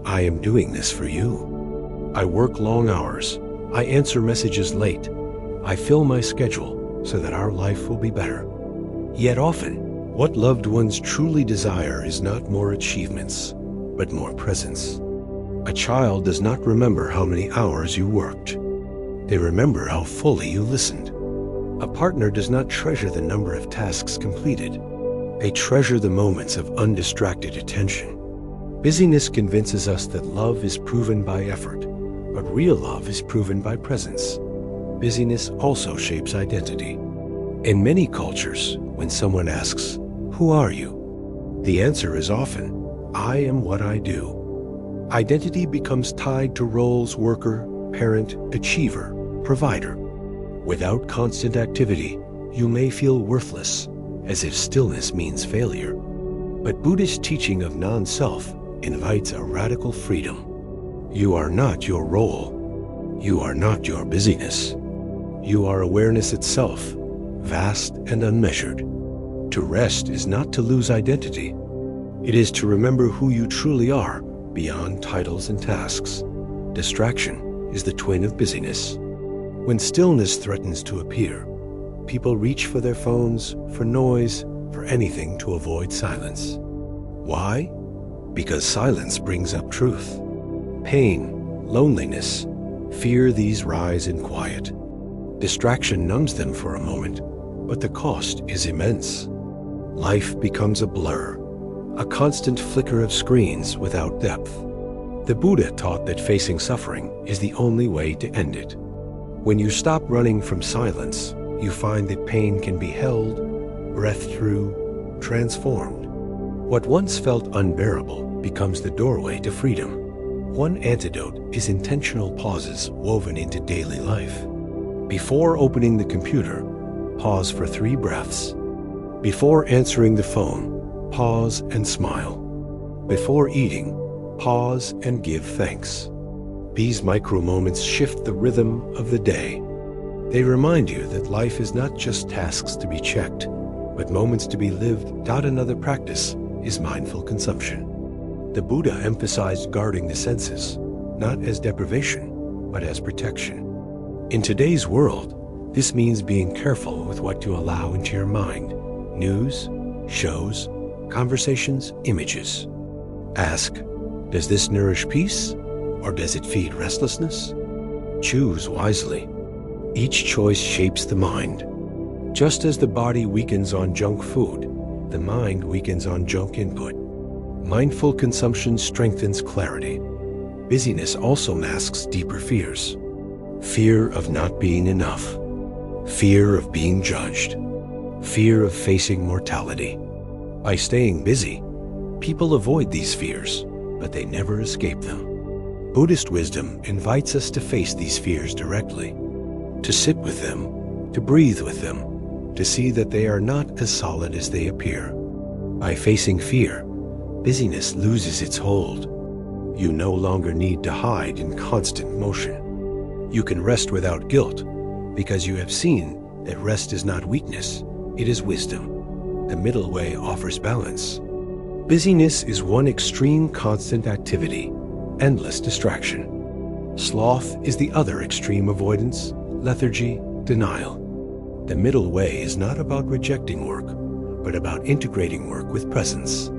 "I am doing this for you. I work long hours. I answer messages late. I fill my schedule so that our life will be better. Yet often, what loved ones truly desire is not more achievements, but more presence. A child does not remember how many hours you worked. They remember how fully you listened. A partner does not treasure the number of tasks completed. They treasure the moments of undistracted attention. Busyness convinces us that love is proven by effort, but real love is proven by presence. Busyness also shapes identity. In many cultures, when someone asks, "Who are you?" the answer is often, "I am what I do." Identity becomes tied to roles: worker, parent, achiever, provider. Without constant activity, you may feel worthless, as if stillness means failure. But Buddhist teaching of non-self invites a radical freedom. You are not your role. You are not your busyness. You are awareness itself, vast and unmeasured. To rest is not to lose identity. It is to remember who you truly are beyond titles and tasks. Distraction is the twin of busyness. When stillness threatens to appear, people reach for their phones, for noise, for anything to avoid silence. Why? Because silence brings up truth. Pain, loneliness, fear, these rise in quiet. Distraction numbs them for a moment, but the cost is immense. Life becomes a blur, a constant flicker of screens without depth. The Buddha taught that facing suffering is the only way to end it. When you stop running from silence, you find that pain can be held, breathed through, transformed. What once felt unbearable becomes the doorway to freedom. One antidote is intentional pauses woven into daily life. Before opening the computer, pause for 3 breaths. Before answering the phone, pause and smile. Before eating, pause and give thanks. These micro moments shift the rhythm of the day. They remind you that life is not just tasks to be checked, but moments to be lived. Another practice is mindful consumption. The Buddha emphasized guarding the senses, not as deprivation, but as protection. In today's world, this means being careful with what you allow into your mind: news, shows, conversations, images. Ask, does this nourish peace, or does it feed restlessness? Choose wisely. Each choice shapes the mind. Just as the body weakens on junk food, the mind weakens on junk input. Mindful consumption strengthens clarity. Busyness also masks deeper fears. Fear of not being enough. Fear of being judged. Fear of facing mortality. By staying busy, people avoid these fears, but they never escape them. Buddhist wisdom invites us to face these fears directly, to sit with them, to breathe with them, to see that they are not as solid as they appear. By facing fear, busyness loses its hold. You no longer need to hide in constant motion. You can rest without guilt, because you have seen that rest is not weakness, it is wisdom. The middle way offers balance. Busyness is one extreme constant activity, endless distraction. Sloth is the other extreme: avoidance, lethargy, denial. The middle way is not about rejecting work, but about integrating work with presence.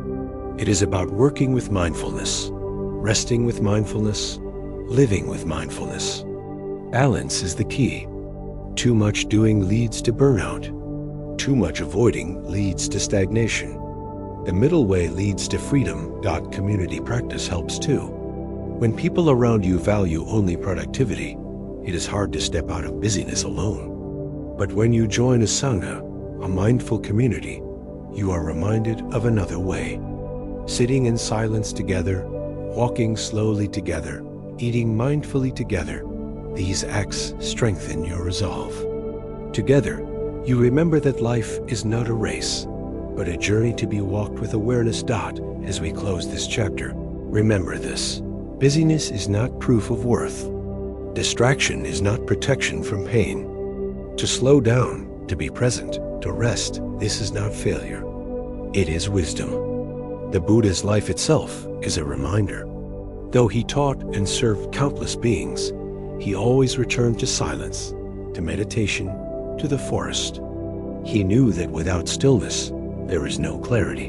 It is about working with mindfulness, resting with mindfulness, living with mindfulness. Balance is the key. Too much doing leads to burnout. Too much avoiding leads to stagnation. The middle way leads to freedom. Community practice helps too. When people around you value only productivity, it is hard to step out of busyness alone. But when you join a sangha, a mindful community, you are reminded of another way. Sitting in silence together, walking slowly together, eating mindfully together, these acts strengthen your resolve. Together, you remember that life is not a race, but a journey to be walked with awareness. As we close this chapter, remember this: busyness is not proof of worth. Distraction is not protection from pain. To slow down, to be present, to rest, this is not failure. It is wisdom. The Buddha's life itself is a reminder. Though he taught and served countless beings, he always returned to silence, to meditation, to the forest. He knew that without stillness, there is no clarity.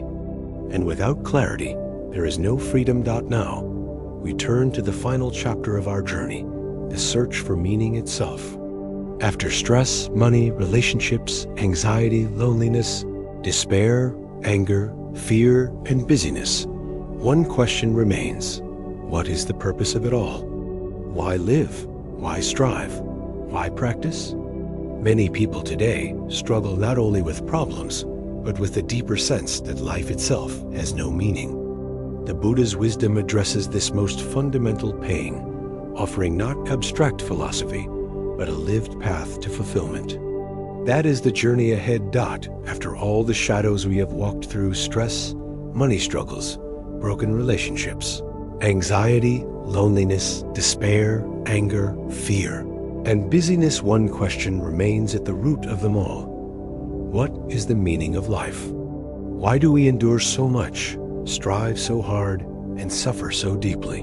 And without clarity, there is no freedom. Now, we turn to the final chapter of our journey, the search for meaning itself. After stress, money, relationships, anxiety, loneliness, despair, anger, fear, and busyness, one question remains. What is the purpose of it all? Why live? Why strive? Why practice? Many people today struggle not only with problems, but with the deeper sense that life itself has no meaning. The Buddha's wisdom addresses this most fundamental pain, offering not abstract philosophy, but a lived path to fulfillment. That is the journey ahead. After all the shadows we have walked through: stress, money struggles, broken relationships, anxiety, loneliness, despair, anger, fear, and busyness, one question remains at the root of them all. What is the meaning of life? Why do we endure so much, strive so hard, and suffer so deeply?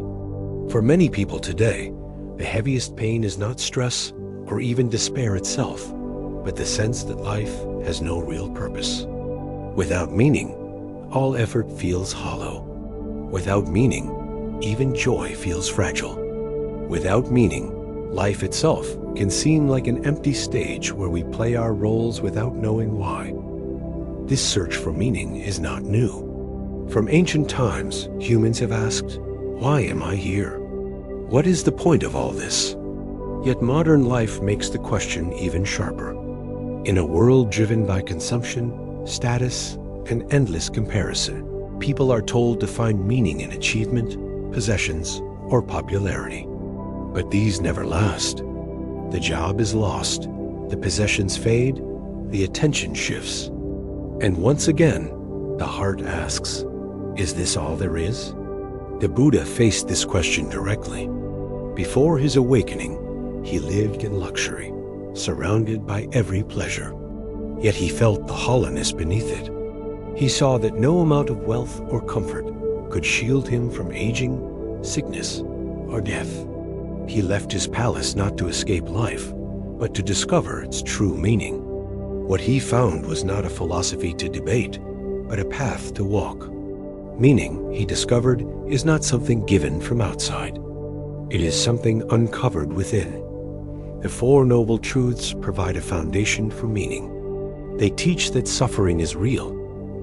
For many people today, the heaviest pain is not stress or even despair itself, but the sense that life has no real purpose. Without meaning, all effort feels hollow. Without meaning, even joy feels fragile. Without meaning, life itself can seem like an empty stage where we play our roles without knowing why. This search for meaning is not new. From ancient times, humans have asked, "Why am I here? What is the point of all this?" Yet modern life makes the question even sharper. In a world driven by consumption, status, and endless comparison, people are told to find meaning in achievement, possessions, or popularity. But these never last. The job is lost, the possessions fade, the attention shifts. And once again, the heart asks, is this all there is? The Buddha faced this question directly. Before his awakening, he lived in luxury, surrounded by every pleasure. Yet he felt the hollowness beneath it. He saw that no amount of wealth or comfort could shield him from aging, sickness, or death. He left his palace not to escape life, but to discover its true meaning. What he found was not a philosophy to debate, but a path to walk. Meaning, he discovered, is not something given from outside. It is something uncovered within. The Four Noble Truths provide a foundation for meaning. They teach that suffering is real,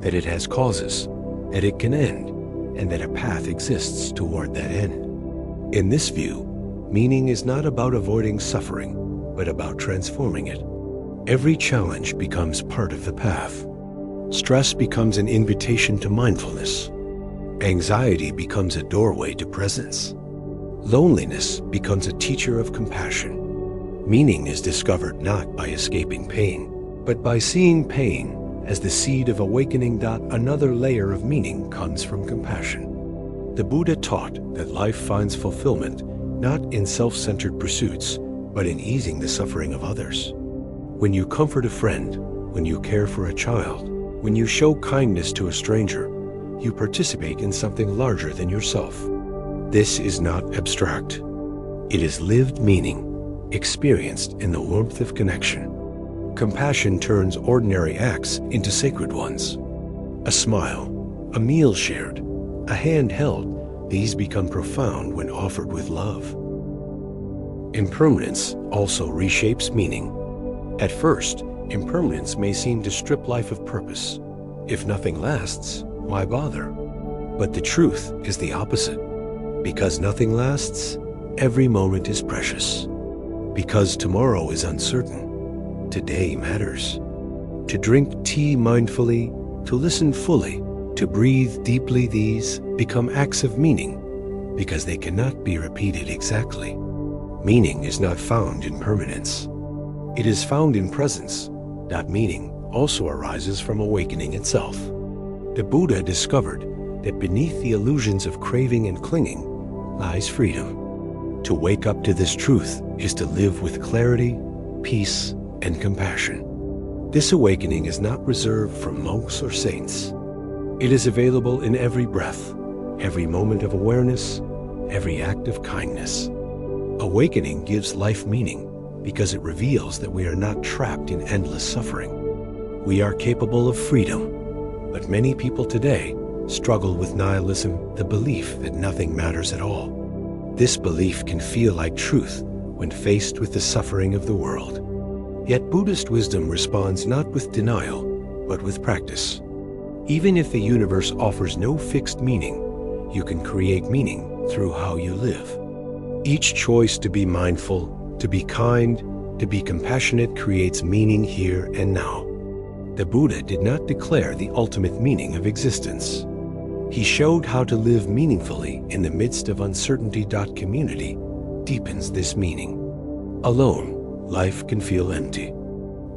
that it has causes, that it can end, and that a path exists toward that end. In this view, meaning is not about avoiding suffering, but about transforming it. Every challenge becomes part of the path. Stress becomes an invitation to mindfulness. Anxiety becomes a doorway to presence. Loneliness becomes a teacher of compassion. Meaning is discovered not by escaping pain, but by seeing pain as the seed of awakening. Another layer of meaning comes from compassion. The Buddha taught that life finds fulfillment not in self-centered pursuits, but in easing the suffering of others. When you comfort a friend, when you care for a child, when you show kindness to a stranger, you participate in something larger than yourself. This is not abstract. It is lived meaning, experienced in the warmth of connection. Compassion turns ordinary acts into sacred ones. A smile, a meal shared, a hand held, these become profound when offered with love. Impermanence also reshapes meaning. At first, impermanence may seem to strip life of purpose. If nothing lasts, why bother? But the truth is the opposite. Because nothing lasts, every moment is precious. Because tomorrow is uncertain, today matters. To drink tea mindfully, to listen fully, to breathe deeply, these become acts of meaning because they cannot be repeated exactly. Meaning is not found in permanence. It is found in presence. That meaning also arises from awakening itself. The Buddha discovered that beneath the illusions of craving and clinging lies freedom. To wake up to this truth is to live with clarity, peace, and compassion. This awakening is not reserved for monks or saints. It is available in every breath, every moment of awareness, every act of kindness. Awakening gives life meaning because it reveals that we are not trapped in endless suffering. We are capable of freedom, but many people today struggle with nihilism, the belief that nothing matters at all. This belief can feel like truth when faced with the suffering of the world. Yet Buddhist wisdom responds not with denial, but with practice. Even if the universe offers no fixed meaning, you can create meaning through how you live. Each choice to be mindful, to be kind, to be compassionate creates meaning here and now. The Buddha did not declare the ultimate meaning of existence. He showed how to live meaningfully in the midst of uncertainty. Community deepens this meaning. Alone, life can feel empty.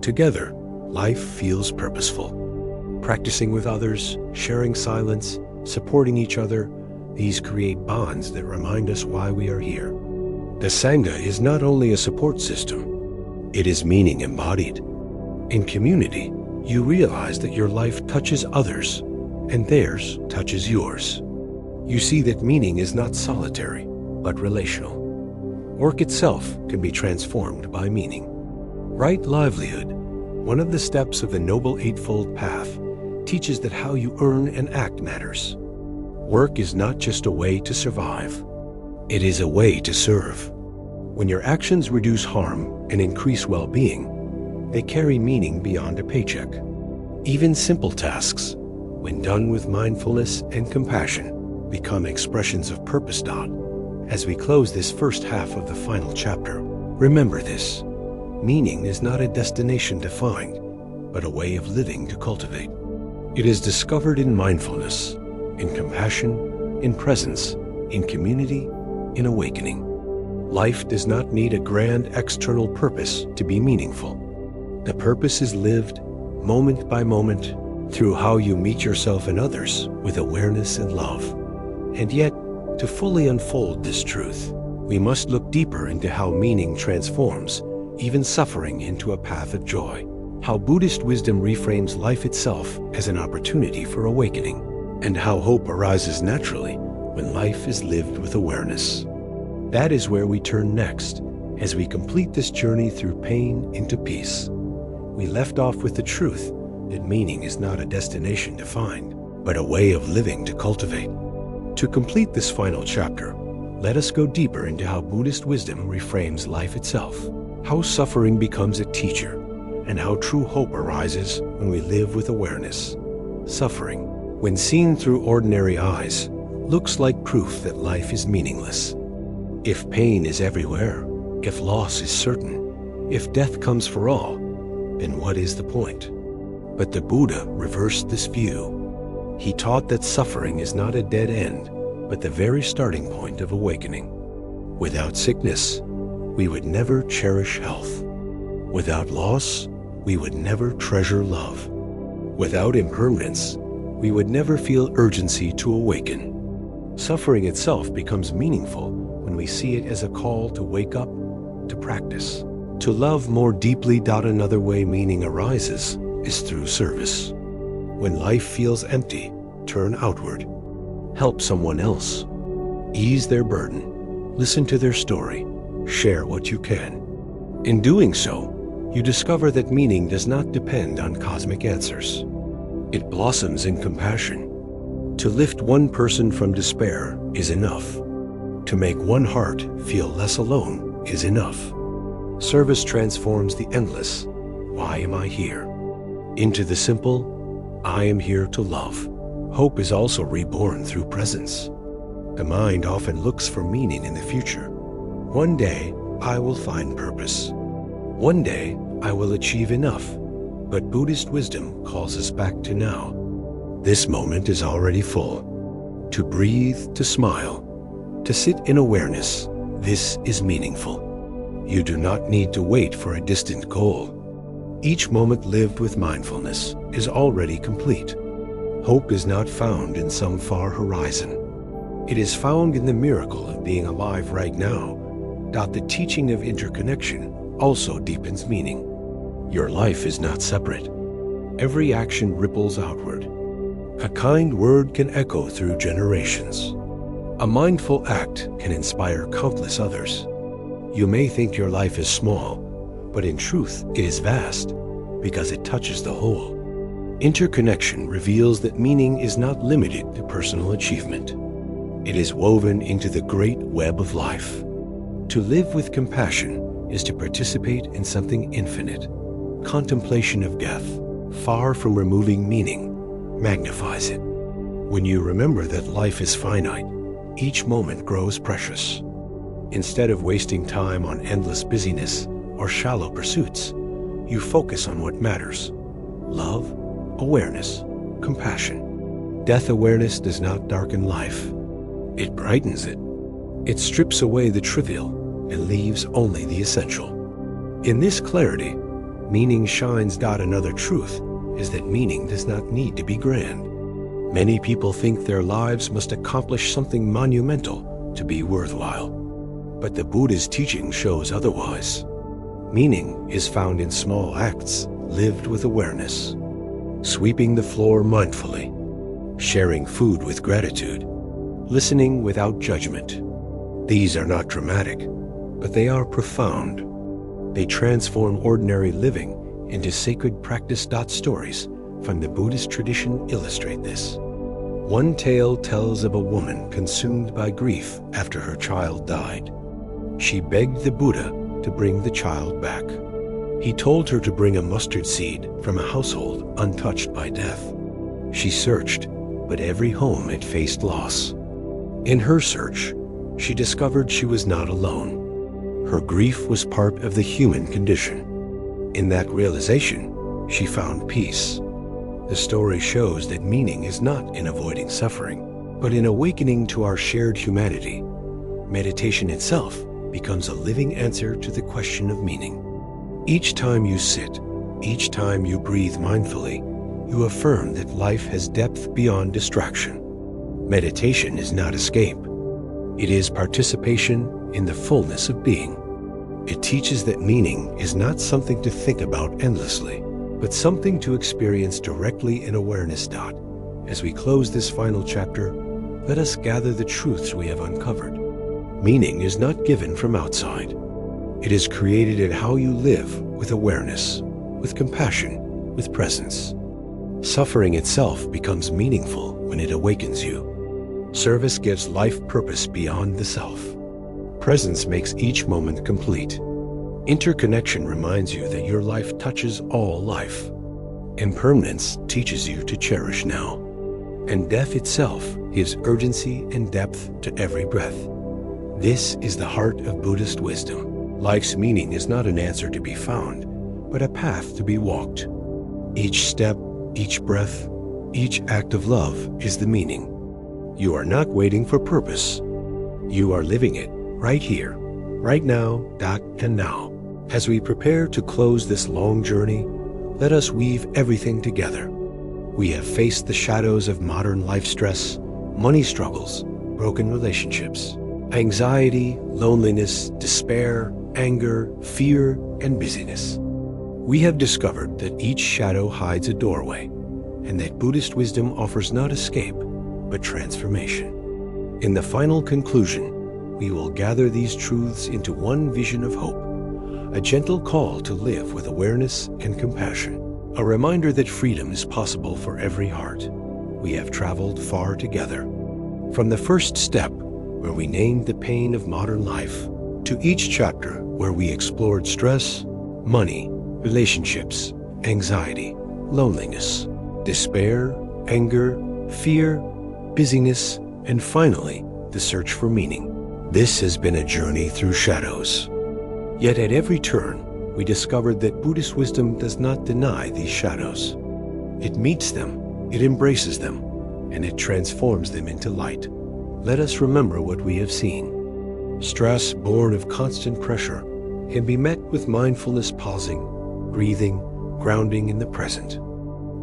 Together, life feels purposeful. Practicing with others, sharing silence, supporting each other, these create bonds that remind us why we are here. The Sangha is not only a support system, it is meaning embodied. In community, you realize that your life touches others, and theirs touches yours. You see that meaning is not solitary, but relational. Work itself can be transformed by meaning. Right livelihood, one of the steps of the Noble Eightfold Path, teaches that how you earn and act matters. Work is not just a way to survive. It is a way to serve. When your actions reduce harm and increase well-being, they carry meaning beyond a paycheck. Even simple tasks, when done with mindfulness and compassion, become expressions of purpose. As we close this first half of the final chapter, remember this: meaning is not a destination to find, but a way of living to cultivate. It is discovered in mindfulness, in compassion, in presence, in community, in awakening. Life does not need a grand external purpose to be meaningful. The purpose is lived, moment by moment, through how you meet yourself and others with awareness and love. And yet, to fully unfold this truth, we must look deeper into how meaning transforms even suffering into a path of joy. How Buddhist wisdom reframes life itself as an opportunity for awakening, and how hope arises naturally when life is lived with awareness. That is where we turn next, as we complete this journey through pain into peace. We left off with the truth that meaning is not a destination to find, but a way of living to cultivate. To complete this final chapter, let us go deeper into how Buddhist wisdom reframes life itself, how suffering becomes a teacher, and how true hope arises when we live with awareness. Suffering, when seen through ordinary eyes, looks like proof that life is meaningless. If pain is everywhere, if loss is certain, if death comes for all, then what is the point? But the Buddha reversed this view. He taught that suffering is not a dead end, but the very starting point of awakening. Without sickness, we would never cherish health. Without loss, we would never treasure love. Without impermanence, we would never feel urgency to awaken. Suffering itself becomes meaningful when we see it as a call to wake up, to practice, to love more deeply. Another way meaning arises is through service. When life feels empty, turn outward. Help someone else. Ease their burden. Listen to their story. Share what you can. In doing so, you discover that meaning does not depend on cosmic answers. It blossoms in compassion. To lift one person from despair is enough. To make one heart feel less alone is enough. Service transforms the endless, "Why am I here?" into the simple, "I am here to love." Hope is also reborn through presence. The mind often looks for meaning in the future. One day, I will find purpose. One day, I will achieve enough. But Buddhist wisdom calls us back to now. This moment is already full. To breathe, to smile, to sit in awareness, this is meaningful. You do not need to wait for a distant goal. Each moment lived with mindfulness is already complete. Hope is not found in some far horizon. It is found in the miracle of being alive right now. The teaching of interconnection also deepens meaning. Your life is not separate. Every action ripples outward. A kind word can echo through generations. A mindful act can inspire countless others. You may think your life is small, but in truth it is vast, because it touches the whole. Interconnection reveals that meaning is not limited to personal achievement. It is woven into the great web of life. To live with compassion is to participate in something infinite. Contemplation of death, far from removing meaning, magnifies it. When you remember that life is finite, each moment grows precious. Instead of wasting time on endless busyness or shallow pursuits, you focus on what matters: love, awareness, compassion. Death awareness does not darken life. It brightens it. It strips away the trivial and leaves only the essential. In this clarity, meaning shines. Another truth is that meaning does not need to be grand. Many people think their lives must accomplish something monumental to be worthwhile. But the Buddha's teaching shows otherwise. Meaning is found in small acts lived with awareness. Sweeping the floor mindfully, sharing food with gratitude, listening without judgment. These are not dramatic, but they are profound. They transform ordinary living into sacred practice. Stories from the Buddhist tradition illustrate this. One tale tells of a woman consumed by grief after her child died. She begged the Buddha to bring the child back. He told her to bring a mustard seed from a household untouched by death. She searched, but every home had faced loss. In her search, she discovered she was not alone. Her grief was part of the human condition. In that realization, she found peace. The story shows that meaning is not in avoiding suffering, but in awakening to our shared humanity. Meditation itself becomes a living answer to the question of meaning. Each time you sit, each time you breathe mindfully, you affirm that life has depth beyond distraction. Meditation is not escape. It is participation in the fullness of being. It teaches that meaning is not something to think about endlessly, but something to experience directly in awareness. As we close this final chapter, let us gather the truths we have uncovered. Meaning is not given from outside. It is created in how you live with awareness, with compassion, with presence. Suffering itself becomes meaningful when it awakens you. Service gives life purpose beyond the self. Presence makes each moment complete. Interconnection reminds you that your life touches all life. Impermanence teaches you to cherish now. And death itself gives urgency and depth to every breath. This is the heart of Buddhist wisdom. Life's meaning is not an answer to be found, but a path to be walked. Each step, each breath, each act of love is the meaning. You are not waiting for purpose. You are living it right here, right now, and now. As we prepare to close this long journey, let us weave everything together. We have faced the shadows of modern life stress, money struggles, broken relationships, anxiety, loneliness, despair, anger, fear, and busyness. We have discovered that each shadow hides a doorway, and that Buddhist wisdom offers not escape, but transformation. In the final conclusion, we will gather these truths into one vision of hope, a gentle call to live with awareness and compassion, a reminder that freedom is possible for every heart. We have traveled far together. From the first step, where we named the pain of modern life, to each chapter where we explored stress, money, relationships, anxiety, loneliness, despair, anger, fear, busyness, and finally, the search for meaning. This has been a journey through shadows. Yet at every turn, we discovered that Buddhist wisdom does not deny these shadows. It meets them, it embraces them, and it transforms them into light. Let us remember what we have seen. Stress born of constant pressure can be met with mindfulness, pausing, breathing, grounding in the present.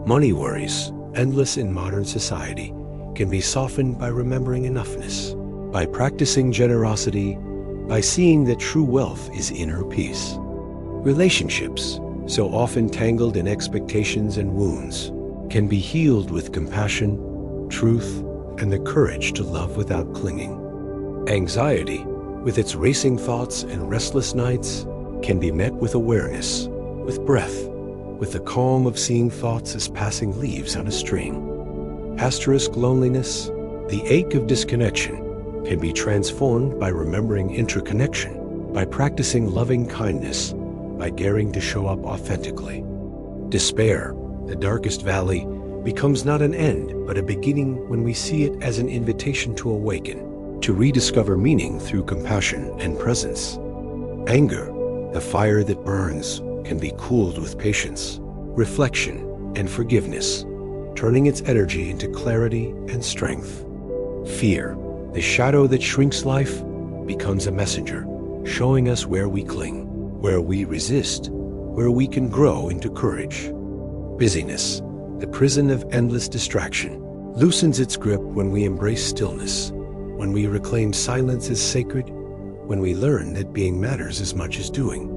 Money worries, endless in modern society, can be softened by remembering enoughness, by practicing generosity, by seeing that true wealth is inner peace. Relationships, so often tangled in expectations and wounds, can be healed with compassion, truth, and the courage to love without clinging. Anxiety, with its racing thoughts and restless nights, can be met with awareness, with breath, with the calm of seeing thoughts as passing leaves on a stream. Asterisk loneliness, the ache of disconnection, can be transformed by remembering interconnection, by practicing loving kindness, by daring to show up authentically. Despair, the darkest valley, becomes not an end, but a beginning when we see it as an invitation to awaken, to rediscover meaning through compassion and presence. Anger, the fire that burns, can be cooled with patience, reflection, and forgiveness, turning its energy into clarity and strength. Fear, the shadow that shrinks life, becomes a messenger, showing us where we cling, where we resist, where we can grow into courage. Busyness, the prison of endless distraction, loosens its grip when we embrace stillness, when we reclaim silence as sacred, when we learn that being matters as much as doing.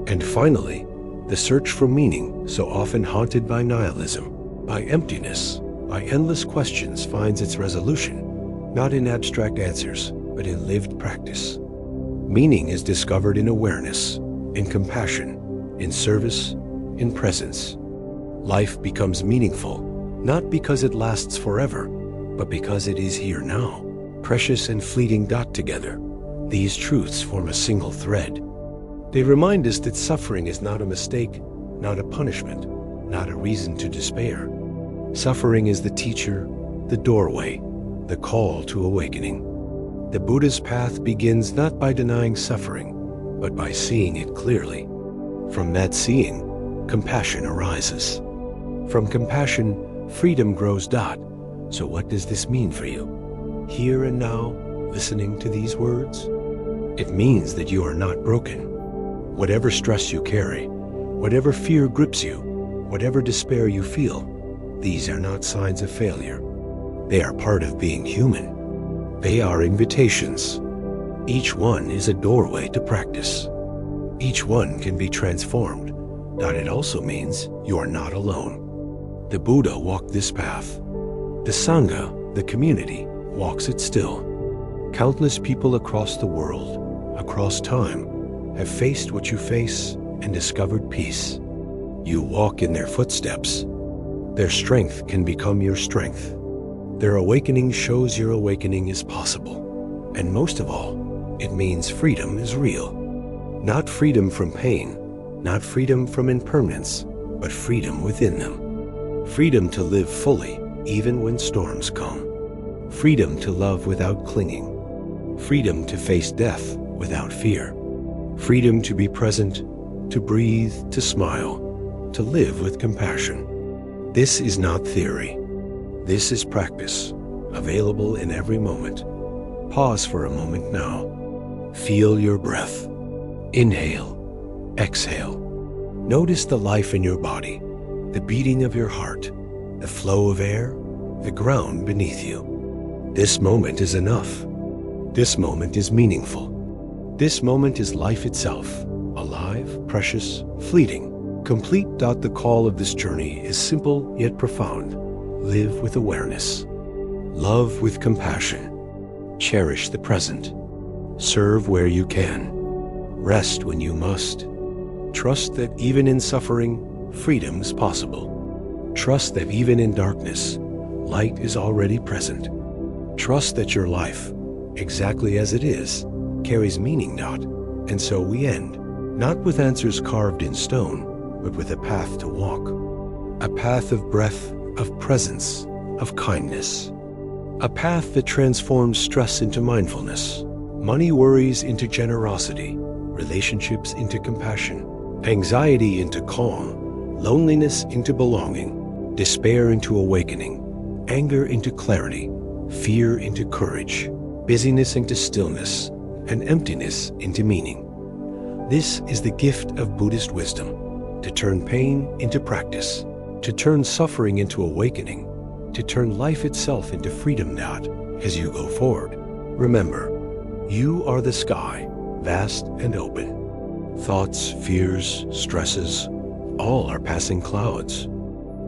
And finally, the search for meaning, so often haunted by nihilism, by emptiness, by endless questions, finds its resolution, not in abstract answers, but in lived practice. Meaning is discovered in awareness, in compassion, in service, in presence. Life becomes meaningful, not because it lasts forever, but because it is here now, precious and fleeting dot together. These truths form a single thread. They remind us that suffering is not a mistake, not a punishment, not a reason to despair. Suffering is the teacher, the doorway, the call to awakening. The Buddha's path begins not by denying suffering, but by seeing it clearly. From that seeing, compassion arises. From compassion, freedom grows. So what does this mean for you? Here and now, listening to these words? It means that you are not broken. Whatever stress you carry, whatever fear grips you, whatever despair you feel, these are not signs of failure. They are part of being human. They are invitations. Each one is a doorway to practice. Each one can be transformed. It also means you are not alone. The Buddha walked this path. The Sangha, the community, walks it still. Countless people across the world, across time, have faced what you face and discovered peace. You walk in their footsteps. Their strength can become your strength. Their awakening shows your awakening is possible. And most of all, it means freedom is real. Not freedom from pain, not freedom from impermanence, but freedom within them. Freedom to live fully, even when storms come. Freedom to love without clinging. Freedom to face death without fear. Freedom to be present, to breathe, to smile, to live with compassion. This is not theory. This is practice, available in every moment. Pause for a moment now. Feel your breath. Inhale, exhale. Notice the life in your body, the beating of your heart, the flow of air, the ground beneath you. This moment is enough. This moment is meaningful. This moment is life itself, alive, precious, fleeting, complete. The call of this journey is simple yet profound. Live with awareness. Love with compassion. Cherish the present. Serve where you can. Rest when you must. Trust that even in suffering, freedom is possible. Trust that even in darkness, light is already present. Trust that your life, exactly as it is, carries meaning. And so we end, not with answers carved in stone, but with a path to walk. A path of breath, of presence, of kindness. A path that transforms stress into mindfulness, money worries into generosity, relationships into compassion, anxiety into calm, loneliness into belonging, despair into awakening, anger into clarity, fear into courage, busyness into stillness, and emptiness into meaning. This is the gift of Buddhist wisdom, to turn pain into practice, to turn suffering into awakening, to turn life itself into freedom. As you go forward, remember, you are the sky, vast and open. Thoughts, fears, stresses, all are passing clouds.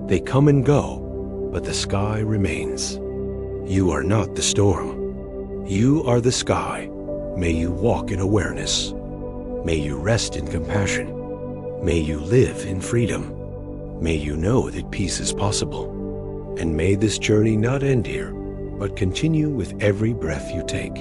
They come and go, but the sky remains. You are not the storm. You are the sky, May you walk in awareness. May you rest in compassion. May you live in freedom. May you know that peace is possible. And may this journey not end here, but continue with every breath you take.